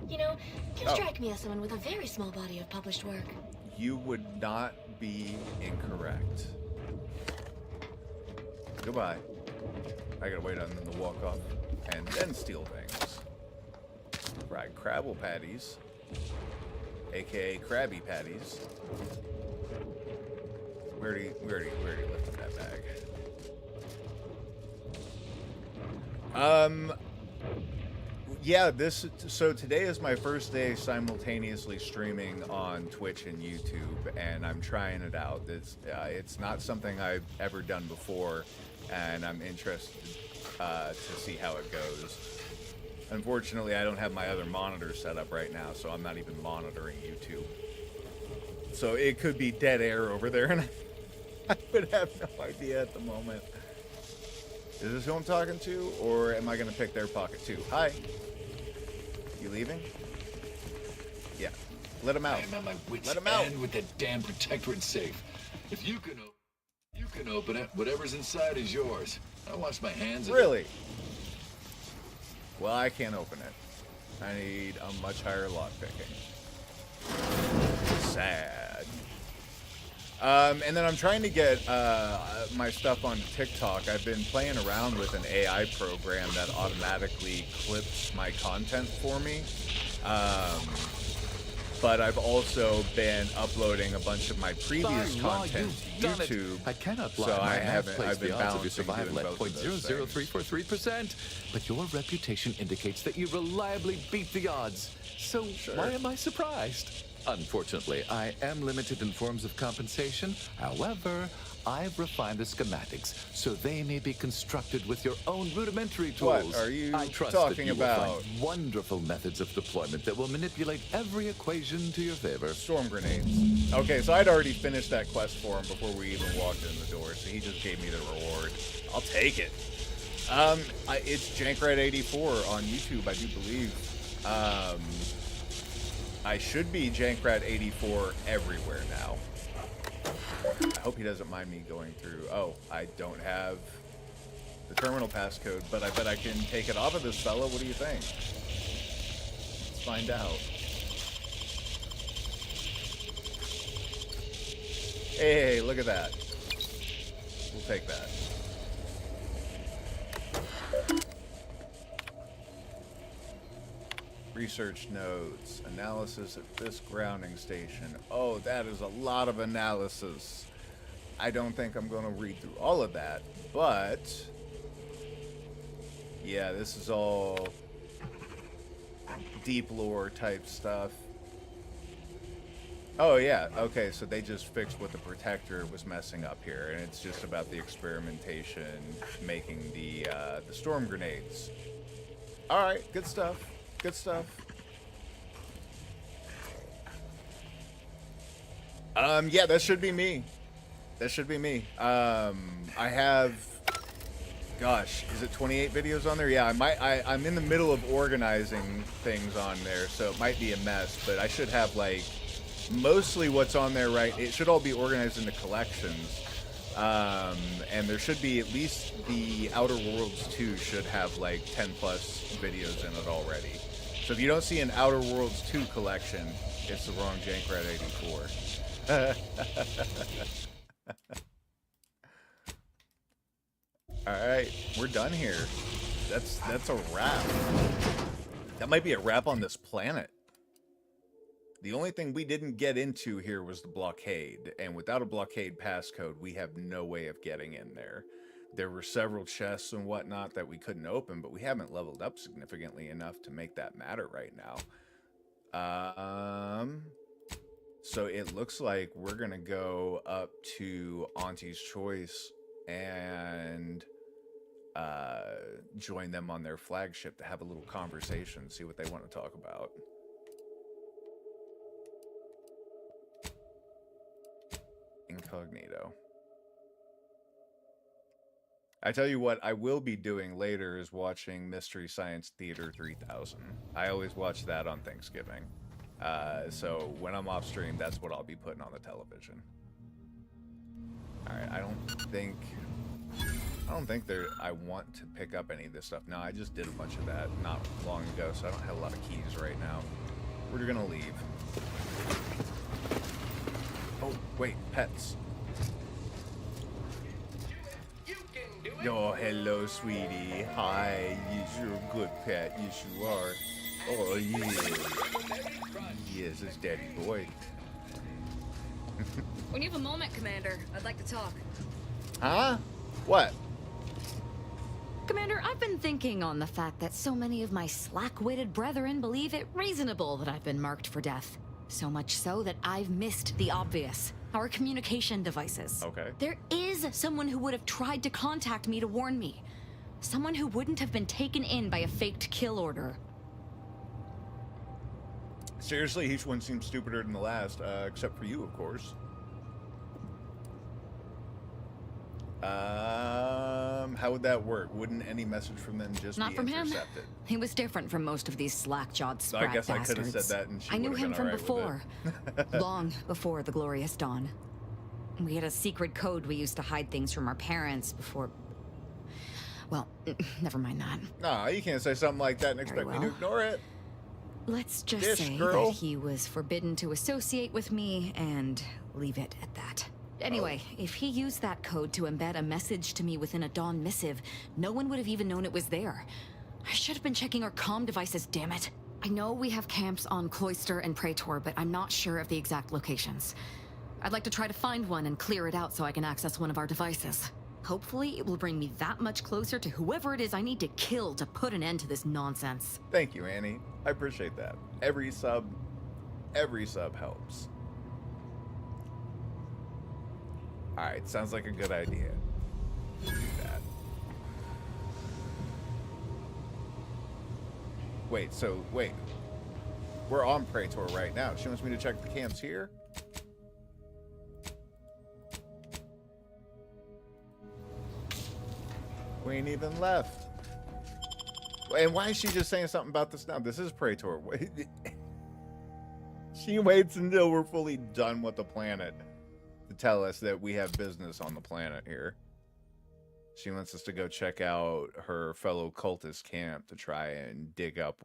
You know, you strike me as someone with a very small body of published work. You would not be incorrect. Goodbye. I gotta wait on them to walk off and then steal things. Fried Crabble Patties. AKA Krabby Patties. We already lifted that bag. Yeah, so today is my first day simultaneously streaming on Twitch and YouTube, and I'm trying it out. It's not something I've ever done before, and I'm interested to see how it goes. Unfortunately, I don't have my other monitor set up right now, so I'm not even monitoring YouTube. So it could be dead air over there, and I would have no idea at the moment. Is this who I'm talking to, or am I going to pick their pocket too? Hi. You leaving? Yeah. Let him out. I'm at my wit's Let him out. end with that damn Protectorate safe. If you can can open it. Whatever's inside is yours. I wash my hands. Really? Well, I can't open it. I need a much higher lockpicking. Sad. And then I'm trying to get my stuff on TikTok. I've been playing around with an AI program that automatically clips my content for me. But I've also been uploading a bunch of my previous content to YouTube. I cannot lie. So My I math haven't. placed I've been the odds of your balancing survival at doing both of those things. 0.00343%. But your reputation indicates that you reliably beat the odds. So why am I surprised? Unfortunately, I am limited in forms of compensation. However, I've refined the schematics so they may be constructed with your own rudimentary tools. What are you I trust talking that you about? will find wonderful methods of deployment that will manipulate every equation to your favor. Storm grenades. Okay, so I'd already finished that quest for him before we even walked in the door, so he just gave me the reward. I'll take it. It's Jankrat84 on YouTube, I do believe. I should be Jankrat84 everywhere now. I hope he doesn't mind me going through. Oh, I don't have the terminal passcode, but I bet I can take it off of this fella. What do you think? Let's find out. Hey, look at that. We'll take that. Research nodes, analysis at this grounding station. Oh, that is a lot of analysis. I don't think I'm going to read through all of that, but yeah, this is all deep lore type stuff. Oh yeah, okay, so they just fixed what the Protectorate was messing up here, and it's just about the experimentation making the storm grenades. All right, good stuff. Good stuff. Yeah, that should be me. That should be me. I have, gosh, is it 28 videos on there? Yeah, I'm in the middle of organizing things on there, so it might be a mess, but I should have, like, mostly what's on there, right? It should all be organized into collections. And there should be at least the Outer Worlds 2 should have, like, 10 plus videos in it already. So if you don't see an Outer Worlds 2 collection, it's the wrong Jankrat 84. Alright, we're done here. That's a wrap. That might be a wrap on this planet. The only thing we didn't get into here was the blockade, and without a blockade passcode, we have no way of getting in there. There were several chests and whatnot that we couldn't open, but we haven't leveled up significantly enough to make that matter right now. So it looks like we're gonna go up to Auntie's Choce and join them on their flagship to have a little conversation, see what they want to talk about. Incognito. I tell you what I will be doing later is watching Mystery Science Theater 3000. I always watch that on Thanksgiving. So when I'm off stream, that's what I'll be putting on the television. Alright, I don't think I want to pick up any of this stuff. No, I just did a bunch of that not long ago, so I don't have a lot of keys right now. We're gonna leave. Oh, wait, pets. Oh, hello, sweetie. Hi, you're a good pet. Yes, you are. Oh, yeah. Yes, it's Daddy Boy. When you have a moment, Commander, I'd like to talk. Huh? What? Commander, I've been thinking on the fact that so many of my slack-witted brethren believe it reasonable that I've been marked for death. So much so that I've missed the obvious. Our communication devices. Okay. There is someone who would have tried to contact me to warn me. Someone who wouldn't have been taken in by a faked kill order. Seriously, each one seems stupider than the last, except for you, of course. How would that work? Wouldn't any message from them just Not be from him. intercepted? He was different from most of these slack-jawed So sprat I guess bastards. I could have said that and she I knew would him have been from all right before. with it. Long before the glorious dawn. We had a secret code we used to hide things from our parents before... Well, never mind that. No, you can't say something like that and expect me to ignore it. Let's just say girl. that he was forbidden to associate with me and leave it at that. Anyway, if he used that code to embed a message to me within a Dawn missive, no one would have even known it was there. I should have been checking our comm devices, damn it. I know we have camps on Cloister and Praetor, but I'm not sure of the exact locations. I'd like to try to find one and clear it out so I can access one of our devices. Hopefully, it will bring me that much closer to whoever it is I need to kill to put an end to this nonsense. Thank you, Annie. I appreciate that. Every sub helps. Alright, sounds like a good idea. Do that. Wait, we're on Praetor right now. She wants me to check the camps here? We ain't even left. And why is she just saying something about this now? This is Praetor. She waits until we're fully done with the planet to tell us that we have business on the planet here. She wants us to go check out her fellow cultist camp to try and dig up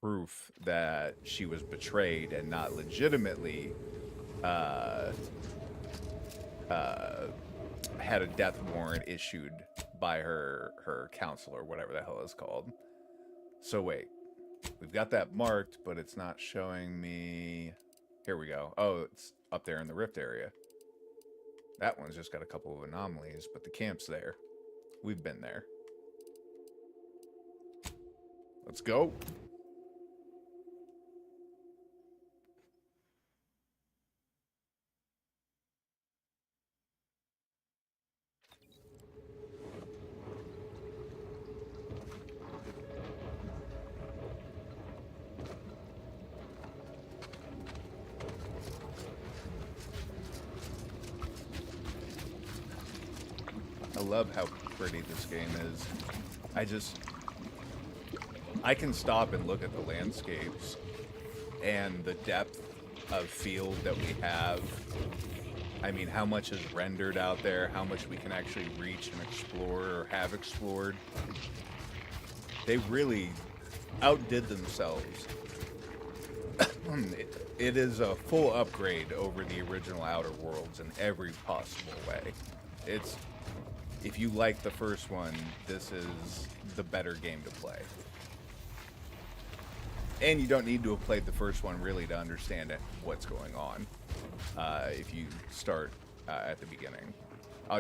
proof that she was betrayed and not legitimately had a death warrant issued by her counselor, whatever the hell it's called. So wait, we've got that marked, but it's not showing me. Here we go. Oh, it's up there in the rift area. That one's just got a couple of anomalies, but the camp's there. We've been there. Let's go. I love how pretty this game is. I can stop and look at the landscapes and the depth of field that we have. I mean, how much is rendered out there, how much we can actually reach and explore or have explored. They really outdid themselves. It is a full upgrade over the original Outer Worlds in every possible way. If you like the first one, this is the better game to play. And you don't need to have played the first one really to understand what's going on if you start at the beginning.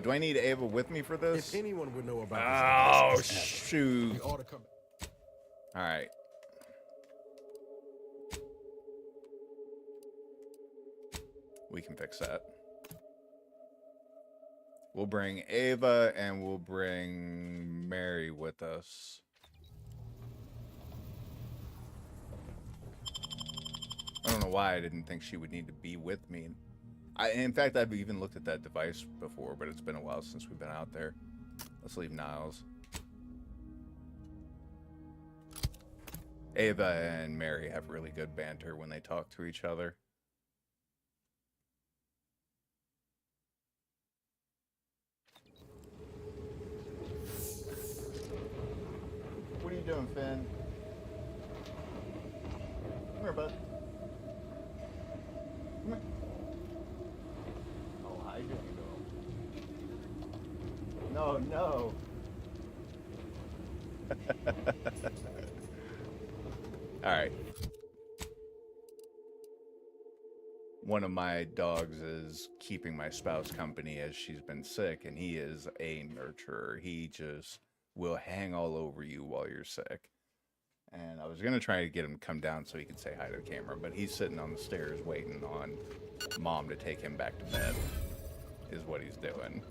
Do I need Ava with me for this? If anyone would know about this, shoot. They ought to come. All right. We can fix that. We'll bring Ava and we'll bring Mary with us. I don't know why I didn't think she would need to be with me. In fact, I've even looked at that device before, but it's been a while since we've been out there. Let's leave Niles. Ava and Mary have really good banter when they talk to each other. What are you doing, Finn? Come here, bud. Come here. Oh, hi, no. No. All right. One of my dogs is keeping my spouse company as she's been sick, and he is a nurturer. He just will hang all over you while you're sick. And I was going to try to get him to come down so he could say hi to the camera, but he's sitting on the stairs waiting on Mom to take him back to bed, is what he's doing.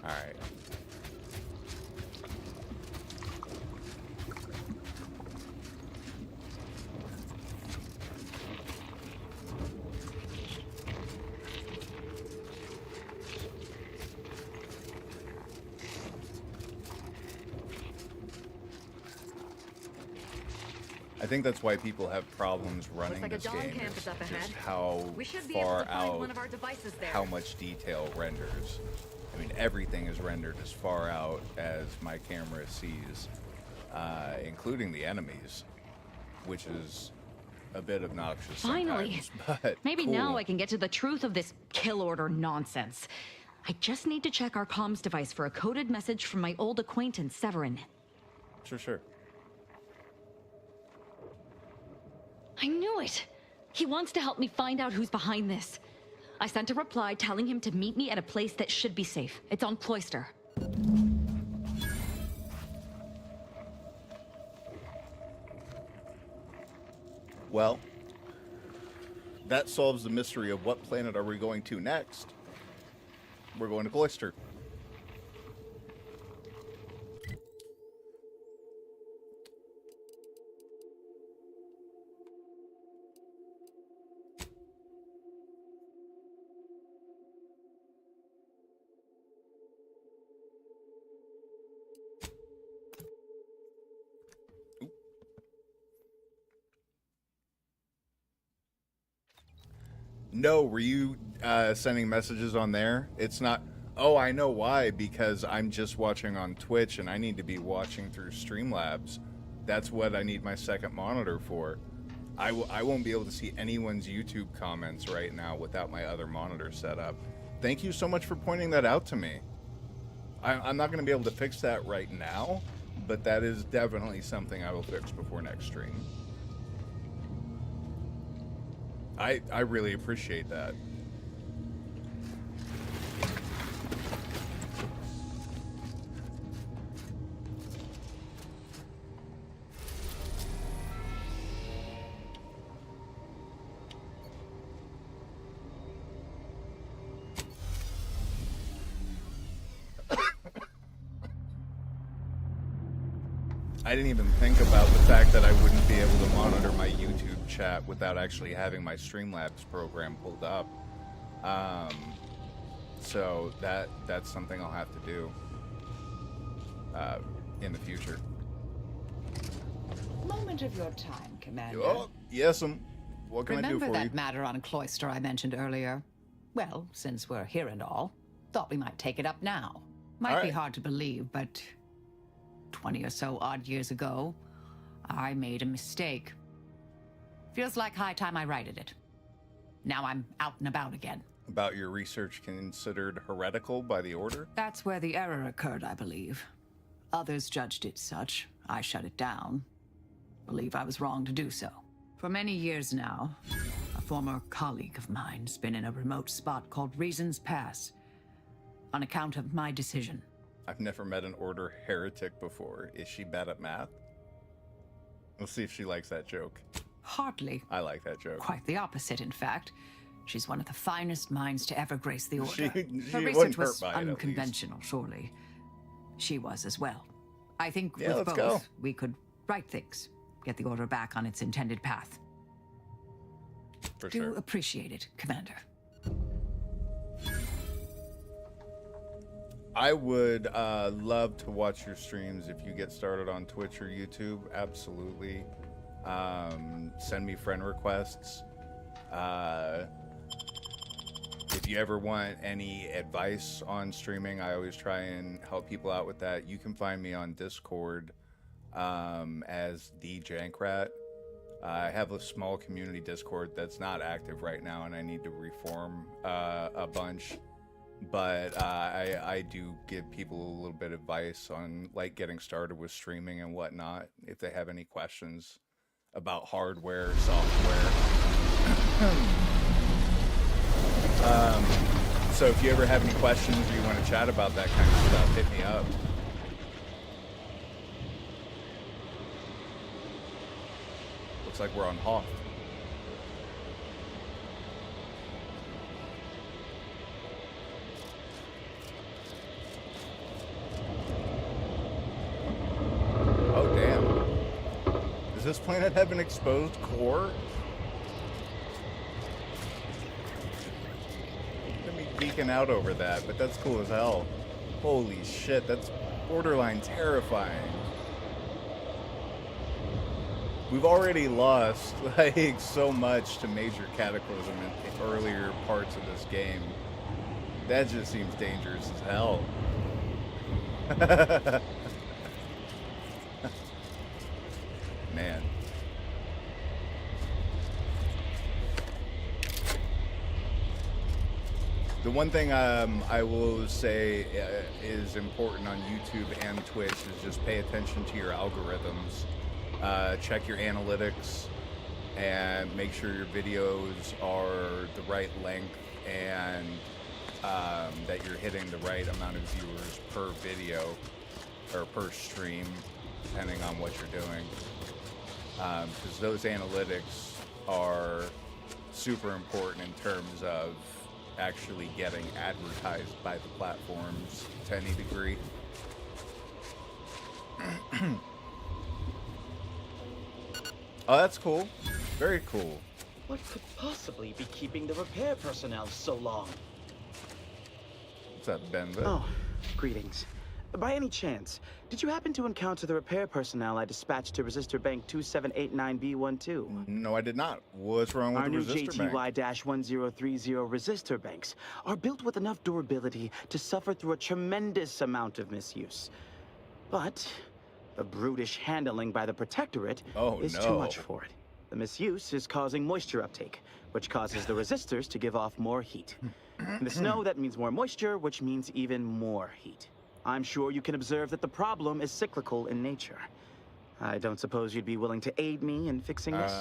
All right. I think that's why people have problems running like a this dawn game. camp is up ahead. Just how We should be able far to find out, one of our devices there. how much detail renders. I mean, everything is rendered as far out as my camera sees, including the enemies, which is a bit obnoxious Finally. sometimes, but Maybe cool. now I can get to the truth of this kill order nonsense. I just need to check our comms device for a coded message from my old acquaintance, Severin. Sure. I knew it! He wants to help me find out who's behind this. I sent a reply telling him to meet me at a place that should be safe. It's on Cloister. Well, that solves the mystery of what planet are we going to next. We're going to Cloister. No, were you sending messages on there? It's not. Oh, I know why. Because I'm just watching on Twitch and I need to be watching through Streamlabs. That's what I need my second monitor for. I won't be able to see anyone's YouTube comments right now without my other monitor set up. Thank you so much for pointing that out to me. I'm not going to be able to fix that right now, but that is definitely something I will fix before next stream. I really appreciate that. I didn't even think about the fact that I wouldn't be able to monitor my YouTube chat without actually having my Streamlabs program pulled up. So that's something I'll have to do in the future. Moment of your time, Commander. Oh, yes, what can I do Remember for that you? matter on Cloister I mentioned earlier? Well, since we're here and all, thought we might take it up now. Might be hard to believe, but 20 or so odd years ago, I made a mistake. Feels like high time I righted it. Now I'm out and about again. About your research considered heretical by the Order? That's where the error occurred, I believe. Others judged it such. I shut it down. Believe I was wrong to do so. For many years now, a former colleague of mine's been in a remote spot called Reasons Pass, on account of my decision. I've never met an Order heretic before. Is she bad at math? We'll see if she likes that joke. Hardly. I like that joke. Quite the opposite, in fact. She's one of the finest minds to ever grace the Order. She Her wouldn't research hurt was by it, at least. unconventional, surely. She was as well. I think Yeah, with let's both, go. we could right things, get the Order back on its intended path. For Do sure. appreciate it, Commander. I would love to watch your streams if you get started on Twitch or YouTube. Absolutely. Send me friend requests. If you ever want any advice on streaming, I always try and help people out with that. You can find me on Discord as the Jankrat. I have a small community Discord that's not active right now, and I need to reform a bunch. But I do give people a little bit of advice on like getting started with streaming and whatnot if they have any questions about hardware, software. So if you ever have any questions or you want to chat about that kind of stuff, hit me up. Looks like we're on Hoth. Oh, damn. Does this planet have an exposed core? Let me geeking out over that, but that's cool as hell. Holy shit, that's borderline terrifying. We've already lost like so much to major cataclysm in earlier parts of this game. That just seems dangerous as hell. Man. The one thing I will say is important on YouTube and Twitch is just pay attention to your algorithms. Check your analytics and make sure your videos are the right length and that you're hitting the right amount of viewers per video or per stream, depending on what you're doing. Because those analytics are super important in terms of actually getting advertised by the platforms to any degree. Oh, that's cool. Very cool. What could possibly be keeping the repair personnel so long? What's up, Ben? Oh, greetings. By any chance, did you happen to encounter the repair personnel I dispatched to Resistor Bank 2789B12? No, I did not. What's wrong with Our the new Resistor Bank? JTY-1030 resistor banks are built with enough durability to suffer through a tremendous amount of misuse. But the brutish handling by the Protectorate is too much for it. The misuse is causing moisture uptake, which causes the resistors to give off more heat. In the snow, that means more moisture, which means even more heat. I'm sure you can observe that the problem is cyclical in nature. I don't suppose you'd be willing to aid me in fixing this?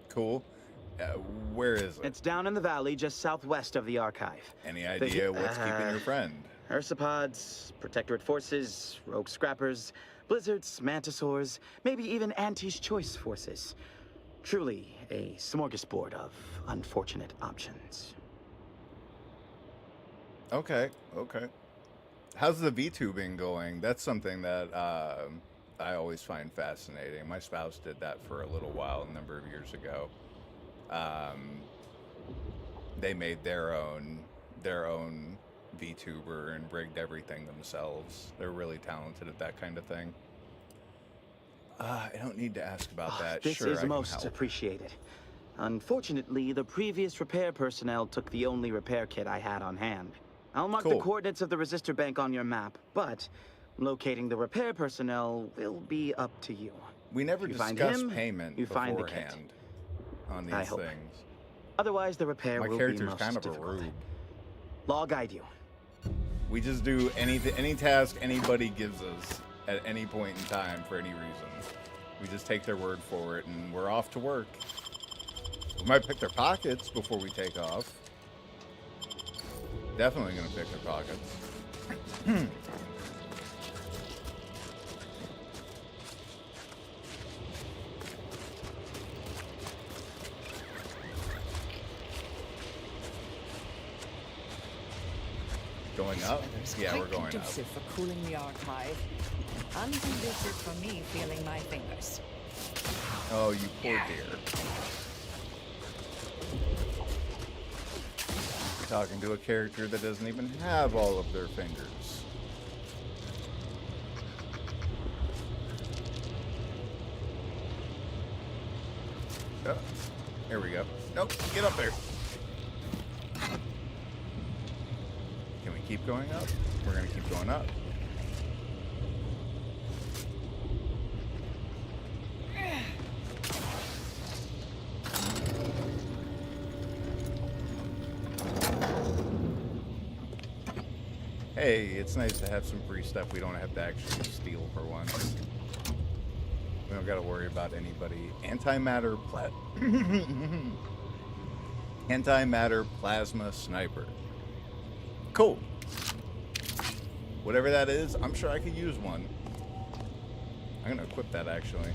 Cool. Where is it? It's down in the valley, just southwest of the archive. Any idea what's keeping your friend? Ursopods, Protectorate forces, rogue scrappers, blizzards, mantisaurs, maybe even Auntie's Choce forces. Truly a smorgasbord of unfortunate options. Okay, okay. How's the V-tubing going? That's something that I always find fascinating. My spouse did that for a little while, a number of years ago. They made their own VTuber and rigged everything themselves. They're really talented at that kind of thing. I don't need to ask about that. This Sure, is I can most help. appreciated. Unfortunately, the previous repair personnel took the only repair kit I had on hand. I'll mark the coordinates of the resistor bank on your map, but locating the repair personnel will be up to you. We never If you find discussed him, payment you find the kit. beforehand on I these hope. things. Otherwise, the repair My will be character's most kind of a difficult. rube. I'll guide you. We just do any task anybody gives us at any point in time for any reason. We just take their word for it, and we're off to work. We might pick their pockets before we take off. Definitely gonna pick their pockets. Going up? Yeah, we're going up. Conducive for cooling the archive. Unconducive for me feeling my fingers. Oh, you poor dear. Talking to a character that doesn't even have all of their fingers. Oh, here we go. Nope, get up there. Can we keep going up? We're gonna keep going up. Hey, it's nice to have some free stuff we don't have to actually steal for once. We don't gotta worry about anybody. Antimatter plasma sniper. Cool. Whatever that is, I'm sure I could use one. I'm gonna equip that actually.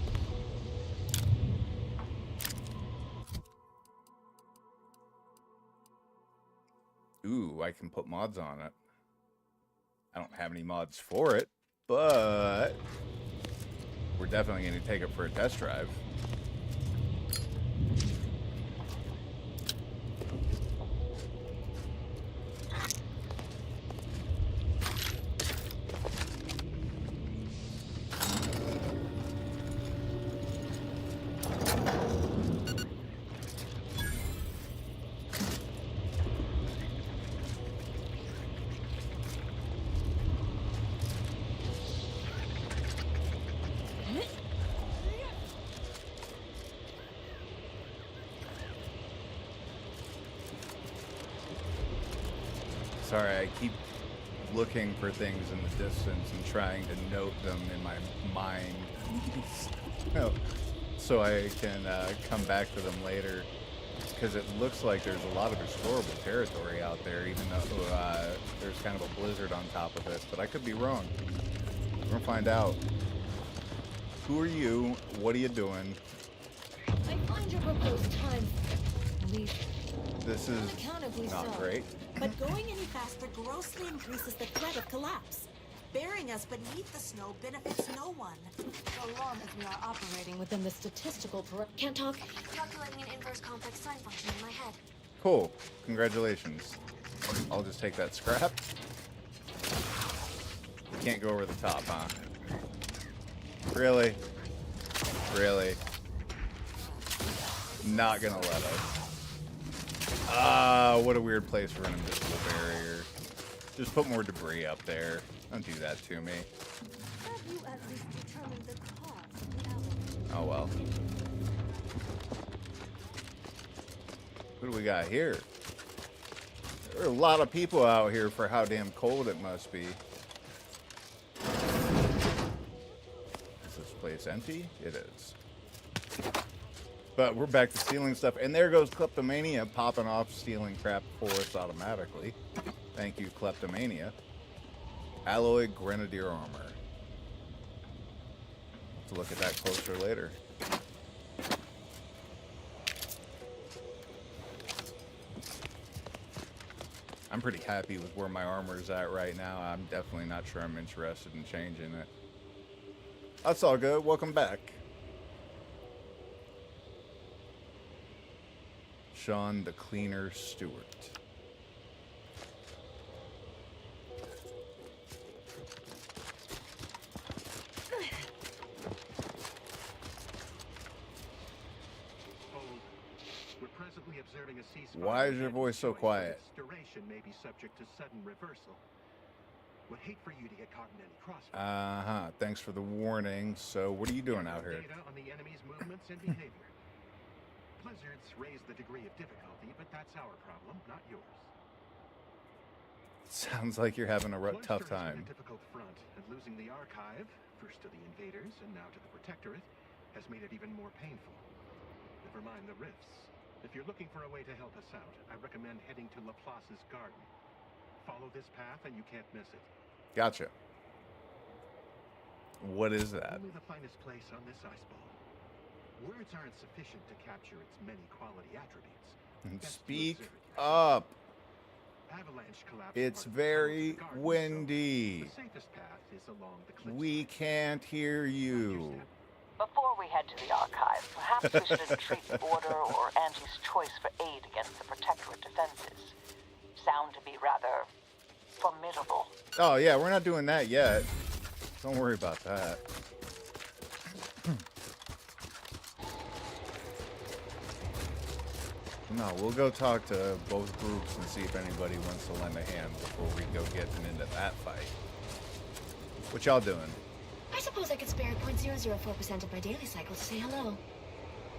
Ooh, I can put mods on it. I don't have any mods for it, but we're definitely going to take it for a test drive. Sorry, I keep looking for things in the distance and trying to note them in my mind. So I can come back to them later. Because it looks like there's a lot of restorable territory out there, even though there's kind of a blizzard on top of it. But I could be wrong. We're going to find out. Who are you? What are you doing? I find your proposed time leave This is unaccountably not so. great. But going any faster grossly increases the threat of collapse. Burying us beneath the snow benefits no one, so long as we are operating within the statistical Can't talk. Calculating an inverse complex sine function in my head. Cool. Congratulations. I'll just take that scrap. Can't go over the top, huh? Really? Really? Not gonna let us. Ah, what a weird place for an invisible barrier. Just put more debris up there. Don't do that to me. Have you at least determined the cause of the avalanche? Oh well. What do we got here? There are a lot of people out here for how damn cold it must be. Is this place empty? It is. But we're back to stealing stuff. And there goes Kleptomania popping off stealing crap for us automatically. Thank you, Kleptomania. Alloy Grenadier Armor. Let's look at that closer later. I'm pretty happy with where my armor is at right now. I'm definitely not sure I'm interested in changing it. That's all good. Welcome back. Sean the Cleaner Stewart. Why is your voice so quiet? Duration may be subject to sudden reversal. Would hate for you to get caught in any crossfire. Uh-huh. Thanks for the warning. So, what are you doing out here? Data on the enemy's movements and behavior. Blizzards raise the degree of difficulty, but that's our problem, not yours. Sounds like you're having a tough time. A difficult front, and losing the archive, first to the invaders and now to the Protectorate, has made it even more painful. Never mind the rifts. If you're looking for a way to help us out, I recommend heading to Laplace's garden. Follow this path and you can't miss it. Gotcha. What is that? Only the finest place on this ice ball. Words aren't sufficient to capture its many quality attributes. Speak up. Avalanche collapse. It's very windy. The safest path is along the cliff. We can't hear you. Before we head to the archive, perhaps we should entreat the Order or Auntie's choice for aid against the Protectorate defenses. Sound to be rather formidable. Oh yeah, we're not doing that yet. Don't worry about that. No, we'll go talk to both groups and see if anybody wants to lend a hand before we go getting into that fight. What y'all doing? I suppose I could spare 0.004% of my daily cycle to say hello.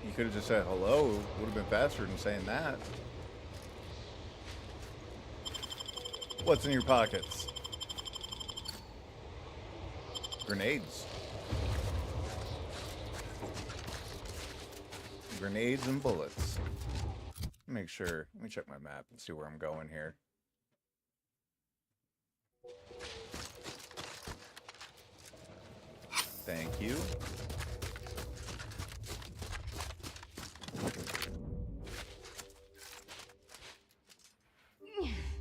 You could have just said hello. Would have been faster than saying that. What's in your pockets? Grenades. Grenades and bullets. Make sure. Let me check my map and see where I'm going here. Thank you.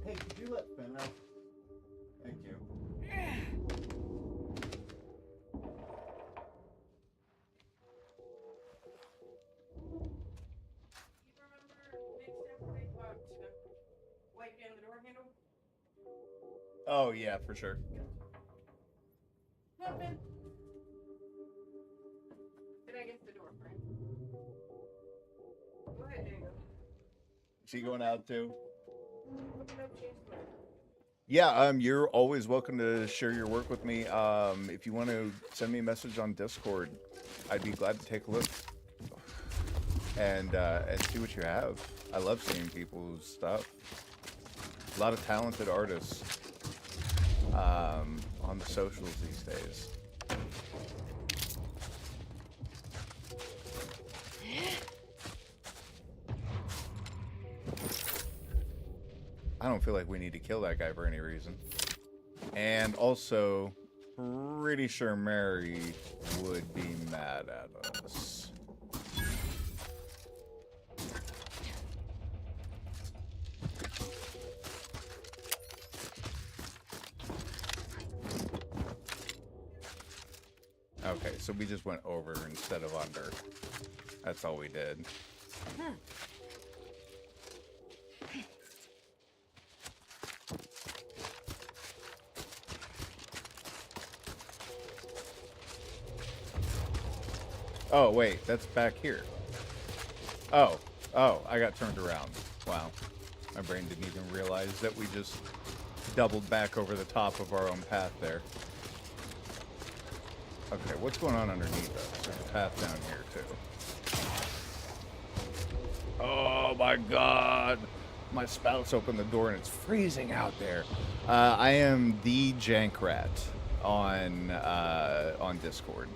Hey, could you let Ben out? Thank you. Oh, yeah, for sure. Come on, Ben. Did I get the door frame? Go ahead, Diego. Is he going out too? Open up, change the door. Yeah, you're always welcome to share your work with me. If you want to send me a message on Discord, I'd be glad to take a look and see what you have. I love seeing people's stuff. A lot of talented artists on the socials these days. I don't feel like we need to kill that guy for any reason. And also, pretty sure Mary would be mad at us. Okay, so we just went over instead of under. That's all we did. Oh, wait, that's back here. Oh, I got turned around. Wow. My brain didn't even realize that we just doubled back over the top of our own path there. Okay, what's going on underneath us? There's a path down here, too. Oh, my God. My spouse opened the door, and it's freezing out there. I am the Jankrat on Discord.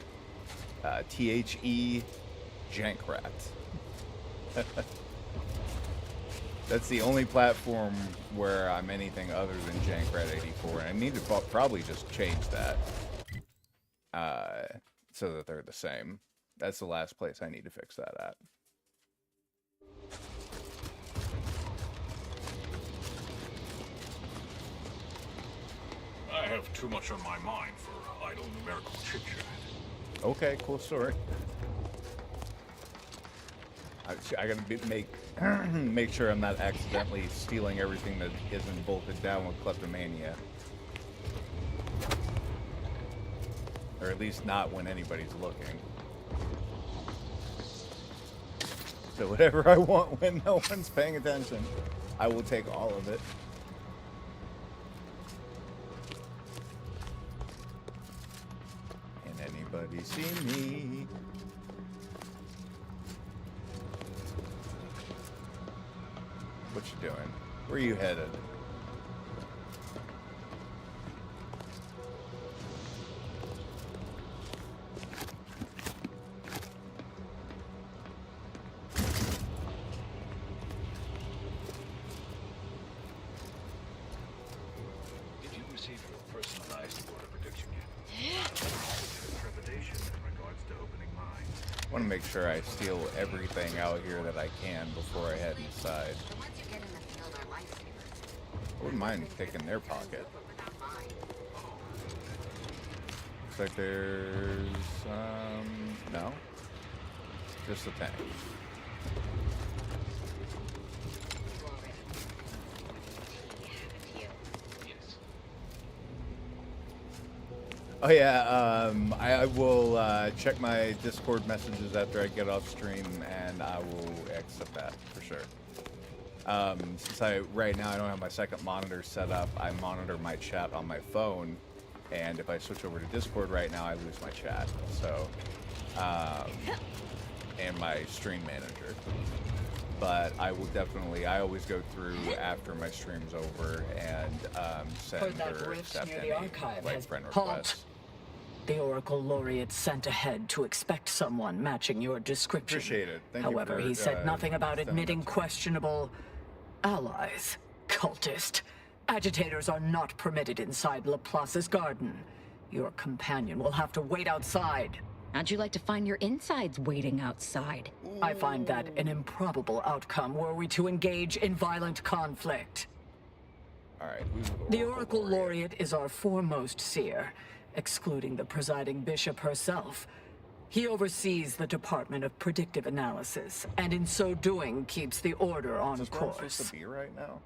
THE Jankrat. That's the only platform where I'm anything other than Jankrat84, and I need to probably just change that so that they're the same. That's the last place I need to fix that at. I have too much on my mind for idle numerical chit-chat. Okay, cool story. I gotta make sure I'm not accidentally stealing everything that isn't bolted down with kleptomania. Or at least not when anybody's looking. So whatever I want when no one's paying attention, I will take all of it. Can anybody see me? What you doing? Where are you headed? Did you receive your personalized order prediction yet? Trepidation in regards to opening mine. I want to make sure I steal everything out here that I can before I head inside. I wouldn't mind picking their pocket. Looks like there's, no. Just a tank. Oh yeah, I will check my Discord messages after I get off stream, and I will accept that for sure. Since right now I don't have my second monitor set up, I monitor my chat on my phone, and if I switch over to Discord right now, I lose my chat. So, and my stream manager. But I will definitely, I always go through after my stream's over and send or accept any like friend requests. The Oracle Laureate sent ahead to expect someone matching your description. Appreciate it. Thank However, you for, he said nothing about admitting questionable allies. Cultist. Agitators are not permitted inside Laplace's garden. Your companion will have to wait outside. How'd you like to find your insides waiting outside? I find that an improbable outcome were we to engage in violent conflict. All right. The Oracle Laureate is our foremost seer, excluding the presiding bishop herself. He oversees the Department of Predictive Analysis, and in so doing keeps the Order on Is this where I'm course. supposed to be right now?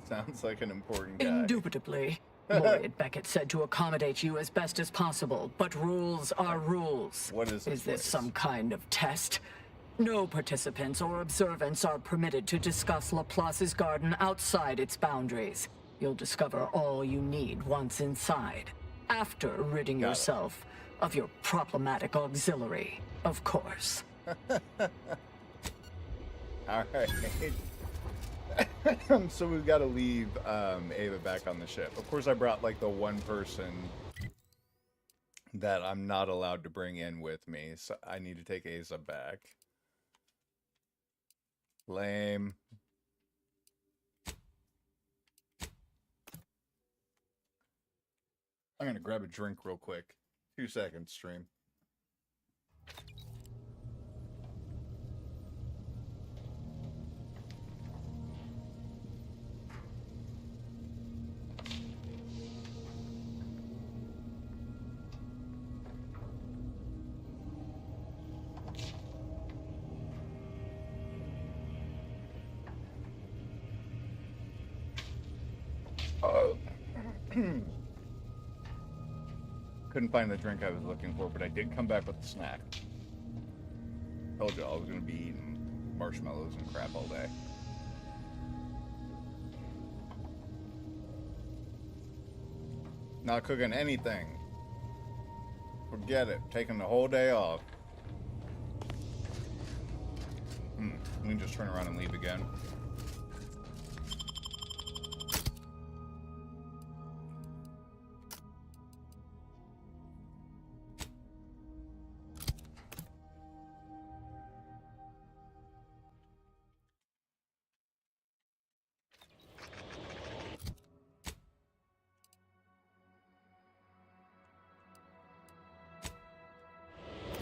Sounds like an important guy. Indubitably. Laureate Beckett said to accommodate you as best as possible, but rules are rules. What is Is this some kind of test? No participants or observants are permitted to discuss Laplace's garden outside its boundaries. You'll discover all you need once inside, after ridding yourself of your problematic auxiliary, of course. All right. So we've got to leave Ava back on the ship. Of course, I brought like the one person that I'm not allowed to bring in with me, so I need to take Asa back. Lame. I'm gonna grab a drink real quick. 2 seconds, stream. Couldn't find the drink I was looking for, but I did come back with a snack. Told you I was gonna be eating marshmallows and crap all day. Not cooking anything. Forget it. Taking the whole day off. We can just turn around and leave again.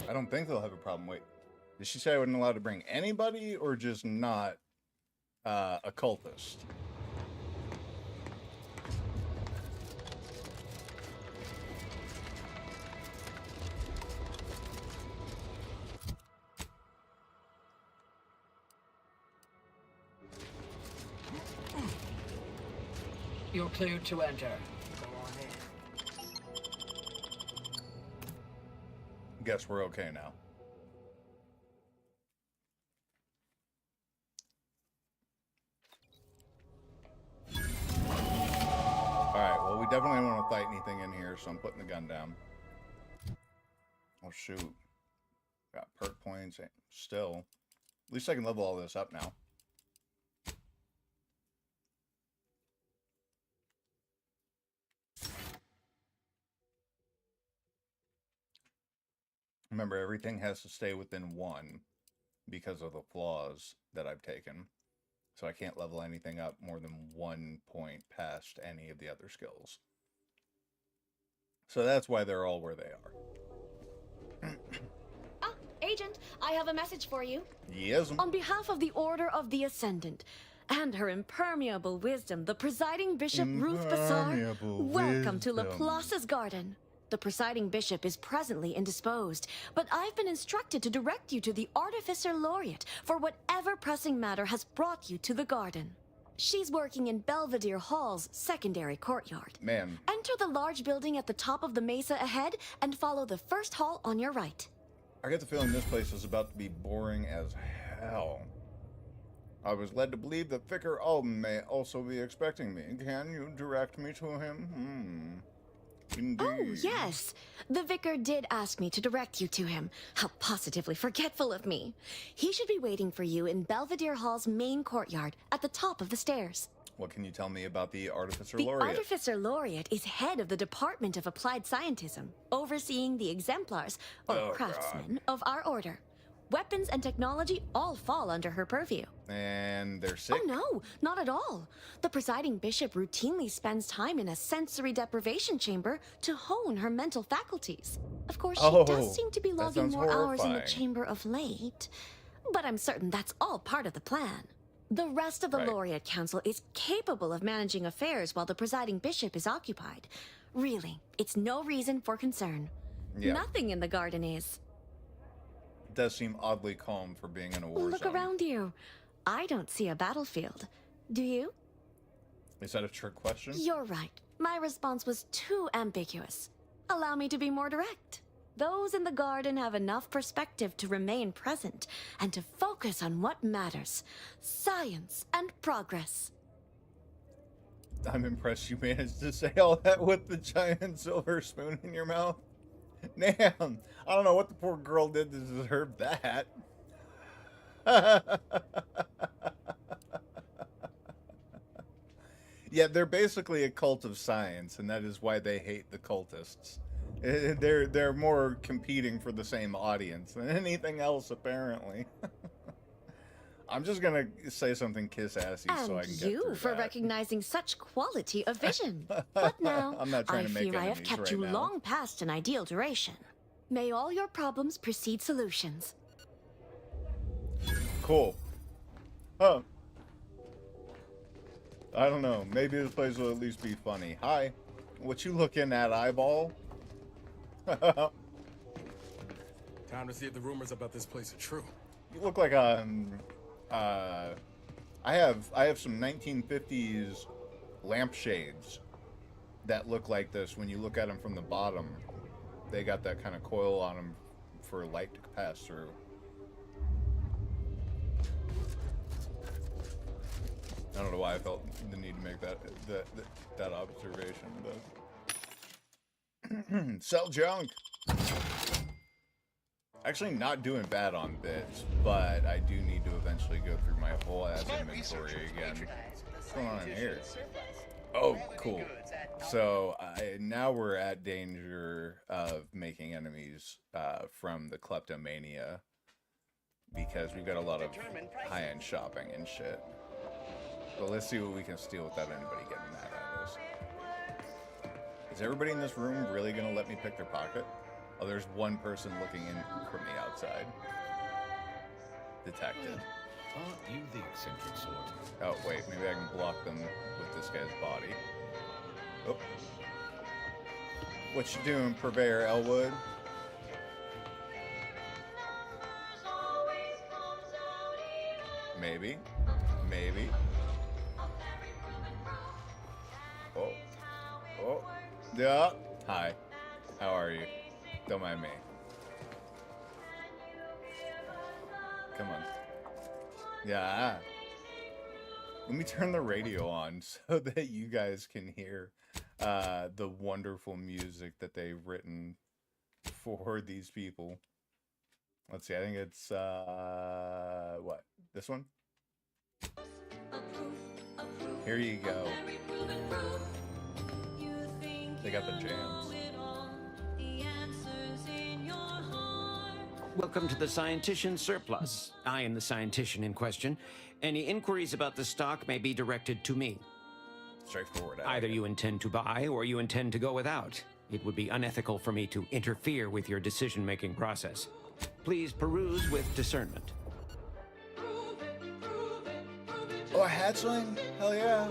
I don't think they'll have a problem. Wait, did she say I wasn't allowed to bring anybody or just not a cultist? You're cleared to enter. Guess we're okay now. Alright, well, we definitely don't want to fight anything in here, so I'm putting the gun down. Oh, shoot. Got perk points. Still. At least I can level all this up now. Remember, everything has to stay within 1 because of the flaws that I've taken. So I can't level anything up more than 1 point past any of the other skills. So that's why they're all where they are. Agent, I have a message for you. Yes. On behalf of the Order of the Ascendant and her impermeable wisdom, the presiding bishop Ruth Bassar, welcome to Laplace's garden. The presiding bishop is presently indisposed, but I've been instructed to direct you to the Artificer Laureate for whatever pressing matter has brought you to the garden. She's working in Belvedere Hall's secondary courtyard. Man. Enter the large building at the top of the mesa ahead and follow the first hall on your right. I get the feeling this place is about to be boring as hell. I was led to believe that Vicar Alden may also be expecting me. Can you direct me to him? Indeed. Oh, yes. The vicar did ask me to direct you to him. How positively forgetful of me. He should be waiting for you in Belvedere Hall's main courtyard at the top of the stairs. What can you tell me about the Artificer The Laureate? Artificer Laureate is head of the Department of Applied Scientism, overseeing the exemplars, or craftsmen, of our order. Weapons and technology all fall under her purview. And they're sick? Oh, no, not at all. The presiding bishop routinely spends time in a sensory deprivation chamber to hone her mental faculties. Of course, she does seem to be logging more hours in the chamber of late, but I'm certain that's all part of the plan. The rest of the Laureate Council is capable of managing affairs while the presiding bishop is occupied. Really, it's no reason for concern. Yeah. Nothing in the garden is. It does seem oddly calm for being in a war Look zone. around you. I don't see a battlefield. Do you? Is that a trick question? You're right. My response was too ambiguous. Allow me to be more direct. Those in the garden have enough perspective to remain present and to focus on what matters. Science and progress. I'm impressed you managed to say all that with the giant silver spoon in your mouth. Damn, I don't know what the poor girl did to deserve that. Yeah, they're basically a cult of science, and that is why they hate the cultists. They're more competing for the same audience than anything else, apparently. I'm just gonna say something kiss-assy so I can get through you for that. recognizing such quality of vision. But now, I'm not trying to make fear I have enemies kept right you now. long past an ideal duration. May all your problems precede solutions. Cool. Huh. I don't know. Maybe this place will at least be funny. Hi. What you looking at, eyeball? Time to see if the rumors about this place are true. You look like I have some 1950s lampshades that look like this. When you look at them from the bottom, they got that kind of coil on them for light to pass through. I don't know why I felt the need to make that observation, but sell junk. Actually, not doing bad on bits, but I do need to eventually go through my whole ass inventory again. What's going on in here? Oh, cool. So now we're at danger of making enemies from the kleptomania because we've got a lot of high-end shopping and shit. But let's see what we can steal without anybody getting mad at us. Is everybody in this room really gonna let me pick their pocket? Oh, there's one person looking in from the outside. Detected. Aren't you the eccentric sort? Oh, wait, maybe I can block them with this guy's body. Oh. What you doing, Purveyor Elwood? Maybe. Maybe. Oh. Oh. Yeah. Hi. How are you? Don't mind me. Come on. Yeah. Let me turn the radio on so that you guys can hear the wonderful music that they've written for these people. Let's see. I think it's what? This one? Here you go. They got the jams. Welcome to the Scientician Surplus. I am the Scientician in question. Any inquiries about the stock may be directed to me. Straightforward. Either you intend to buy or you intend to go without. It would be unethical for me to interfere with your decision-making process. Please peruse with discernment. Oh, a hatchling? Hell yeah.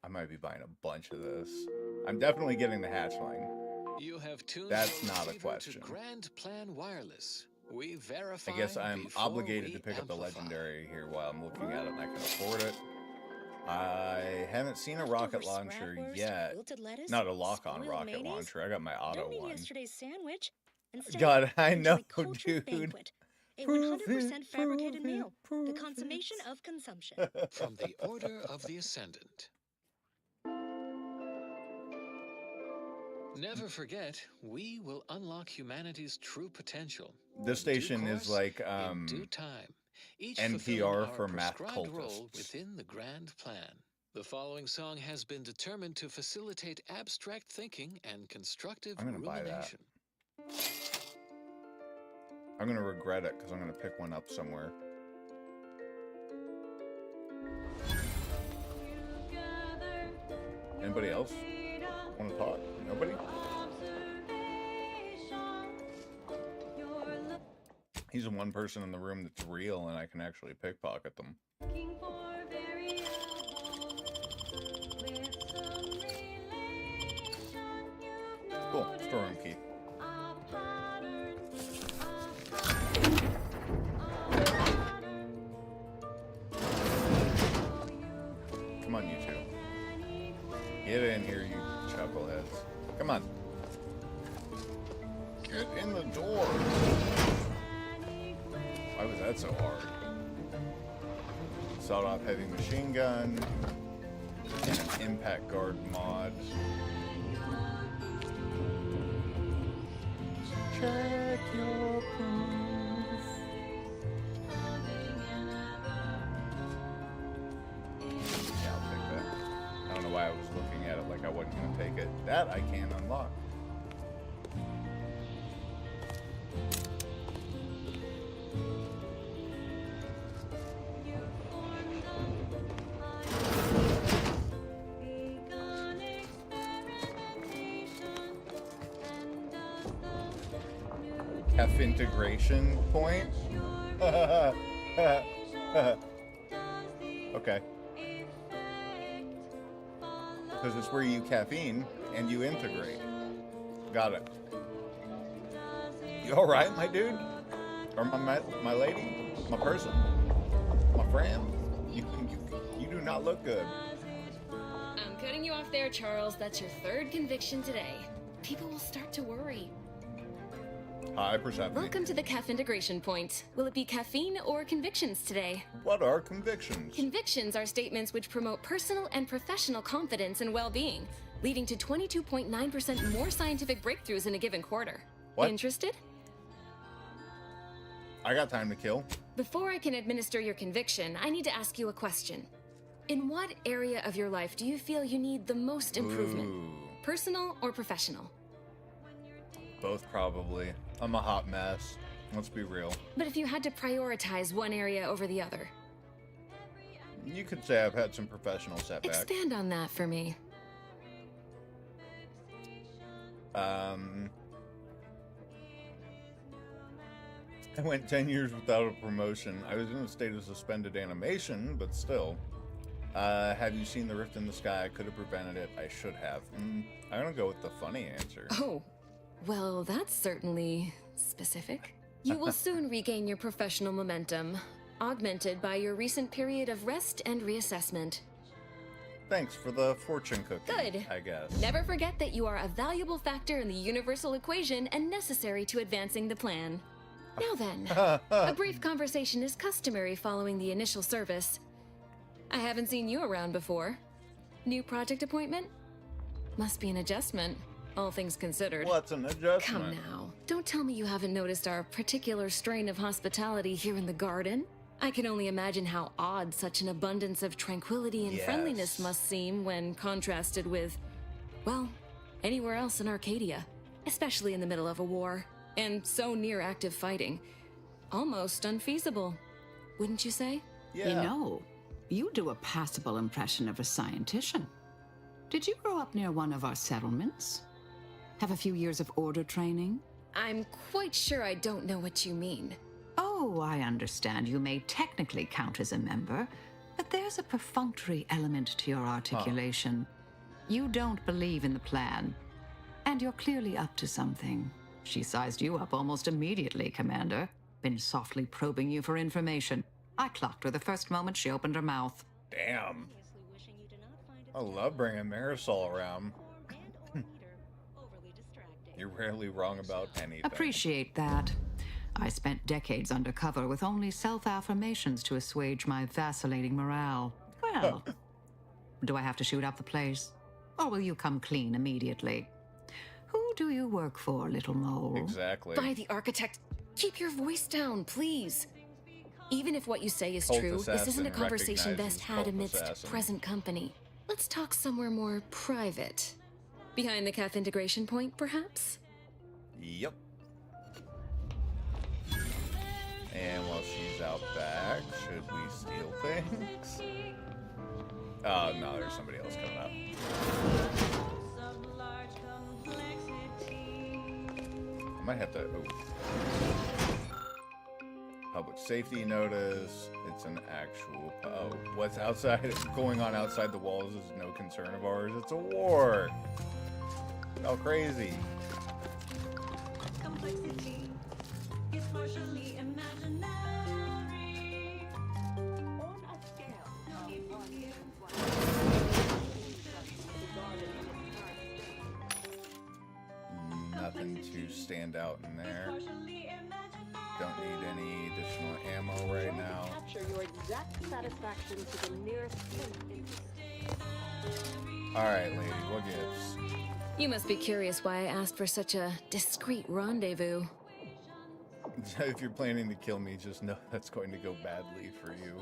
I might be buying a bunch of this. I'm definitely getting the hatchling. You have tuned That's not a question. to Grand Plan Wireless. We verify. I guess I'm before obligated to we pick up the amplify. legendary here while I'm looking at it and I can afford it. I haven't seen a rocket launcher yet. Not a lock-on rocket launcher. I got my auto Don't need one. yesterday's sandwich. Instead, God, I know, cultured dude. banquet. A 100% fabricated meal. The consummation of consumption. From the Order of the Ascendant. Never forget, we will unlock humanity's true potential. This station is like in due time. Each NPR for our math prescribed role cultists. within the grand plan. The following song has been determined to facilitate abstract thinking and constructive I'm gonna buy that. rumination. I'm gonna regret it because I'm gonna pick one up somewhere. Anybody else want to talk? Nobody? He's the one person in the room that's real and I can actually pickpocket them. Cool. Storeroom key. Come on, you two. Get in here, you chuckleheads. Come on. Get in the door. Why was that so hard? Sawed-off heavy machine gun and an impact guard mod. Check your proof. Yeah, I'll take that. I don't know why I was looking at it like I wasn't gonna take it. That I can unlock. F integration point. Okay. Because it's where you caffeine and you integrate. Got it. You all right, my dude? Or my lady? My person? My friend? You do not look good. I'm cutting you off there, Charles. That's your third conviction today. People will start to worry. Hi, Persephone. Welcome to the CAF integration point. Will it be caffeine or convictions today? What are convictions? Convictions are statements which promote personal and professional confidence and well-being, leading to 22.9% more scientific breakthroughs in a given quarter. What? Interested? I got time to kill. Before I can administer your conviction, I need to ask you a question. In what area of your life do you feel you need the most improvement? Ooh. Personal or professional? Both, probably. I'm a hot mess. Let's be real. But if you had to prioritize one area over the other? You could say I've had some professional setbacks. Expand on that for me. I went 10 years without a promotion. I was in a state of suspended animation, but still. Have you seen the rift in the sky? I could have prevented it. I should have. I'm gonna go with the funny answer. Oh. Well, that's certainly specific. You will soon regain your professional momentum, augmented by your recent period of rest and reassessment. Thanks for the fortune cookie. Good. I guess. Never forget that you are a valuable factor in the universal equation and necessary to advancing the plan. Now then, a brief conversation is customary following the initial service. I haven't seen you around before. New project appointment? Must be an adjustment. All things considered. What's an adjustment? Come now. Don't tell me you haven't noticed our particular strain of hospitality here in the garden. I can only imagine how odd such an abundance of tranquility and friendliness must seem when contrasted with, well, anywhere else in Arcadia. Especially in the middle of a war. And so near active fighting. Almost unfeasible. Wouldn't you say? Yeah. You know, you do a passable impression of a scientician. Did you grow up near one of our settlements? Have a few years of order training? I'm quite sure I don't know what you mean. Oh, I understand you may technically count as a member, but there's a perfunctory element to your articulation. You don't believe in the plan, and you're clearly up to something. She sized you up almost immediately, Commander. Been softly probing you for information. I clocked her the first moment she opened her mouth. Damn. I love bringing Marisol around. You're rarely wrong about anything. Appreciate that. I spent decades undercover with only self-affirmations to assuage my vacillating morale. Well, do I have to shoot up the place? Or will you come clean immediately? Who do you work for, little mole? Exactly. By the architect, keep your voice down, please. Even if what you say is true, this isn't a conversation best had amidst present company. Let's talk somewhere more private. Behind the CAF integration point, perhaps? Yep. And while she's out back, should we steal things? Oh, no, there's somebody else coming up. I might have to... Ooh. Public safety notice. It's an actual... Oh, what's outside, going on outside the walls is no concern of ours. It's a war. Oh, crazy. Complexity is partially imaginary. On a scale, nothing to stand out in there. Don't need any additional exact satisfaction to the nearest inch. Alright, lady, what gives? You must be curious why I asked for such a discreet rendezvous. If you're planning to kill me, just know that's going to go badly for you.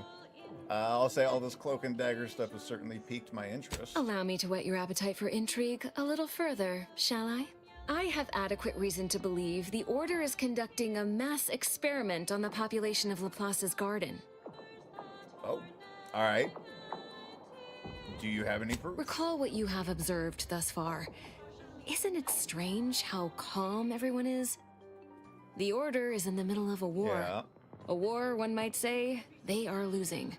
I'll say all this cloak and dagger stuff has certainly piqued my interest. Allow me to whet your appetite for intrigue a little further, shall I? I have adequate reason to believe the Order is conducting a mass experiment on the population of Laplace's garden. Oh, alright. Do you have any proof? Recall what you have observed thus far. Isn't it strange how calm everyone is? The Order is in the middle of a war. Yeah. A war, one might say, they are losing.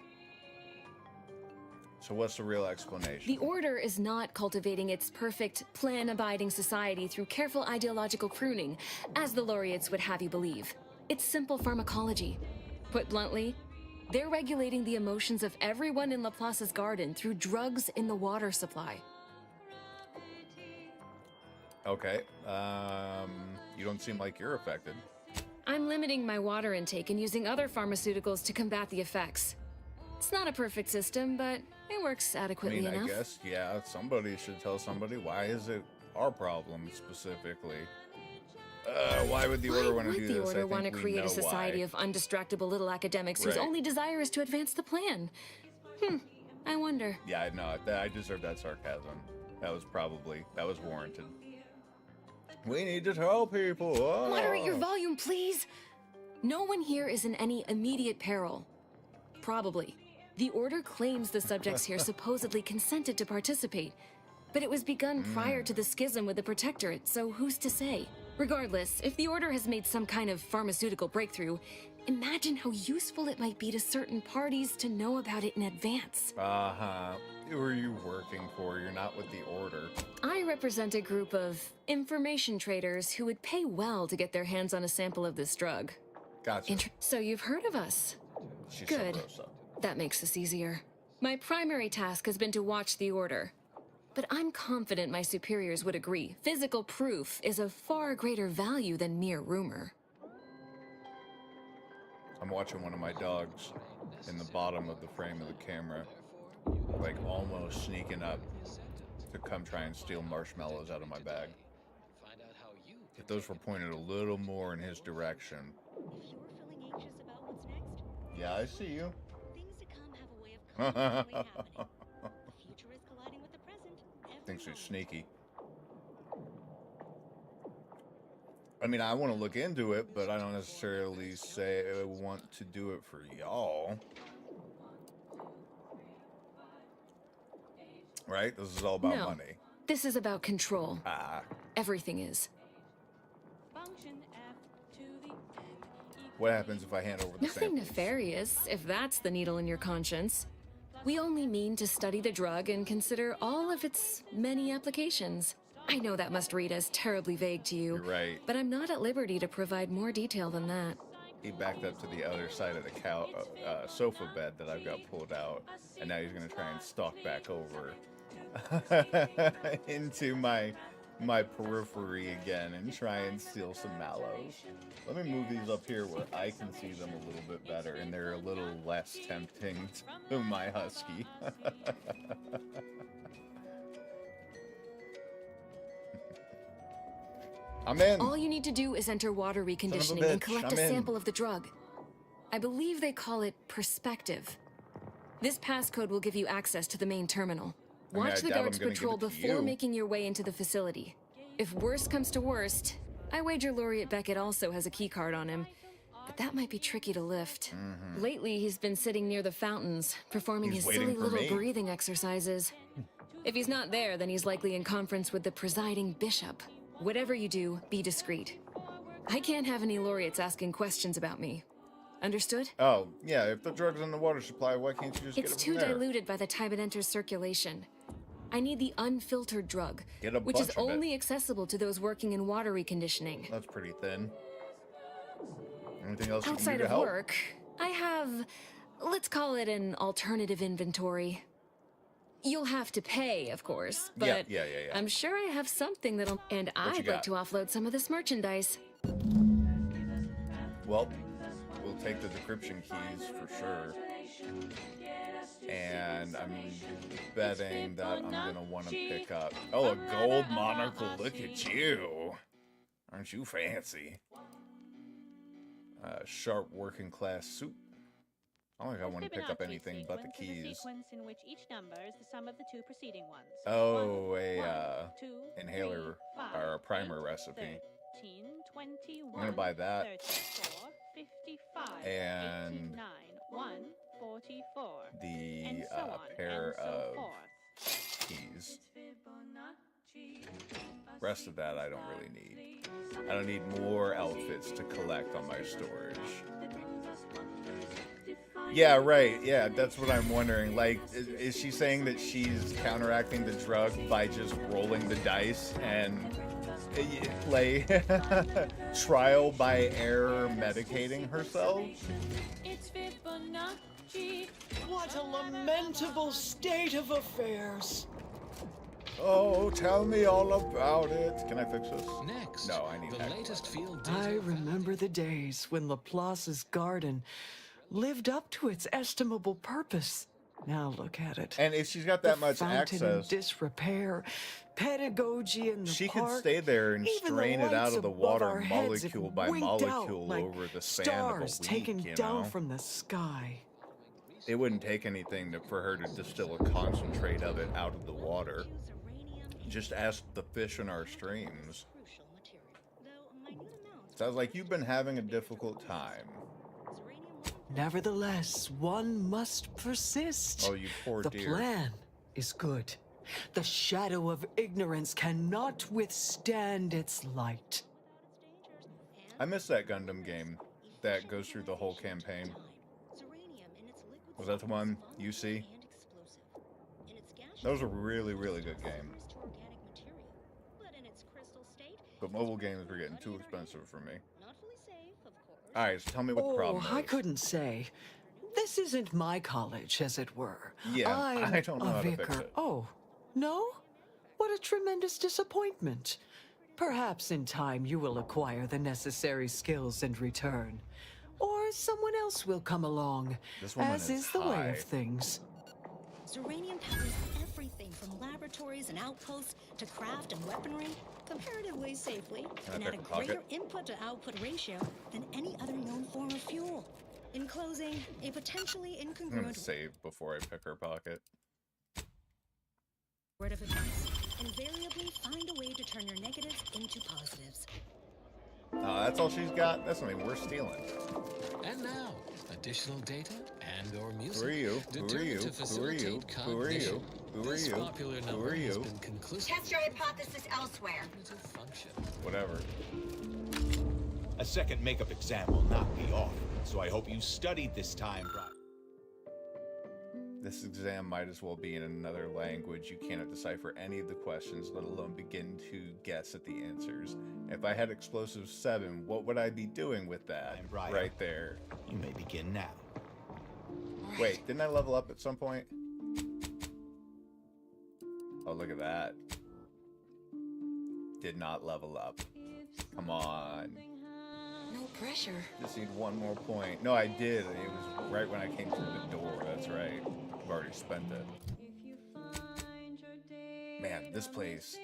So what's the real explanation? The Order is not cultivating its perfect, plan-abiding society through careful ideological pruning, as the laureates would have you believe. It's simple pharmacology. Put bluntly, they're regulating the emotions of everyone in Laplace's garden through drugs in the water supply. Okay. You don't seem like you're affected. I'm limiting my water intake and using other pharmaceuticals to combat the effects. It's not a perfect system, but it works adequately enough. I guess, yeah, somebody should tell somebody. Why is it our problem specifically? Why would the Order want to do this? Why would the Order want to create a society of undistractable little academics whose only desire is to advance the plan? I wonder. Yeah, no, I deserve that sarcasm. That was warranted. We need to tell people. Oh. Moderate your volume, please. No one here is in any immediate peril. Probably. The Order claims the subjects here supposedly consented to participate, but it was begun prior to the schism with the Protectorate, so who's to say? Regardless, if the Order has made some kind of pharmaceutical breakthrough, imagine how useful it might be to certain parties to know about it in advance. Who are you working for? You're not with the Order. I represent a group of information traders who would pay well to get their hands on a sample of this drug. Gotcha. So you've heard of us. She's Good. So That makes this easier. My primary task has been to watch the Order. But I'm confident my superiors would agree. Physical proof is of far greater value than mere rumor. I'm watching one of my dogs in the bottom of the frame of the camera, like almost sneaking up to come try and steal marshmallows out of my bag. If those were pointed a little more in his direction. If you're feeling anxious about what's next, Yeah, I see you. things to come have a way of constantly happening. The future is colliding with the present. Thinks he's sneaky. I mean, I want to look into it, but I don't necessarily say I want to do it for y'all. Right? This is all about No. money. This is about control. Everything is. What happens if I hand over the Nothing samples? nefarious, if that's the needle in your conscience. We only mean to study the drug and consider all of its many applications. I know that must read as terribly vague to you. You're right. But I'm not at liberty to provide more detail than that. He backed up to the other side of the sofa bed that I've got pulled out, and now he's going to try and stalk back over into my periphery again and try and steal some mallows. Let me move these up here where I can see them a little bit better, and they're a little less tempting to my husky. I'm in. All you need to do is enter water reconditioning and collect a sample of the drug. I believe they call it perspective. This passcode will give you access to the main terminal. Watch the guards patrol before making your way into the facility. If worst comes to worst, I wager Laureate Beckett also has a keycard on him, but that might be tricky to lift. Lately, he's been sitting near the fountains, performing his silly little breathing exercises. If he's not there, then he's likely in conference with the presiding bishop. Whatever you do, be discreet. I can't have any laureates asking questions about me. Understood? Oh, yeah, if the drug's in the water supply, why can't you just get it It's from too there? diluted by the time it enters circulation. I need the unfiltered drug, Get a which is bunch of it. only accessible to those working in water reconditioning. That's pretty thin. Anything else you can Outside do to of help? work, I have, let's call it an alternative inventory. You'll have to pay, of course, but yeah. I'm sure I have something that'll... And What you I'd got? like to offload some of this merchandise. Well, we'll take the decryption keys for sure. And I'm betting that I'm gonna want to pick up. Oh, a gold monocle! Look at you! Aren't you fancy? Sharp working class suit. I don't think I want to pick up anything but the keys. Sequence in which each number is the sum of the two preceding ones. Oh, One, two, inhaler 3, 5, or a primer 8, recipe. 13, 21, I'm gonna buy that. 34, 55, And 89, 144, the and so on, pair and so of forth. keys. Rest of that I don't really need. I don't need more outfits to collect on my storage. Yeah, right. Yeah, that's what I'm wondering. Like, is she saying that she's counteracting the drug by just rolling the dice and, like, trial by error medicating herself? It's Fibonacci. What a lamentable state of affairs. Oh, tell me all about it. Can I fix this? Next, no, I need the latest field data. I remember the days when Laplace's garden lived up to its estimable purpose. Now look at it. And if she's got that much access, in disrepair, pedagogy in the she park, could stay there and strain it out of the water molecule by molecule like over the span stars of a week, taken you down know? from the sky. It wouldn't take anything for her to distill a concentrate of it out of the water. Just ask the fish in our streams. Sounds like you've been having a difficult time. Nevertheless, one must persist. Oh, you poor the dear. The plan is good. The shadow of ignorance cannot withstand its light. I miss that Gundam game that goes through the whole campaign. Was that the one, UC? That was a really, really good game. But mobile games were getting too expensive for me. Alright, so tell me what the problem is. I couldn't say. This isn't my college, as it were. Yeah, I don't know how to fix vicar. it. Oh, no? What a tremendous disappointment. Perhaps in time you will acquire the necessary skills in return. Or someone else will come along, This woman as is the way of things. Zeranium powers everything from laboratories and outposts to craft and weaponry comparatively safely and at a greater input to output ratio than any other known form of fuel. In closing, a potentially I'm gonna incongruent save before I pick her pocket. word of advice. Invariably find a way to turn your negatives into positives. Oh, that's all she's got? That's not even worth stealing. And now, additional data and or music. Who are you? Who are you? To Who are you? Who are you? Who are this you? popular Who number are you? has been conclusive. Test your hypothesis elsewhere. Function. Whatever. A second makeup exam will knock me off, so I hope you studied this time. This exam might as well be in another language. You cannot decipher any of the questions, let alone begin to guess at the answers. If I had explosive 7, what would I be doing with that? Right there. You may begin now. Wait, didn't I level up at some point? Oh, look at that. Did not level up. Come on. No pressure. Just need one more point. No, I did. It was right when I came through the door. That's right. I've already spent it. Man, this place.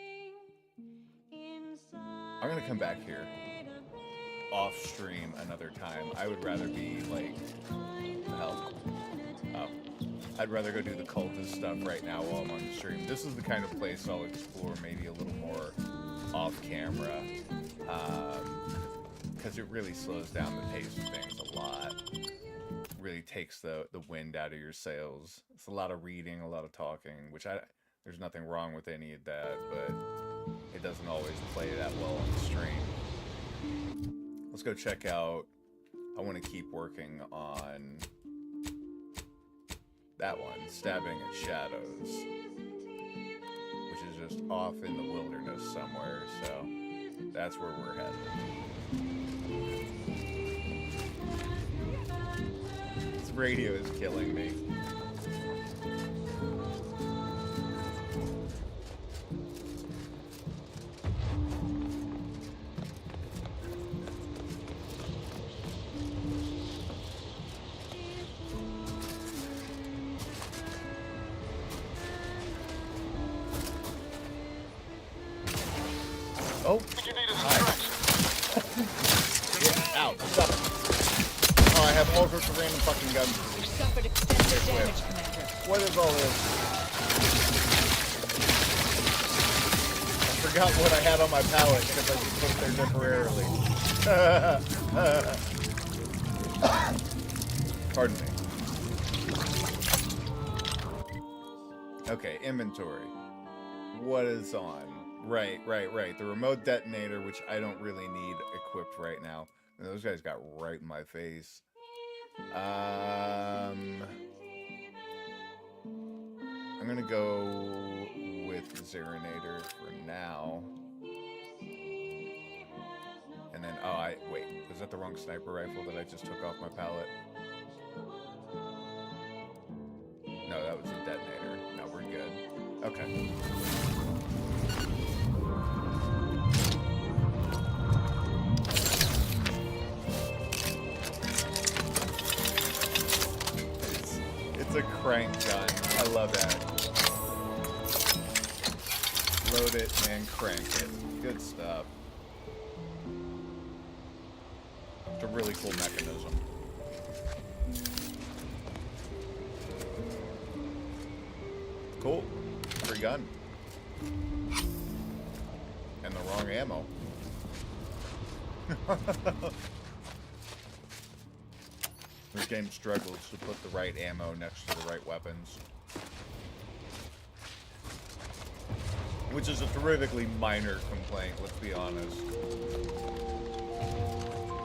I'm gonna come back here. Off stream another time. I would rather be like, the hell? Oh. I'd rather go do the cultist stuff right now while I'm on the stream. This is the kind of place I'll explore maybe a little more off camera. Because it really slows down the pace of things a lot. Really takes the wind out of your sails. It's a lot of reading, a lot of talking, which there's nothing wrong with any of that, but it doesn't always play that well on the stream. Let's go check out. I want to keep working on that one, Stabbing at Shadows, which is just off in the wilderness somewhere, so that's where we're headed. This radio is killing me. all sorts of random fucking guns. You suffered extensive damage, Commander. What is all this? I forgot what I had on my palette because I just put it there temporarily. Pardon me. Okay, inventory. What is on? Right. The remote detonator, which I don't really need equipped right now. And those guys got right in my face. I'm gonna go with the Zerinator for now. And then, wait, was that the wrong sniper rifle that I just took off my palette? No, that was the detonator. No, we're good. Okay. It's a crank gun. I love that. Load it and crank it. Good stuff. It's a really cool mechanism. Cool. Free gun. And the wrong ammo. This game struggles to put the right ammo next to the right weapons. Which is a terrifically minor complaint, let's be honest.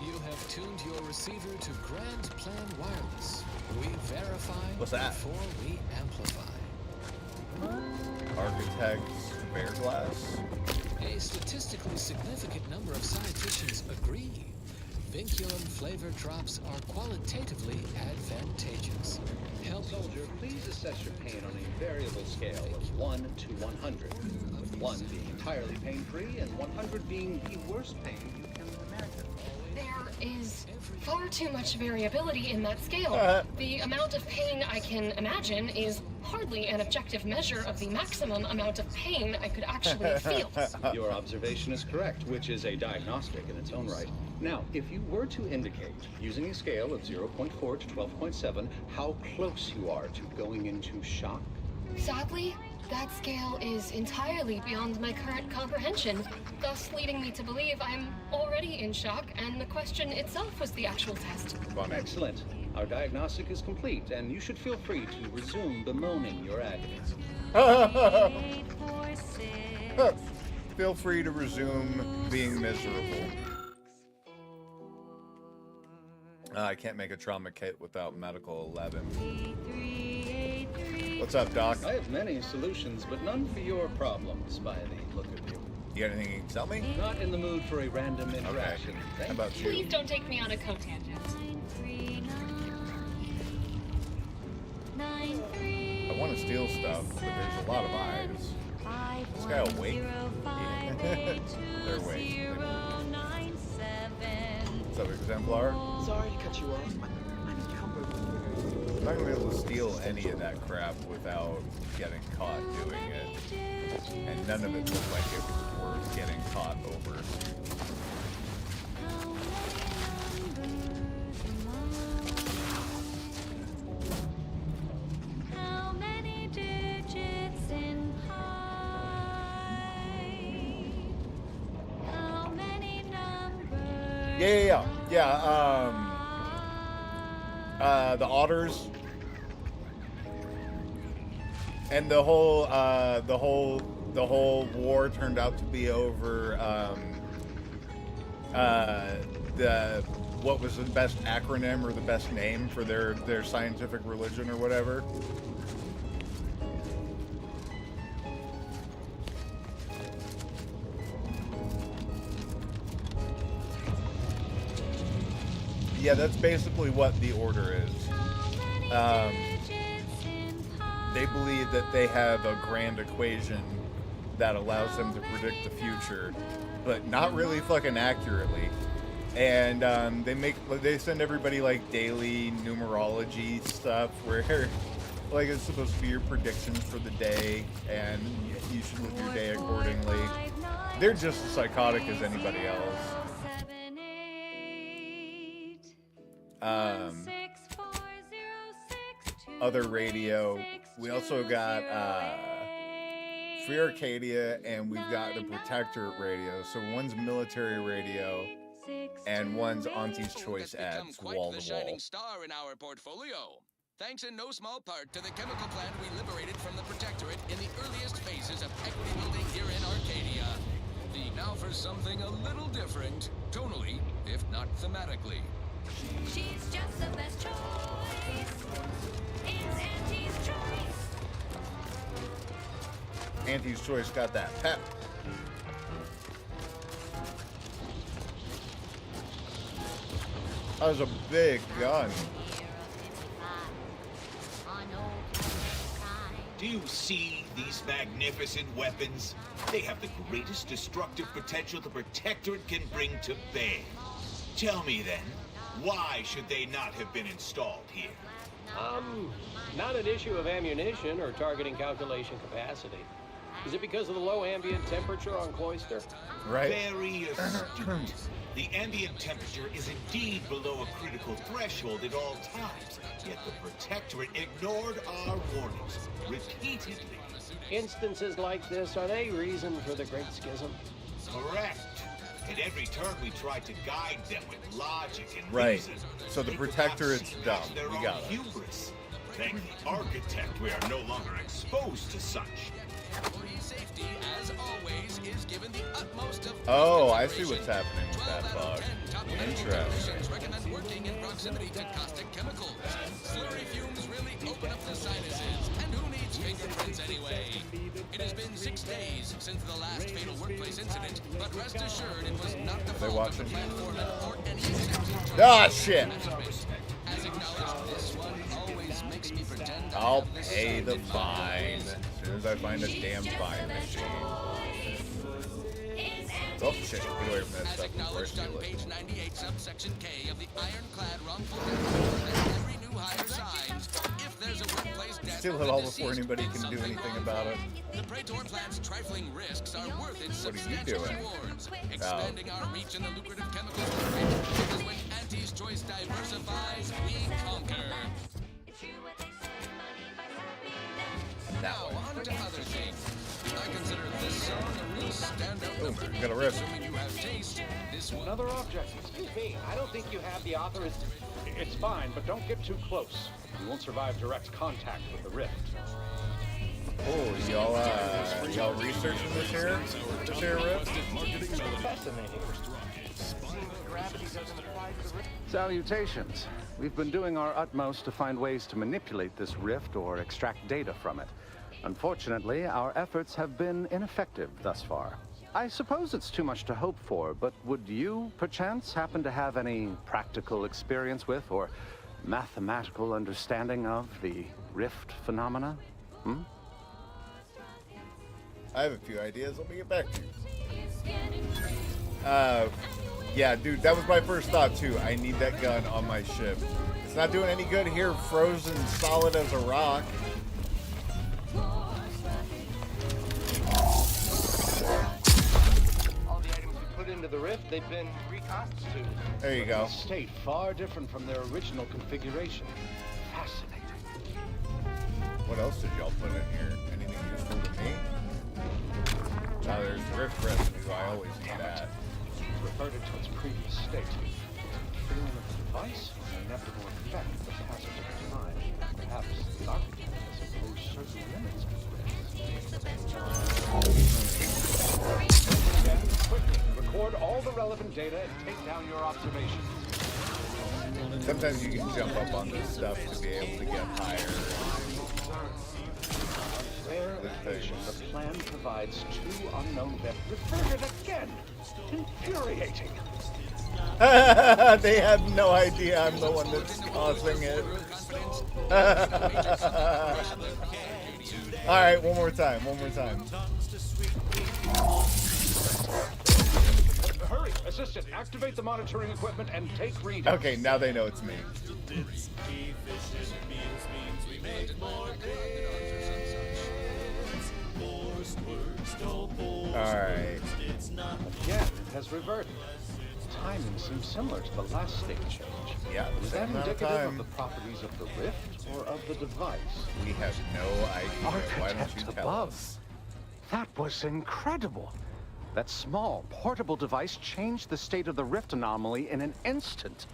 You have tuned your receiver to Grand Plan Wireless. We verify before we amplify. Architect's Bear Glass? A statistically significant number of scientists agree. Vinculum flavor drops are qualitatively advantageous. Soldier, please assess your pain on a variable scale of 1 to 100, with 1 being entirely pain-free and 100 being the worst pain you can imagine. There is far too much variability in that scale. The amount of pain I can imagine is hardly an objective measure of the maximum amount of pain I could actually feel. Your observation is correct, which is a diagnostic in its own right. Now, if you were to indicate, using a scale of 0.4 to 12.7, how close you are to going into shock? Sadly, that scale is entirely beyond my current comprehension, thus leading me to believe I'm already in shock, and the question itself was the actual test. Excellent. Our diagnostic is complete, and you should feel free to resume bemoaning your agonies. Feel free to resume being miserable. I can't make a trauma kit without medical 11. What's up, Doc? I have many solutions, but none for your problems by the look of you. You got anything you can tell me? Not in the mood for a random interaction. Okay. How about you? Please don't take me on a co-tangent. I want to steal stuff, but there's a lot of eyes. This guy awake? Yeah. They're awake. What's up, Exemplar? Sorry to cut you off. I'm encumbered with I'm not gonna be able to steal any of that crap without getting caught doing it. And none of it looked like it was worth getting caught over. Yeah. The otters and the whole war turned out to be over what was the best acronym or the best name for their scientific religion or whatever. Yeah, that's basically what the Order is. They believe that they have a grand equation that allows them to predict the future, but not really fucking accurately. And they send everybody like daily numerology stuff where like it's supposed to be your predictions for the day, and you should live your day accordingly. They're just as psychotic as anybody else. other radio. We also got Free Arcadia, and we've got the Protectorate radio. So one's military radio, and one's Auntie's Choice ads, wall to wall. Star in our portfolio. Thanks in no small part to the chemical plant we liberated from the Protectorate in the earliest phases of equity building here in Arcadia. Now for something a little different, tonally, if not thematically. She's just the best choice. It's Auntie's Choice. Auntie's Choice got that pep. That was a big gun. Do you see these magnificent weapons? They have the greatest destructive potential the Protectorate can bring to bear. Tell me then, why should they not have been installed here? Not an issue of ammunition or targeting calculation capacity. Is it because of the low ambient temperature on Cloister? Right. Very astute. The ambient temperature is indeed below a critical threshold at all times, yet the Protectorate ignored our warnings repeatedly. Instances like this, are they reason for the Great Schism? Correct. At every turn, we tried to guide them with logic and right. reason. So the Protectorate's dumb. We got it. Hubris. Thank the Architect, we are no longer exposed to such. Employee safety, as always, is given the utmost of oh, I see what's happening with that bug. Interesting. Recommend working in proximity to caustic chemicals. Slurry fumes really open up the sinuses, and who needs fingerprints anyway? It has been 6 days since the last fatal workplace incident, but rest assured it was not the fault of the plant foreman or any accepted. Ah, shit. As acknowledged, this one always makes me pretend I'll pay the fine as soon as I find a damn fine machine. Oh shit, get away from that as stuff. Acknowledged on page 98, subsection K of the ironclad wrongful death that every new hire signs. If there's a workplace death, steal it all before anybody can do anything about it. The Praetor plant's trifling risks are worth its What are you substantial doing? rewards. Expanding our reach in the lucrative chemical market, because when Auntie's Choice diversifies, we conquer. Now, on to other things. I consider this song a real standout number. Got a riff. Assuming you have taste, this one. Another object. Excuse me. I don't think you have the author. It's fine, but don't get too close. You won't survive direct contact with the rift. Oh, y'all researching this here? This here, Riff? Fascinating. Salutations. We've been doing our utmost to find ways to manipulate this rift or extract data from it. Unfortunately, our efforts have been ineffective thus far. I suppose it's too much to hope for, but would you, perchance, happen to have any practical experience with or mathematical understanding of the rift phenomena? I have a few ideas. Let me get back to you. Yeah, dude, that was my first thought, too. I need that gun on my ship. It's not doing any good here, frozen solid as a rock. All the items we put into the rift, they've been reconstituted. There you go. State far different from their original configuration. Fascinating. What else did y'all put in here? Anything useful to me? Now there's rift residue. I always need that. Reverted to its previous state. Feeling of the device, an inevitable effect of the passage of time. Perhaps the architect has imposed certain limits to the rift. Quickly, record all the relevant data and take down your observations. Sometimes you can jump up on this stuff to be able to get higher. Rare occasion, the plan provides two unknown vectors. Reverted again! Infuriating! They have no idea I'm the one that's causing it. Alright, one more time. Hurry! Assistant, activate the monitoring equipment and take readings. Okay, now they know it's me. Alright. Again, it has reverted. timing seems similar to the last state change. Yeah, is that indicative of the properties of the rift or of the device? We have no idea. Why don't you tell us? That was incredible. That small, portable device changed the state of the rift anomaly in an instant.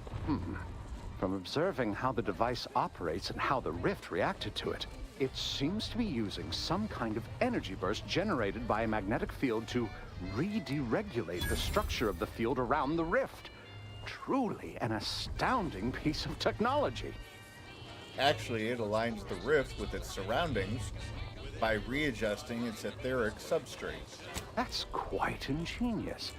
From observing how the device operates and how the rift reacted to it, it seems to be using some kind of energy burst generated by a magnetic field to re-deregulate the structure of the field around the rift. Truly an astounding piece of technology. Actually, it aligns the rift with its surroundings by readjusting its etheric substrate. That's quite ingenious.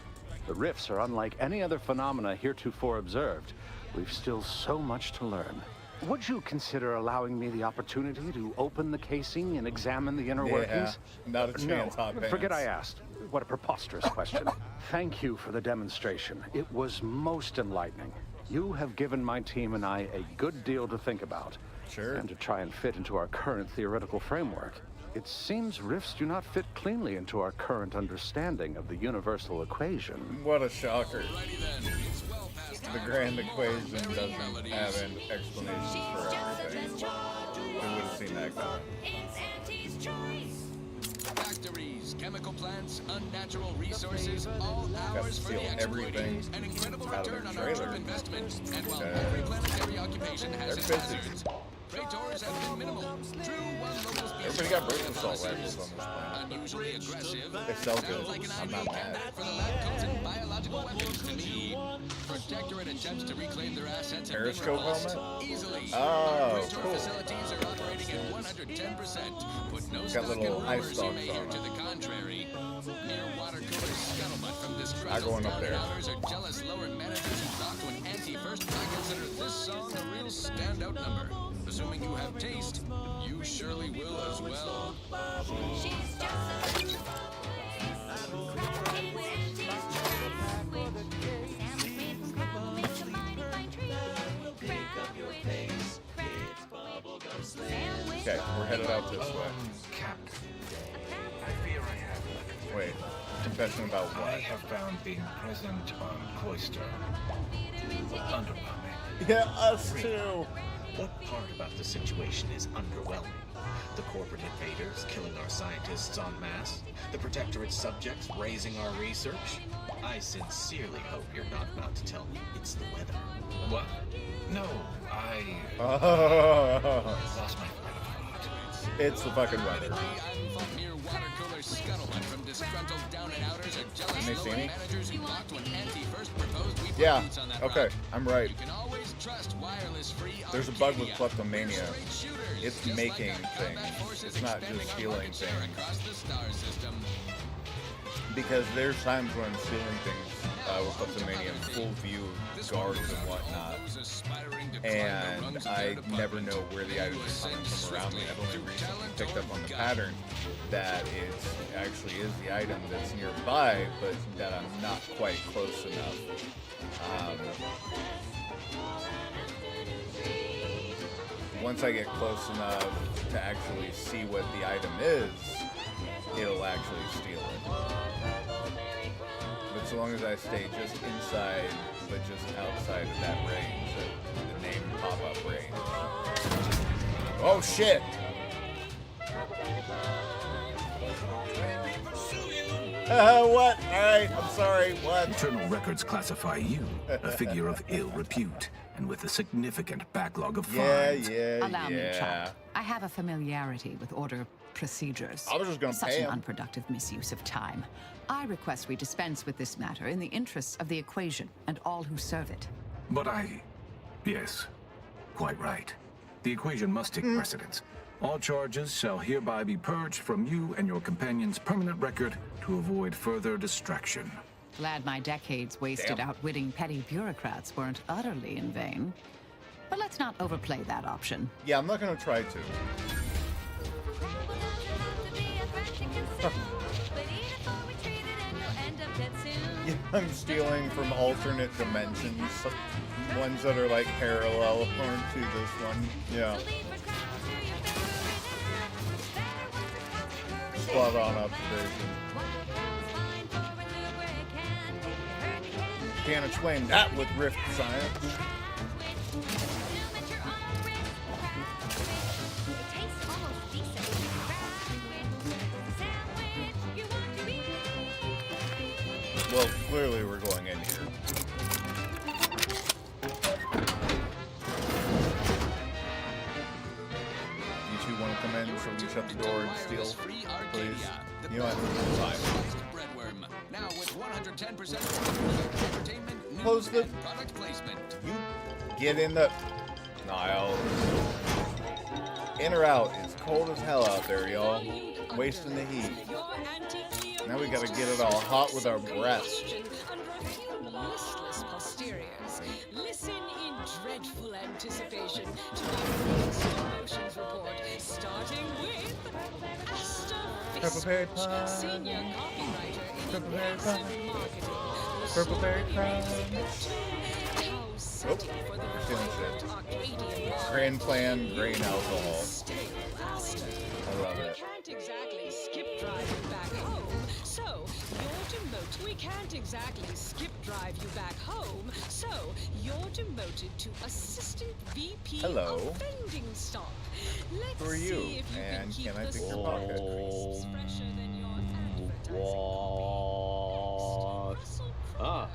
The rifts are unlike any other phenomena heretofore observed. We've still so much to learn. Would you consider allowing me the opportunity to open the casing and examine the inner workings? Not a chance, hot pants. Forget I asked. What a preposterous question. Thank you for the demonstration. It was most enlightening. You have given my team and I a good deal to think about. Sure. And to try and fit into our current theoretical framework. It seems rifts do not fit cleanly into our current understanding of the universal equation. What a shocker. The grand equation doesn't have an explanation for everything. Who would have seen that coming? It's Auntie's choice. Factories, chemical plants, unnatural resources, all ours for the exploiting. An incredible return on our trip investment. And while every planetary occupation has its hazards, Praetors have been minimal. True one local species. Everybody got brain assault rifles on this planet. Unusually aggressive. They sell good. Like an I'm not mad. for the lab coats and biological weapons to me. Protectorate attempts to reclaim their assets and Periscope minerals helmet? easily. Oh, Praetor cool. facilities are operating at 110%. Put no Got stock in little ice rumors you dogs may hear on to them. the contrary. Mere water cooler scuttlebutt from I'm disgruntled going up down there. and outers or jealous lower managers who talk to an Auntie first. I consider this song a real standout number. Assuming you have taste, you surely will as well. She's just a it's Auntie's choice. Sandwich with scrabble makes a mighty fine treat. Okay, we're headed out this way. Captain, I fear I have. Wait, confession about what? I have found being present on Cloister underwhelming. Yeah, us too. What part about the situation is underwhelming? The corporate invaders killing our scientists en masse? The Protectorate subjects raising our research? I sincerely hope you're not about to tell me it's the weather. What? No, I lost my thread of thought. It's the fucking weather. Mere water cooler scuttlebutt from disgruntled down and outers or jealous Can they see lower me? managers who mocked when Auntie first proposed we put Yeah, boots on that okay, rock. I'm right. You can always trust wireless-free There's a bug with Arcadia. kleptomania. It's Just making like our combat things. forces It's not expanding just our stealing market share things. across the star system. Because there's times when I'm stealing things with kleptomania in full view of guards and whatnot. And I never know where the items are coming from around me. I've only recently picked up on the pattern that it actually is the item that's nearby, but that I'm not quite close enough. Once I get close enough to actually see what the item is, it'll actually steal it. But so long as I stay just inside, but just outside of that range, the name pop-up range. Oh shit! What? Alright, I'm sorry, what? Internal records classify you, a figure of ill repute, and with a significant backlog of fines. Allow me, child. I have a familiarity with order procedures. I was just gonna Such pay an him. unproductive misuse of time. I request we dispense with this matter in the interests of the equation and all who serve it. But yes, quite right. The equation must take precedence. All charges shall hereby be purged from you and your companion's permanent record to avoid further distraction. Glad my decades wasted outwitting petty bureaucrats weren't utterly in vain. But let's not overplay that option. Yeah, I'm not gonna try to. Yeah, I'm stealing from alternate dimensions, ones that are like parallel to this one. Yeah. Spot on observation. Can't explain that with Rift science. Well, clearly we're going in here. You two want to come in so we can shut the door and steal, please? You know what? Fine. Now with 110% entertainment, Close the product placement. You get in the Niall. In or out? It's cold as hell out there, y'all. Wasting the heat. Now we gotta get it all hot with our breath. Listless posteriors. Listen in dreadful anticipation to my next promotions report, starting with Asta Fisk, senior copywriter in enhancement marketing. Purple berry crime. Oh, for the vibrant Arcadian Grand Plan, grain alcohol. Asta. I love it. We can't exactly skip drive you back home, so you're demoted. We can't exactly skip drive you back home, so you're demoted to assistant VP Hello. of vending stock. Let's Who are you? see if you And can can I keep pick the your pocket? Ah,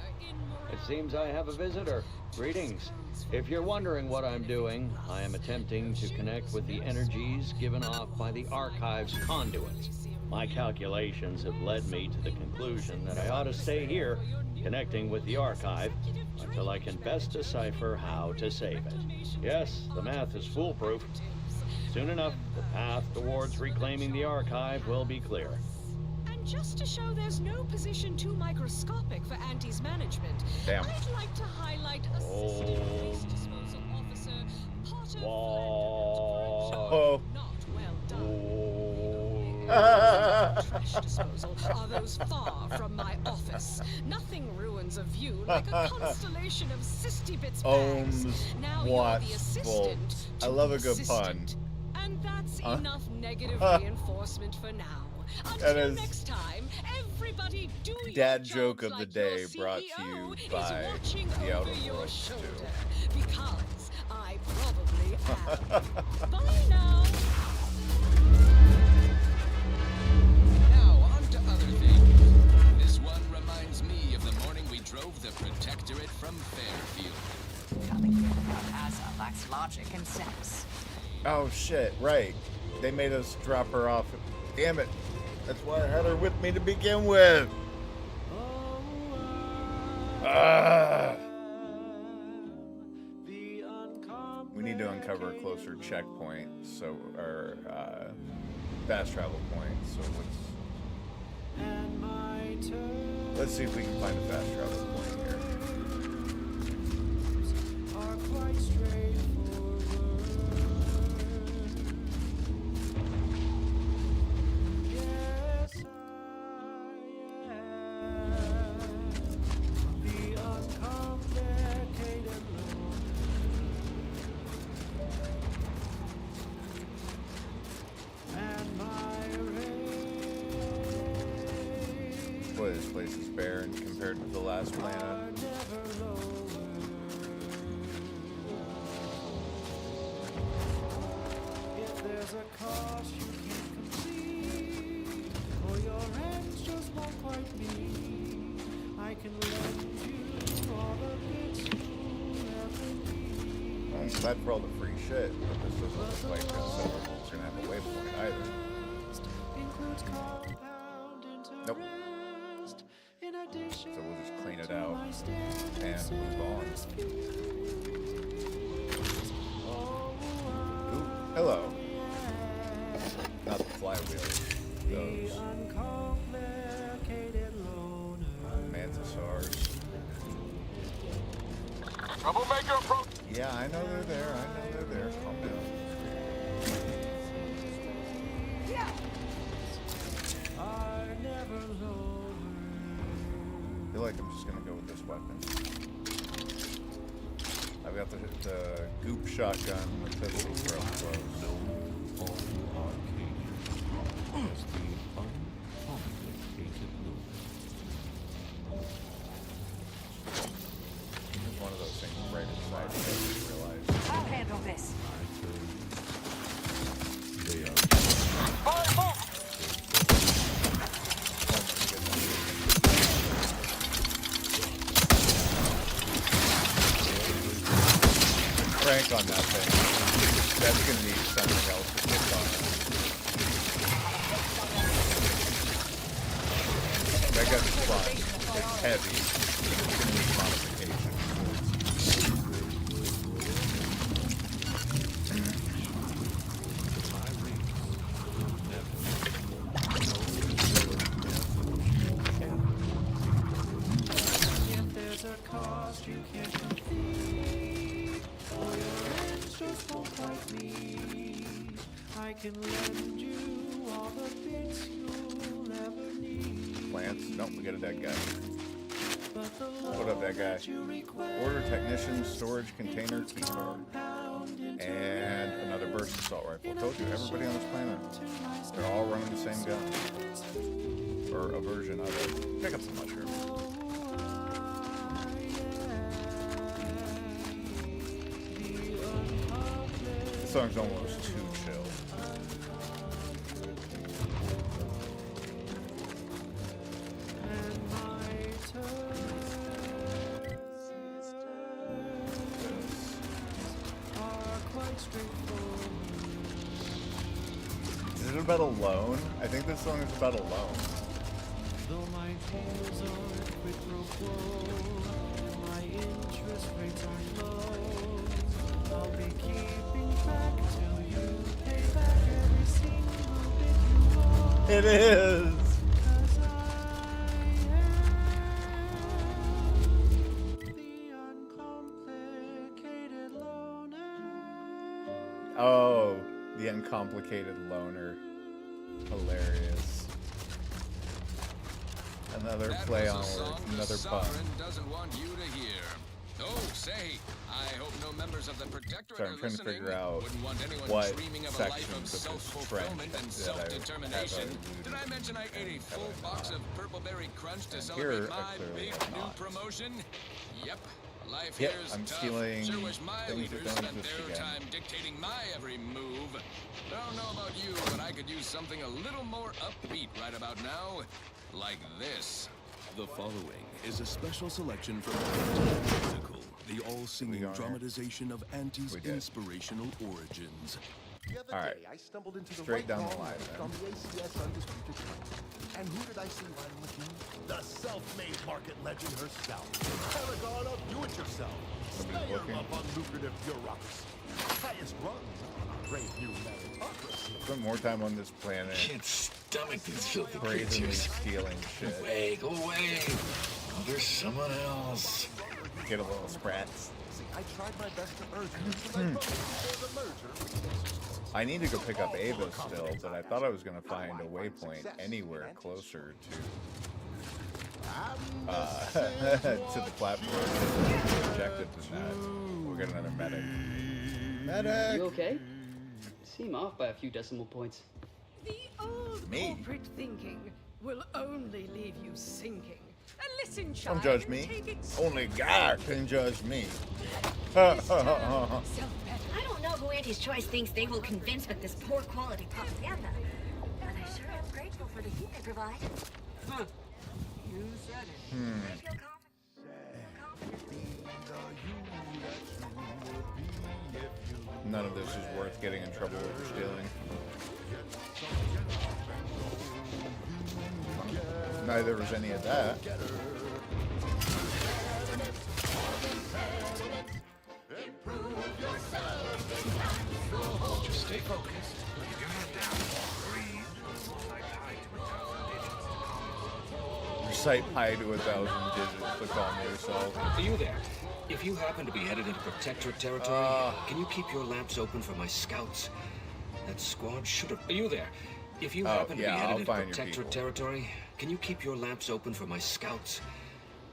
it seems I have a visitor. Greetings. If you're wondering what I'm doing, I am attempting to connect with the energies given off by the archive's conduits. My calculations have led me to the conclusion that I ought to stay here, connecting with the archive, until I can best decipher how to save it. Yes, the math is foolproof. Soon enough, the path towards reclaiming the archive will be clear. Just to show there's no position too microscopic for Auntie's management, Damn. I'd like to highlight Assistant Waste Disposal Officer Potter Oh. Not well done. Ah. Trash disposal are those far from my office. Nothing ruins a view like a constellation of cysty bits bags. Ohms, Now you're watts, the assistant volts. I to love the a good pun. assistant. And that's enough negative Huh. reinforcement for now. That Until is next time, everybody do your Dad jobs joke of the like day your brought to CEO you is by watching the over Outer your Worlds shoulder, 2. because I probably am. Bye now. Now on to other things. This one reminds me of the morning we drove the Protectorate from Fairfield. Coming here without Asa lacks logic and sense. Oh shit, right. They made us drop her off. Damn it. That's why I had her with me to begin with. We need to uncover a closer checkpoint, so or fast travel point. So let's see if we can find a fast travel point here. Boy, this place is barren compared to the last planet. If there's a cost you can't complete, or your hands just won't quite meet, I can lend you all the bits you ever need. I'm glad for all the free shit, but this doesn't look like it's gonna have a waypoint either. Includes compound interest. Nope. So we'll just clean it out and move on. Ooh, hello. Not the flywheel. Those mantisaurs. Troublemaker approach. Yeah, I know they're there. I know they're there. Calm down. I feel like I'm just gonna go with this weapon. I've got the goop shotgun, the pistol for up close. click on that thing. That's gonna need something else to click on. That guy's fun. It's heavy. It's gonna need modification. If there's a cost you can't complete, or your ends just won't quite meet, I can lend you all the bits you'll ever need. Plants? Nope, we got a dead guy. What up, that guy? Order technician, storage container, key card. And another burst assault rifle. Told you, everybody on this planet, they're all running the same gun. Or a version of it. Pick up some mushrooms. This song's almost too chill. Is it about a loan? I think this song is about a loan. Though my goals aren't quid pro quo, my interest rates are low. I'll be keeping track till you pay back every single bit you owe. It is. 'Cause I am the uncomplicated loner. Oh, the uncomplicated loner. Hilarious. Another play on words, another pun. Doesn't want you to hear. Oh, say, I hope no members of the Protectorate Sorry, I'm are trying to listening. figure out Wouldn't want anyone what dreaming of a life of sections of this self-fulfillment trend and that self-determination. I've Did I mention I ate a full box of Purple Berry Crunch to here, celebrate I my clearly big have new not. promotion? Yep. Life Yep, here's I'm tough. stealing Sure wish my things that leaders don't spent exist their again. time dictating my every move. Don't know about you, but I could use something a little more upbeat right about now. Like this. The following is a special selection from the musical, the all-singing dramatization of Auntie's inspirational origins. The other day, I stumbled into the Straight right down the wrong line, list then. on the ACS Undisputed Champ. And who did I see riding the king? The self-made market legend herself. Paragon of do-it-yourself. Slayer of unlucrative bureaucracy. Highest run. Brave new meritocracy. Spend more time on this planet. Can't stomach these filthy brazenly creatures. stealing shit. Go away. Oh, there's someone else. Get a little sprats. See, I tried my best to urge you to my vote before the merger. I need to go pick up Ava still, but I thought I was going to find a waypoint anywhere closer to to the platform. Objective than that. We'll get another medic. Medic! You okay? Seem off by a few decimal points. The old Me? corporate thinking will only leave you sinking. And listen, Don't child, judge me. take it Only God can judge me. I don't know who Auntie's Choice thinks they will convince with this poor quality propaganda, but I sure am grateful for the heat they provide. Huh. You said it. None of this is worth getting in trouble over stealing. Neither was any of that. Just stay focused. Keep your head down. Breathe. Recite pi to 1,000 digits, but calm yourself. Are you there? If you happen to be headed into Protectorate territory, can you keep your lamps open for my scouts? That squad should have... Are you there? If you happen to be headed into Protectorate territory, can you keep your lamps open for my scouts?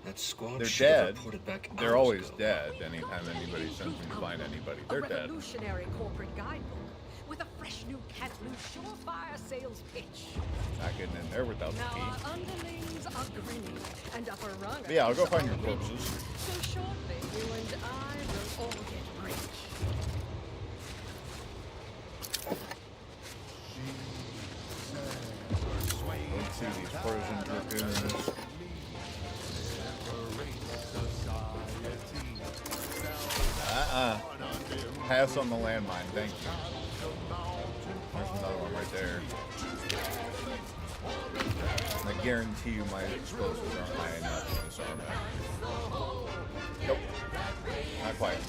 That squad They're should have dead. reported back They're hours always ago. dead anytime anybody sends me to find anybody. A They're dead. revolutionary corporate guidebook with a fresh new can't lose surefire sales pitch. Not getting in there without the Now key. our underlings are grinning and upper rung. But yeah, I'll go find your corpses. So shortly, you and I will all get rich. Let's see these frozen dragoons. Pass on the landmine, thank you. There's another one right there. And I guarantee you my explosives aren't high enough to disarm that. Nope. Not quite.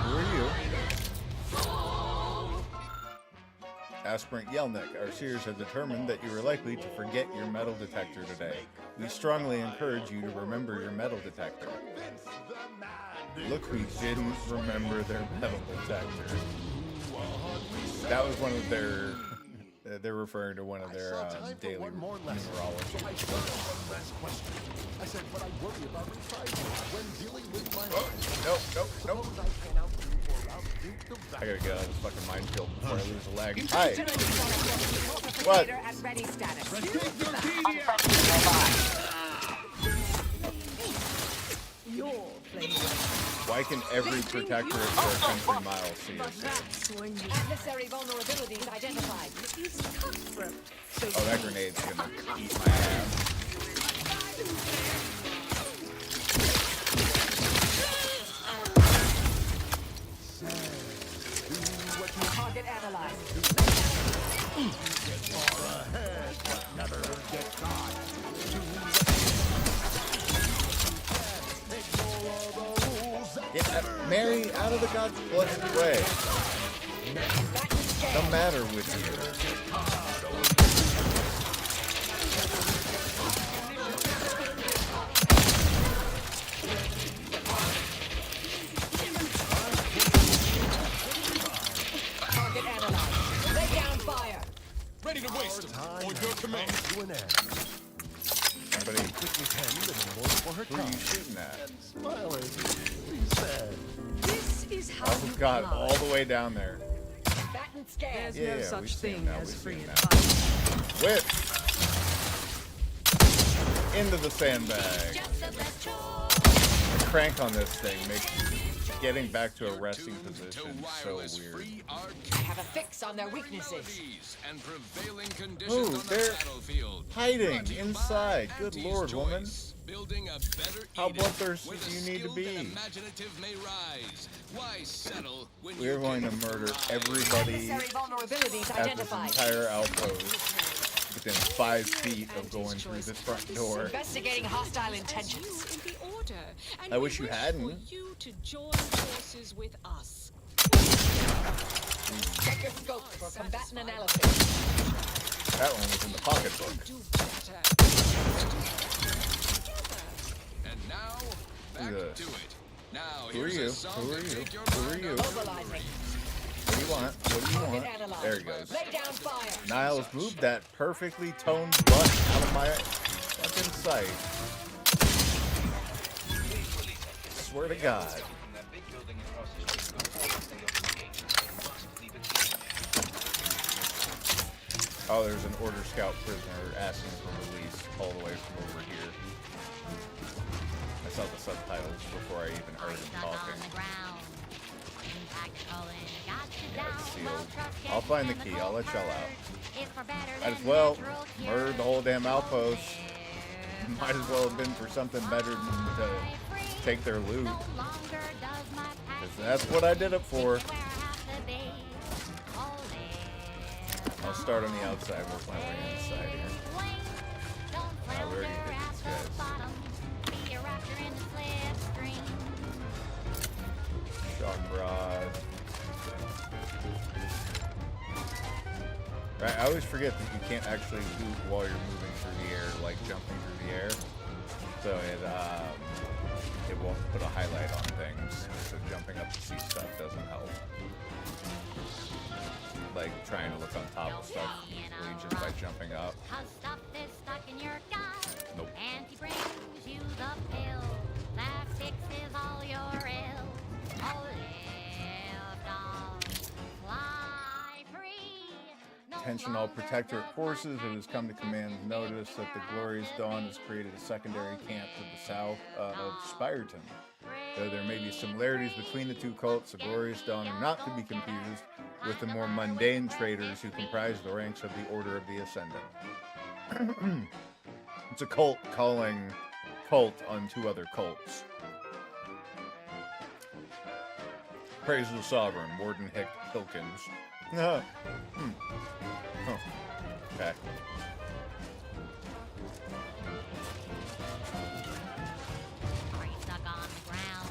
Who are you? Aspirant Yelnik, our seers have determined that you are likely to forget your metal detector today. We strongly encourage you to remember your metal detector. Look who didn't remember their metal detector. That was one of their... They're referring to one of their daily numerology. I said, but I worry about reprisals when dealing with my Nope. I gotta get out of this fucking minefield before I lose a leg. Hi. What? Why can every Protectorate for a country mile see us? Adversary vulnerabilities identified. Oh, that grenade's gonna eat my ass. Target analyzed. Get far ahead, but never get caught. Get Mary out of the God's blessed way. The matter with you? Target analyzed. Lay down fire. Ready to waste them, or your command. Somebody quickly for her who are you shooting at? Smiling, she said. This is how Oh God, all the way down there. Batten scan. There's no such thing as free advice. Whip! Into the sandbag. The crank on this thing makes getting back to a resting position so weird. I have a fix on their weaknesses. Ooh, they're hiding inside. Good Lord, woman. How bloodthirsty do you need to be? We're going to murder everybody at this entire outpost within 5 feet of going through this front door. Investigating hostile intentions. I wish you hadn't. You to join forces with us. Check your scope for combatant analysis. That one was in the pocketbook. And now, back to it. Now, Who are you? Who are you? Who are you? What do you want? What do you want? There he goes. Lay down fire. Niles, move that perfectly toned butt out of my fucking sight. Swear to God. Oh, there's an Order Scout prisoner asking for release all the way from over here. I saw the subtitles before I even heard him talking. Yeah, it's sealed. I'll find the key. I'll let y'all out. Might as well murder the whole damn outpost. Might as well have been for something better than to take their loot. 'Cause that's what I did it for. I'll start on the outside, work my way inside here. We already did these guys. Shock rod. Right, I always forget that you can't actually loot while you're moving through the air, like jumping through the air. So it won't put a highlight on things. So jumping up to see stuff doesn't help. Like trying to look on top of stuff easily just by jumping up. Nope. Auntie brings you the pill that fixes all your ill. Oh, live dog, fly free. Attention all Protectorate forces, it has come to command's notice that the Glorious Dawn has created a secondary camp to the south of Spireton. Though there may be similarities between the two cults, the Glorious Dawn are not to be confused with the more mundane traders who comprise the ranks of the Order of the Ascendant. It's a cult calling cult on two other cults. Praise the sovereign, Warden Hilkins. Oh. Okay. Stuck on the ground.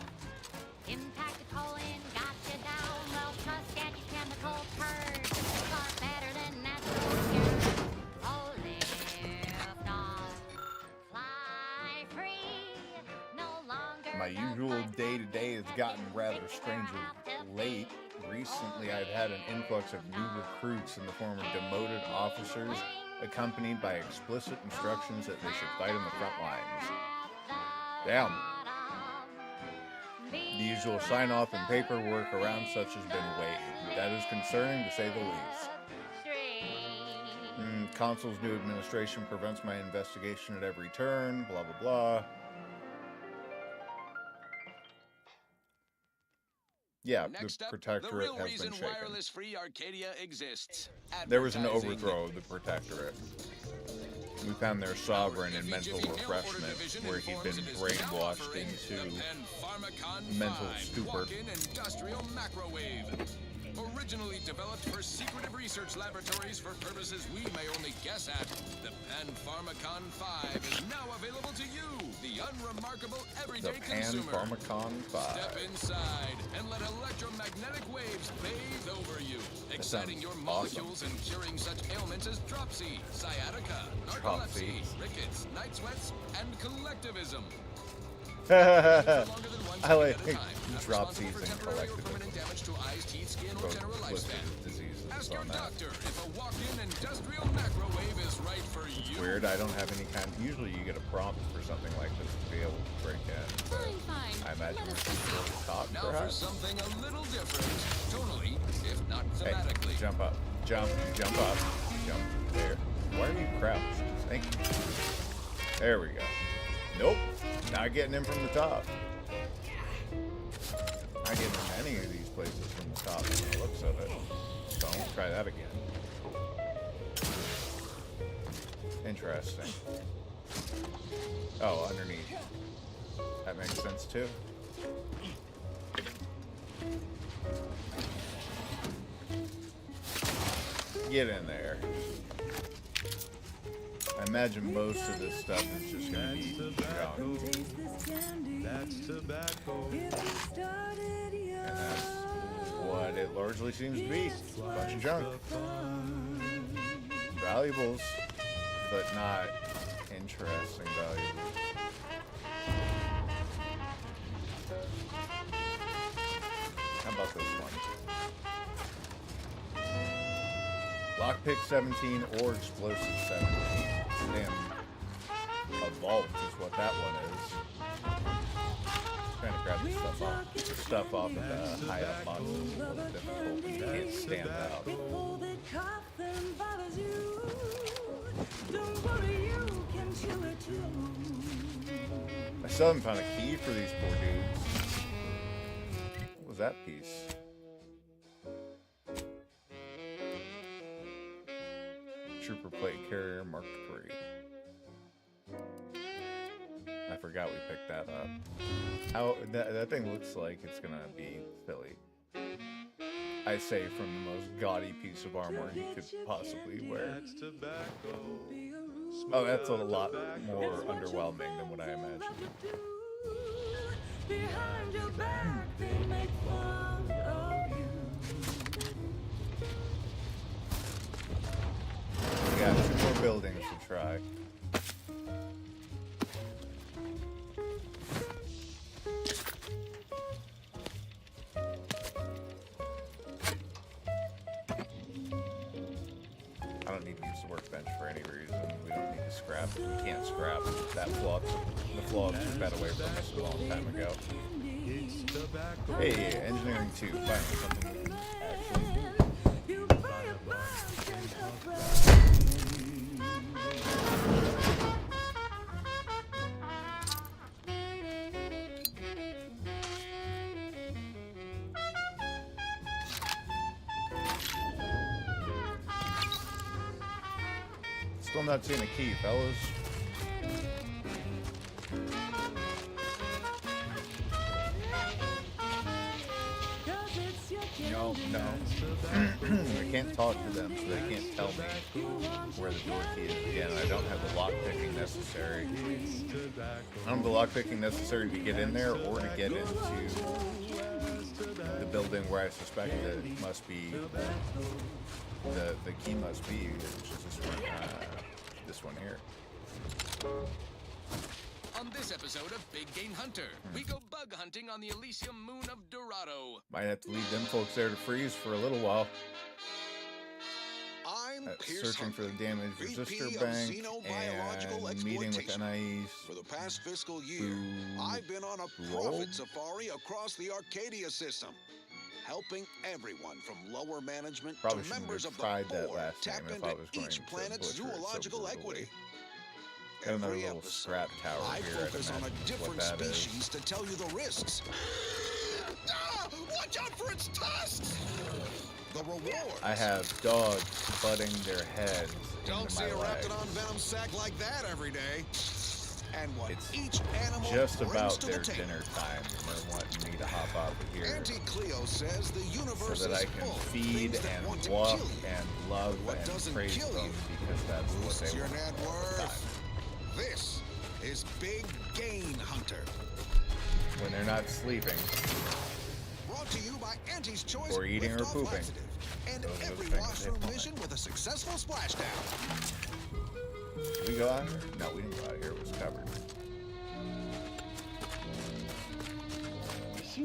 Impacted colon got you down. Well, trust anti-chemical purge. Far better than natural cure. Oh, lift off. Fly free. No longer. My usual day-to-day has gotten rather strangely late. Recently, I've had an influx of new recruits in the form of demoted officers, accompanied by explicit instructions that they should fight on the front lines. Damn. The usual sign-off and paperwork around such has been waived. That is concerning, to say the least. Consul's new administration prevents my investigation at every turn, blah, blah, blah. Yeah, Next the up, Protectorate the real has reason been shaken. wireless-free Arcadia exists. There was an overthrow of the Protectorate. We found their sovereign in mental refreshment, where he'd been brainwashed into mental stupor. Industrial microwave. Originally developed for secretive research laboratories for purposes we may only guess at, the Pan-Pharmacon 5 is now available to you, the unremarkable everyday consumer. Pan-Pharmacon 5. Step inside and let electromagnetic waves bathe over you, exciting your molecules and curing such ailments as dropsy, sciatica, narcolepsy, rickets, night sweats, and collectivism. I like dropsies and collectivism. Both diseases Ask on your that. doctor if a walk-in industrial microwave is right for It's you. weird, I don't have any kind. Usually you get a prompt for something like this to be able to break in. But I imagine we're supposed to talk, Now for perhaps. something a little different, tonally, if not thematically. Hey, jump up. Jump up. Jump there. Why are you crouched? Thank you. There we go. Nope. Not getting in from the top. Not getting in any of these places from the top from the looks of it. Don't try that again. Interesting. Oh, underneath. That makes sense too. Get in there. I imagine most of this stuff is just going to be junk. That's tobacco. And that's what it largely seems to be. A bunch of junk. Valuables, but not interesting valuables. How about this one? Lockpick 17 or explosive 17. Damn. A vault is what that one is. Trying to grab the stuff off of the high up boxes is a little difficult when you can't stand out. I still haven't found a key for these poor dudes. What was that piece? Trooper plate carrier Mark III. I forgot we picked that up. How that thing looks like it's gonna be silly. I say from the most gaudy piece of armor you could possibly wear. Oh, that's a lot more underwhelming than what I imagined. Behind your back, they make fun of you. We got 2 more buildings to try. I don't need to use the workbench for any reason. We don't need to scrap. We can't scrap. That flops. The flops got away from us a long time ago. Hey, engineering 2. Finally, something we can actually do. Still not seeing a key, fellas. No. I can't talk to them, so they can't tell me where the door key is. Again, I don't have the lock picking necessary. I don't have the lock picking necessary to get in there or to get into the building where I suspect that it must be the key must be, which is this one here. On this episode of Big Game Hunter, we go bug hunting on the Elysium moon of Dorado. Might have to leave them folks there to freeze for a little while. Searching for the damaged resistor bank and meeting with NIE's. For the past fiscal year, I've been on a profit safari across the Arcadia system, helping everyone from lower management Probably to members of the tried that board last tap time if into I was going each to planet's butcher it so zoological brutally. equity. Got another Every little episode, scrap tower I here. focus on a different species to tell you the risks. Watch out for its tusks! The reward. I have dogs butting their heads Don't into see my a legs. raptidon venom sack like that every day. And what It's each animal just brings about to their the table. dinner time, and they're wanting me to hop off of here Auntie Cleo says the universe so that I is can full of feed things that and want to walk kill you. and love What and doesn't praise kill them you because that's what boosts they your want net all the time. worth. This is Big Game Hunter. When they're not sleeping Brought to you by Auntie's Choice or eating or Lift-Off pooping. Laxative. And Those are the every things they washroom want. mission with a successful splashdown. Did we go out here? No, we didn't go out here. It was covered.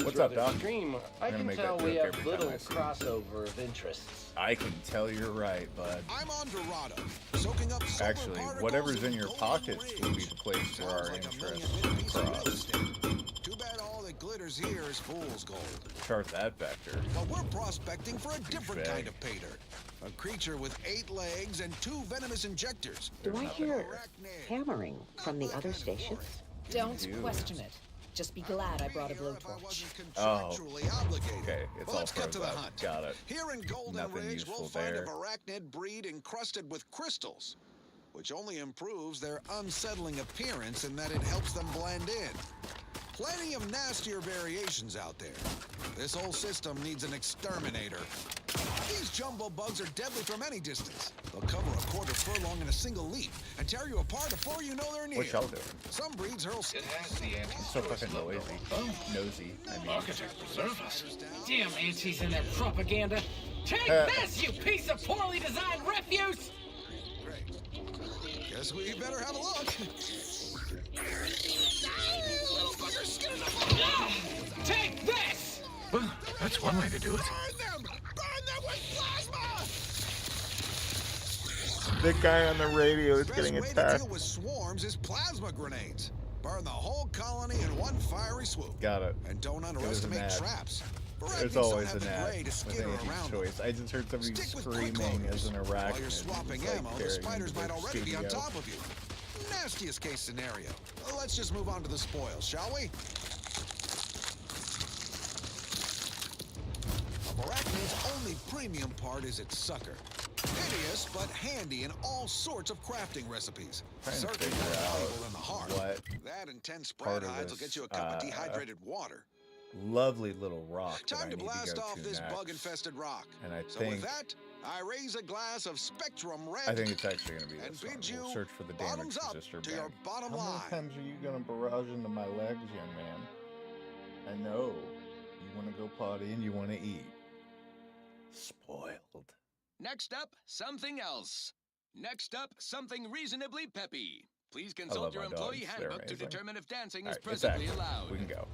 What's up, Doc? Extreme. I I'm gonna can make tell that we joke have every little time I see it. crossover of interests. I can tell you're right, bud. I'm on Dorado, soaking up solar Actually, particles whatever's in and your golden pockets rays. will be the place where our Sounds like a interests million piece of real cross. estate. Too bad all that glitters here is fool's gold. Chart that vector. But we're prospecting for a different Touche. kind of pay dirt. A creature with 8 legs and 2 venomous injectors. Do I hear hammering from the other stations? Don't question it. Just be glad I brought a blowtorch. Oh, okay. It's Well, all let's get to the frozen. hunt. Got it. Here in Golden Nothing Ridge, useful we'll find there. a arachnid breed encrusted with crystals, which only improves their unsettling appearance in that it helps them blend in. Plenty of nastier variations out there. This whole system needs an exterminator. These jumbo bugs are deadly from any distance. They'll cover a quarter furlong in a single leap and tear you apart before you know they're near. What's y'all doing? Some breeds hurl. It has the It's so fucking noisy. Nosy. I mean. Architects preserve us. Damn Auntie's in their propaganda. Take this, you piece of poorly designed refuse! Guess we better have a look. Take this! Well, that's one way to do it. The guy on the radio is getting Best way to attacked. deal with swarms is plasma grenades. Burn the whole colony in one fiery swoop. Got it. And don't It was an underestimate ad. traps. There's Arachnids don't always have an the ad gray to with skitter Auntie's around Choice. I just heard somebody Stick with quick screaming as an loaders. arachnid. While you're swapping It's like ammo, the tearing spiders into might their already be on studio. top of you. Nastiest case scenario. Let's just move on to the spoils, shall we? A arachnid's only premium part is its sucker. Hideous, but handy in all sorts of crafting recipes. Trying to Certainly figure more out valuable than the heart. what That and 10 part spread of hides will this, get you a cup of dehydrated water. lovely little rock that I Time to need to blast go off to this next. bug-infested rock. And I So think with that, I raise a glass of Spectrum Red. I think it's actually going to be and this one. bid We'll you search for the damage bottoms up resistor to bank. your bottom How line. many times are you going to barrage into my legs, young man? I know. You want to go potty and you want to eat. Spoiled. Next up, something else. Next up, something reasonably peppy. Please I consult love your my employee dogs. They're handbook to amazing. determine if dancing All is right, it's presently active. allowed. We can go.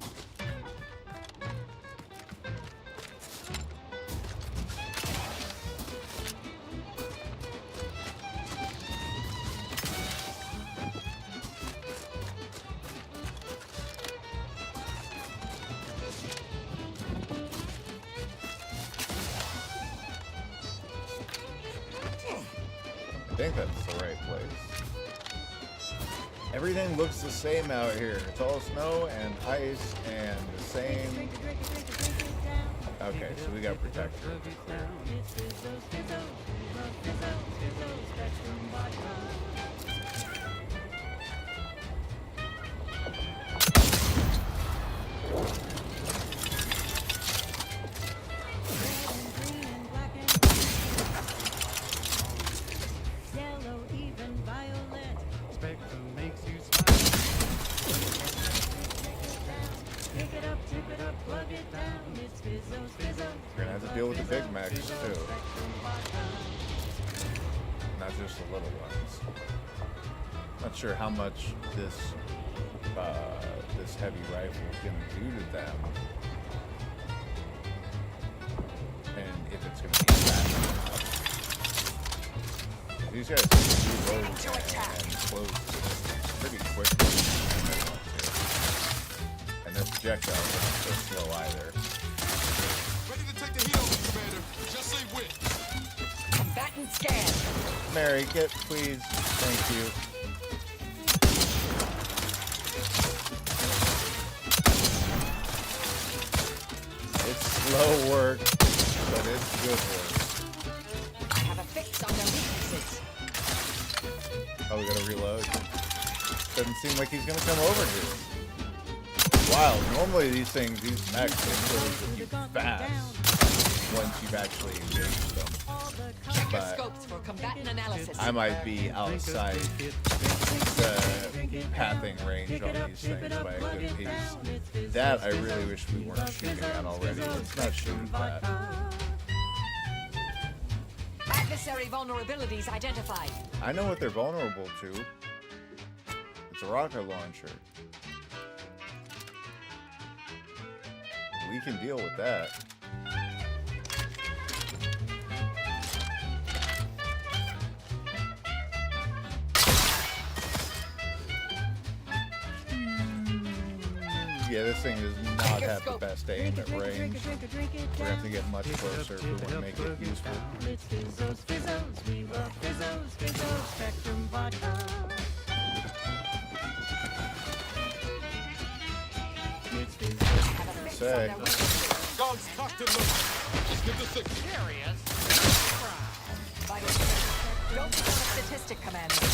I think that's the right place. Everything looks the same out here. It's all snow and ice and the same. Okay, so we got Protectorate. Pick it up, tip it up, plug it down. It's Fizzos, Fizzos. We're gonna have to deal with the big Macs too. Not just the little ones. Not sure how much this this heavy rifle is gonna do to them. And if it's gonna be fast enough. These guys can reload and close pretty quickly. And their projectiles aren't so slow either. Ready to take the heat over, Commander. Just say which. Combatant scan. Mary, get please. Thank you. It's slow work, but it's good work. I have a fix on their weaknesses. Oh, we gotta reload. Doesn't seem like he's gonna come over here. Wow, normally these things, these mechs, they close with you fast once you've actually engaged them. Check your But scopes for combatant analysis. I might be outside the pathing range on these things by a good piece. That I really wish we weren't shooting at already. Let's not shoot at that. Adversary vulnerabilities identified. I know what they're vulnerable to. It's a rocket launcher. We can deal with that. Yeah, this thing does not have the best aim at range. We're gonna have to get much closer if we want to make it useful. It's Fizzos, Fizzos. We love Fizzos, Fizzos. Spectrum vodka. It's Fizzos. Say. Guns cocked and loaded. Just give the signal. Curious. Don't become a statistic, Commander.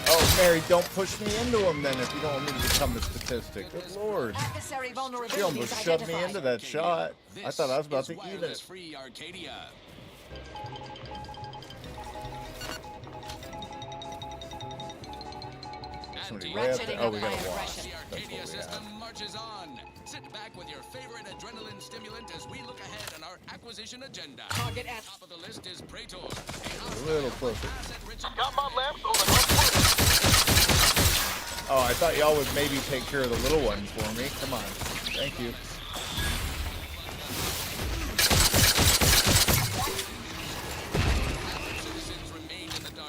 Oh, Mary, don't push me into him then if you don't want me to become a statistic. Good lord. Adversary vulnerabilities She almost shoved me identified. into that shot. I thought I was about to eat it. Free Arcadia. Somebody way up there. Oh, we got a wall. That's The what Arcadia we have. system marches on. Sit back with your favorite adrenaline stimulant as we look ahead on our acquisition agenda. Target at top of the list is Praetor. A little closer. Got my lamps Oh, I thought y'all would maybe take care of the little one for me. Come on. Thank you.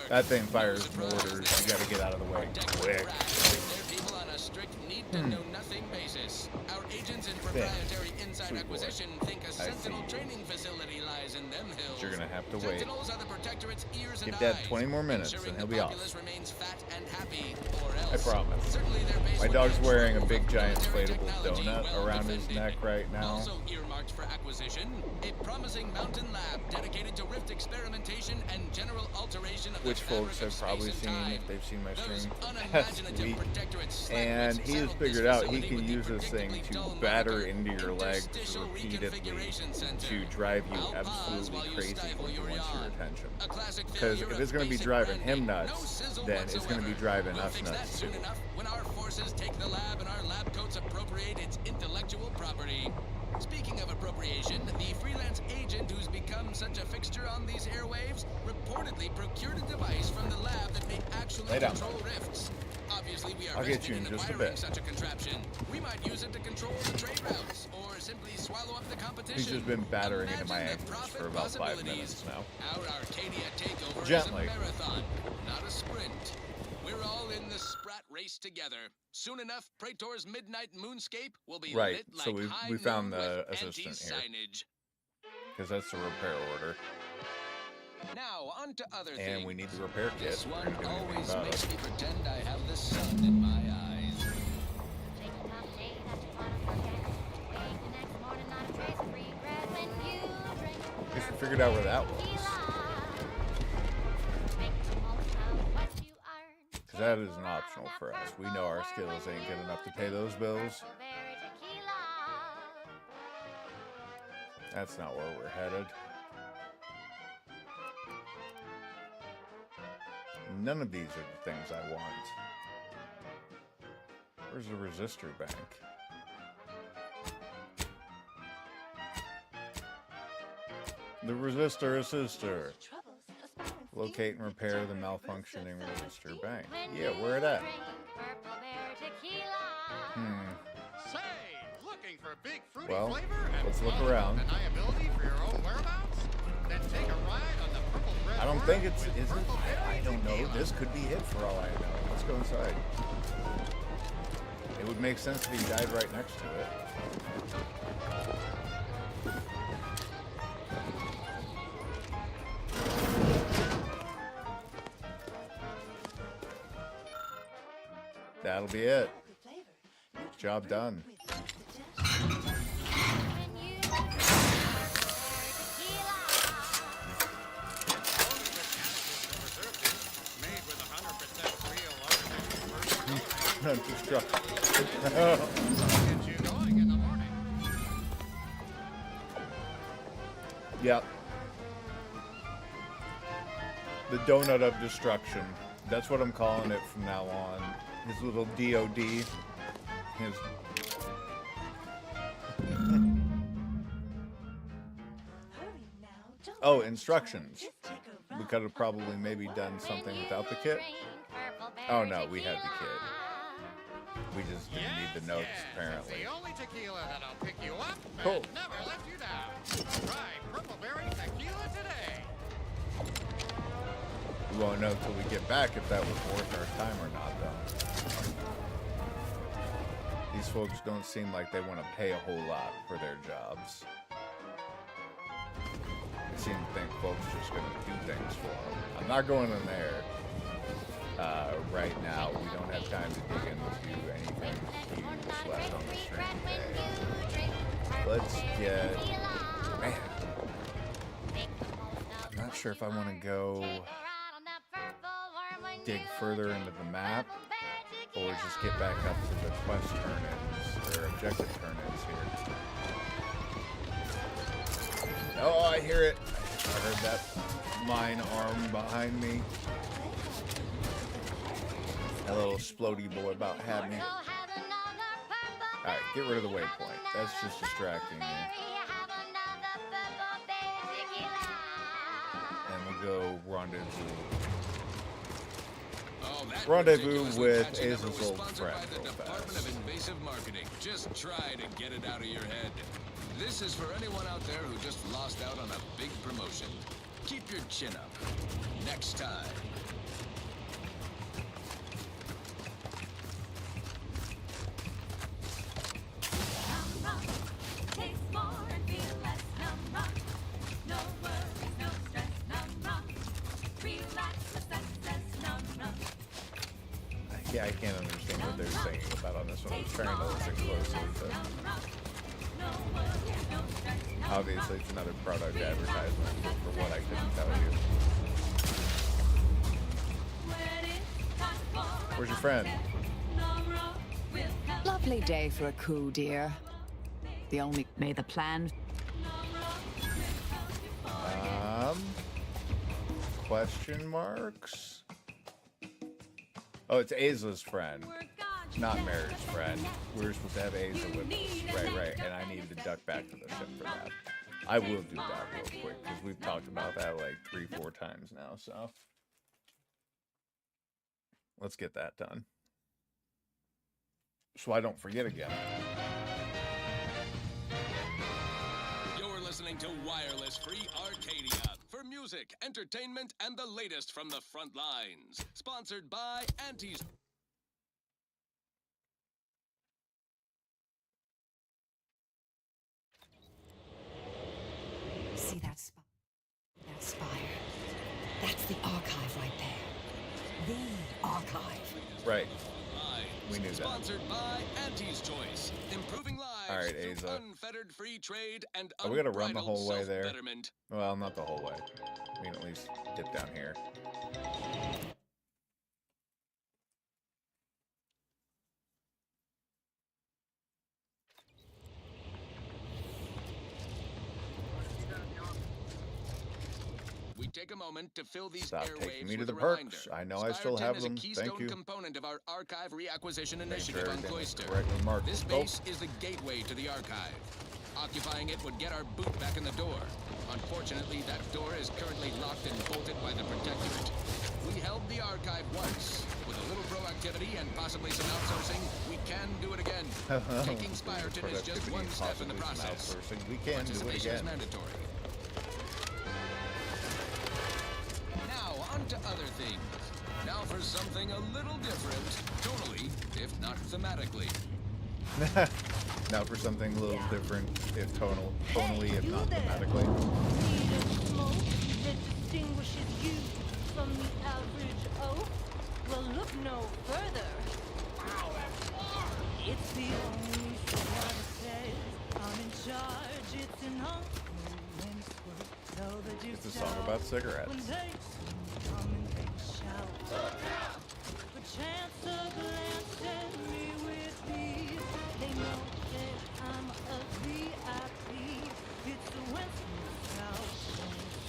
That thing fires mortars. You gotta get out of the way quick. Our agents in proprietary inside acquisition think a Sentinel training facility lies in them hills. You're gonna have to wait. Sentinels are the Protectorate's ears and Give Dad eyes, 20 more minutes and ensuring he'll the be off. populace remains fat and happy, or I else. promise. Certainly their base My would dog's be wearing a full big of giant military inflatable technology donut well around his defended. neck right now. Also earmarked for acquisition, a promising mountain lab dedicated to rift experimentation and general alteration of Which the folks fabric have probably space seen and time. if they've seen my Those stream last unimaginative week. Protectorate And slackers he has saddled this figured out he facility can with the use this thing predictably to dull batter marker into your legs interstitial repeatedly reconfiguration center. to drive you I'll pause absolutely while you crazy stifle when he your wants your yawn. attention. A classic Because failure if of it's going to be basic driving him branding. nuts, No sizzle then it's going to be whatsoever. driving We'll us fix that nuts too. soon enough when our forces take the lab and our lab coats appropriate its intellectual property. Speaking of appropriation, the freelance agent who's become such a fixture on these airwaves reportedly procured a device from the lab that may actually Lay down. control rifts. Obviously, we are I'll get you vested in just a acquiring bit. such a contraption. We might use it to control the trade routes, or simply swallow up the competition. He's just been battering into my Imagine the ankles for profit about 5 possibilities. minutes now. Our Arcadia takeover Gently. is a marathon, not a sprint. We're all in the sprat race together. Soon enough, Praetor's midnight moonscape will be Right, lit so like we found high noon the with assistant here. anti-signage. Because that's the repair order. Now, on to other And things. we need the repair kit. This We're one gonna do anything always about makes it. me pretend I have the sun in my eyes. At least we figured out where that was. Because that is an optional for us. We know our skills ain't good enough to pay those bills. That's not where we're headed. None of these are the things I want. Where's the resistor bank? The resistor assister. Locate and repair the malfunctioning resistor bank. Yeah, where it at? Say, looking for big fruity Well, flavor and let's look around. undeniability for your own whereabouts? Then take a ride on the purple bread. I don't think it's, is it? I don't know. This could be it for all I know. Let's go inside. It would make sense if he died right next to it. That'll be it. Job done. Yep. The donut of destruction. That's what I'm calling it from now on. His little DOD. His... Oh, instructions. We could have probably maybe done something without the kit. Oh no, we had the kit. We just didn't need the notes, apparently. The only tequila that'll pick you up Cool. and never let you down. Try Purpleberry Tequila today. We won't know till we get back if that was worth our time or not, though. These folks don't seem like they want to pay a whole lot for their jobs. They seem to think folks are just going to do things for them. I'm not going in there. Right now, we don't have time to dig into anything huge left on the stream today. Let's get... Man. I'm not sure if I want to go dig further into the map or just get back up to the quest turn-ins, or objective turn-ins here. Oh, I hear it. I heard that mine arm behind me. That little splody boy about had me. Alright, get rid of the waypoint. That's just distracting me. And we'll go rendezvous. Rendezvous with Aza's old friend. Department of Invasive Marketing. Just try to get it out of your head. This is for anyone out there who just lost out on a big promotion. Keep your chin up. Next time. Yeah, I can't understand what they're singing about on this one. I was trying to listen closely, but obviously it's another product advertisement, but for what I couldn't tell you. Where's your friend? Lovely day for a coup, dear. The only... May the plan... Question marks? Oh, it's Aza's friend, not Mary's friend. We were supposed to have Aza with us. Right. And I needed to duck back to the ship for that. I will do that real quick, because we've talked about that like 3-4 times now, so. Let's get that done. So I don't forget again. You're listening to Wireless Free Arcadia. For music, entertainment, and the latest from the front lines. Sponsored by Auntie's. See that spire? That spire. That's the archive right there. The archive. Right. We knew that. Sponsored by Auntie's Choce. Improving lives. All right, through Aza. unfettered free trade and Are we gonna run the unbridled whole way there? self-betterment. Well, not the whole way. We can at least dip down here. We take a moment to fill these Stop airwaves taking me to with the a reminder. perks. I know I still have them. Is a keystone Thank you. component of our archive reacquisition Make initiative sure on everything is Cloister. correctly marked. This Oh. base is the gateway to the archive. Occupying it would get our boot back in the door. Unfortunately, that door is currently locked and bolted by the Protectorate. We held the archive once. With a little proactivity and possibly some outsourcing, we can do it again. Taking Spyreton is just one step in the process. We can do it Participation is again. mandatory. Now, on to other things. Now for something a little different, tonally, if not thematically. Now for something a little different, if tonally, if not thematically. Need a smoke that distinguishes you from the average oak? Well, look no further. It's the only thing that says I'm in charge. It's an uncle. It's a song about cigarettes. When they come and they shout. The chance of glancing me with these, they know that I'm a VIP. It's the Winston South,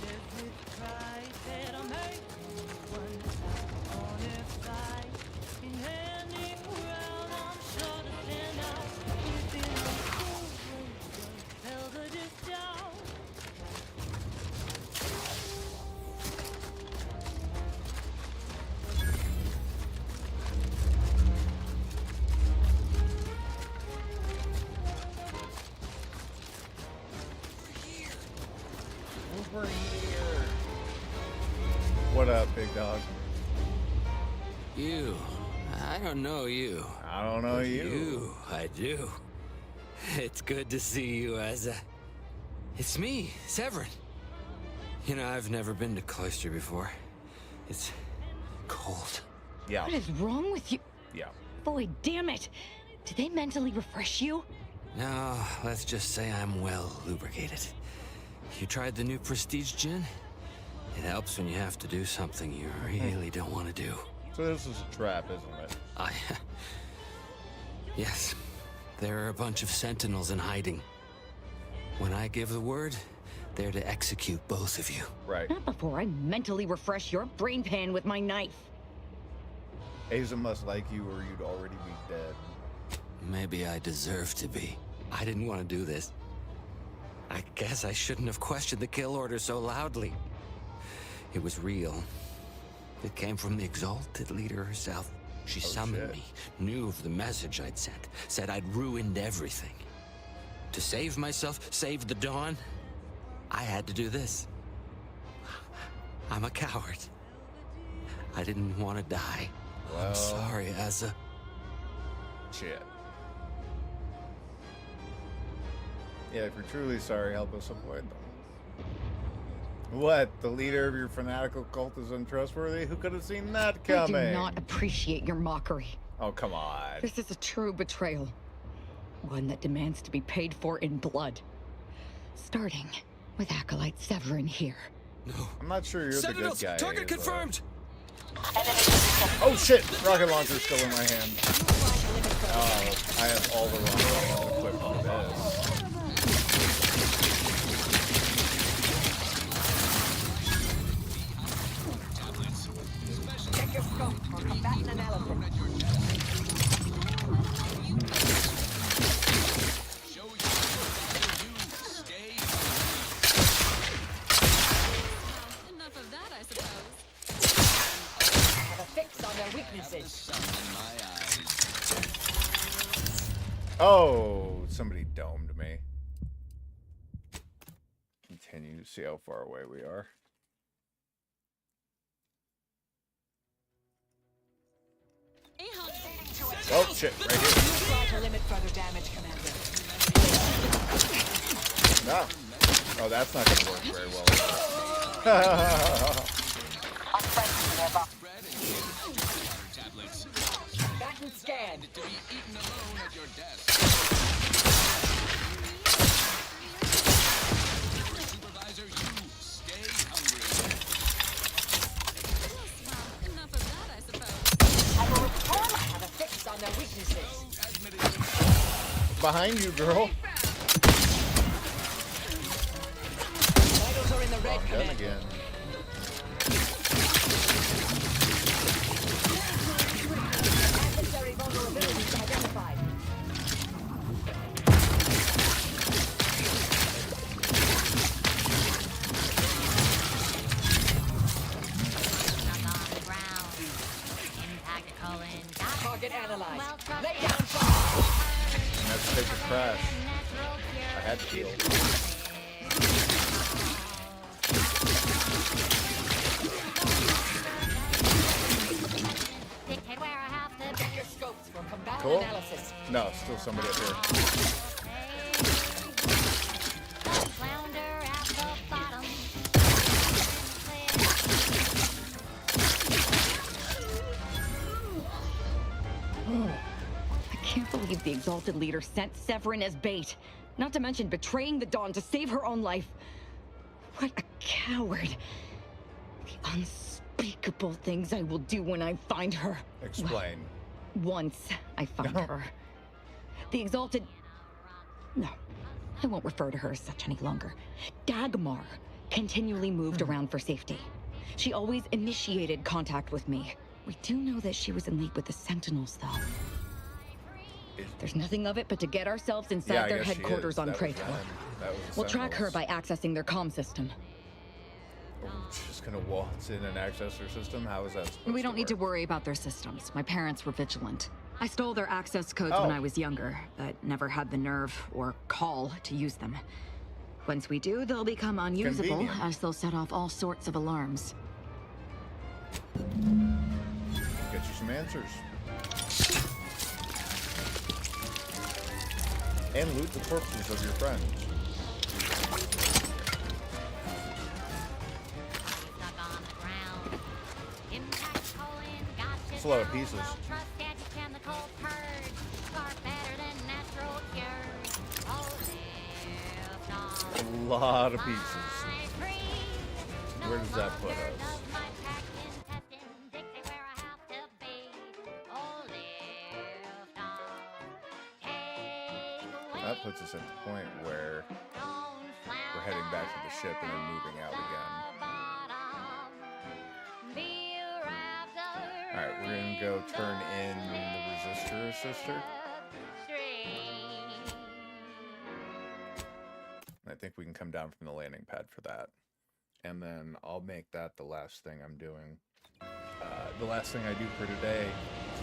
says with pride that I'm making one out on its side. In any crowd, I'm sure to stand out. Within a cool way, tell the dish down. Over here. What up, big dog? You. I don't know you. I don't know But you. You, I do. It's good to see you, Asa. It's me, Severin. You know, I've never been to Cloister before. It's cold. Yeah. What is wrong with you? Yeah. Boy, damn it. Did they mentally refresh you? No, let's just say I'm well lubricated. You tried the new Prestige gin? It helps when you have to do something you really don't want to do. So this is a trap, isn't it? Yes. There are a bunch of sentinels in hiding. When I give the word, they're to execute both of you. Right. Not before I mentally refresh your brain pan with my knife. Asa must like you or you'd already be dead. Maybe I deserve to be. I didn't want to do this. I guess I shouldn't have questioned the kill order so loudly. It was real. It came from the exalted leader herself. She summoned me, knew of the message I'd sent, said I'd ruined everything. To save myself, save the Dawn, I had to do this. I'm a coward. I didn't want to die. Well, I'm sorry, Asa. Shit. Yeah, if you're truly sorry, help us avoid them. What? The leader of your fanatical cult is untrustworthy? Who could have seen that coming? I do not appreciate your mockery. Oh, come on. This is a true betrayal. One that demands to be paid for in blood. Starting with Acolyte Severin here. No. I'm not sure you're Sentinels, the good guy. target confirmed! Oh shit! Rocket launcher's still in my hand. Oh, I have all the wrong equipment for this. Check your scope for combatant analysis. Enough of that, I suppose. Have a fix on their weaknesses. Oh, somebody domed me. Continue to see how far away we are. Oh shit, right here. Try to limit further damage, Commander. No. Oh, that's not going to work very well. Back and scan. To be eaten alone at your desk. Supervisor, you stay hungry. Enough of that, I suppose. I will have a fix on their weaknesses. Behind you, girl. Vitals are in the red, Done Commander. again. Adversary vulnerabilities identified. they could crash. I had to heal. Cool. No, still somebody up here. I can't believe the Exalted Leader sent Severin as bait. Not to mention betraying the Dawn to save her own life. What a coward. The unspeakable things I will do when I find her. Explain. Well, once I find her. The Exalted... No, I won't refer to her as such any longer. Dagmar continually moved around for safety. She always initiated contact with me. We do know that she was in league with the Sentinels, though. There's nothing of it but to get ourselves inside their headquarters on Praetor. We'll track her by accessing their comm system. We're just gonna waltz in and access their system? How is that supposed We don't to need to work? worry about their systems. My parents were vigilant. I stole their access codes when I was younger, but never had the nerve or call to use them. Once we do, they'll become unusable, Convenient. as they'll set off all sorts of alarms. Get you some answers. And loot the corpses of your friends. It's a lot of pieces. A lot of pieces. Where does that put us? That puts us at the point where we're heading back to the ship and then moving out again. Alright, we're gonna go turn in the resistor sister. I think we can come down from the landing pad for that. And then I'll make that the last thing I'm doing. The last thing I do for today,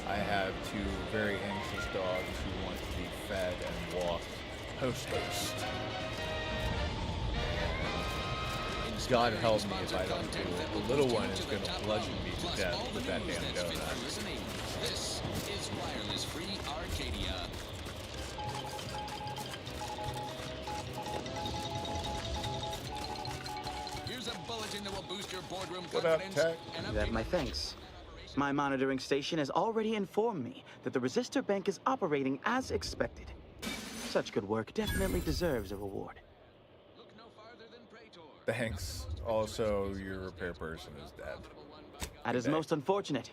I have two very anxious dogs who want to be fed and walked post-haste. God help me if I don't do it. The little one is going to bludgeon me to death with that damn donut. This is Wireless Free Arcadia. Here's a bulletin that will boost your boardroom confidence. You have my thanks. My monitoring station has already informed me that the resistor bank is operating as expected. Such good work definitely deserves a reward. Thanks. Also, your repair person is dead. That is most unfortunate,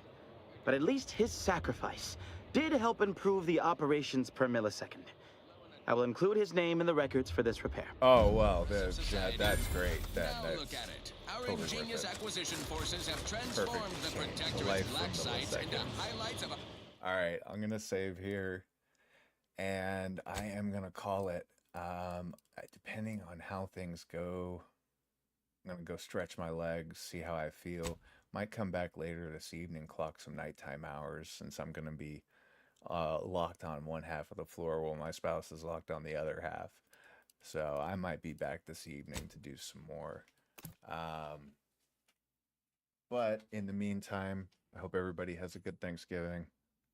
but at least his sacrifice did help improve the operations per millisecond. I will include his name in the records for this repair. Oh, well, that's great. That's Look at it. Our totally ingenious worth it. acquisition forces have transformed the Protectorate Life black from sites into milliseconds. highlights of a... Alright, I'm going to save here. And I am going to call it, depending on how things go, I'm going to go stretch my legs, see how I feel. Might come back later this evening, clock some nighttime hours, since I'm going to be locked on one half of the floor while my spouse is locked on the other half. So I might be back this evening to do some more. But in the meantime, I hope everybody has a good Thanksgiving.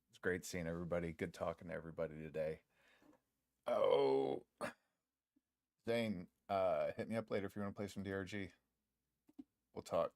It's great seeing everybody. Good talking to everybody today. Oh, Zane, hit me up later if you want to play some DRG. We'll talk.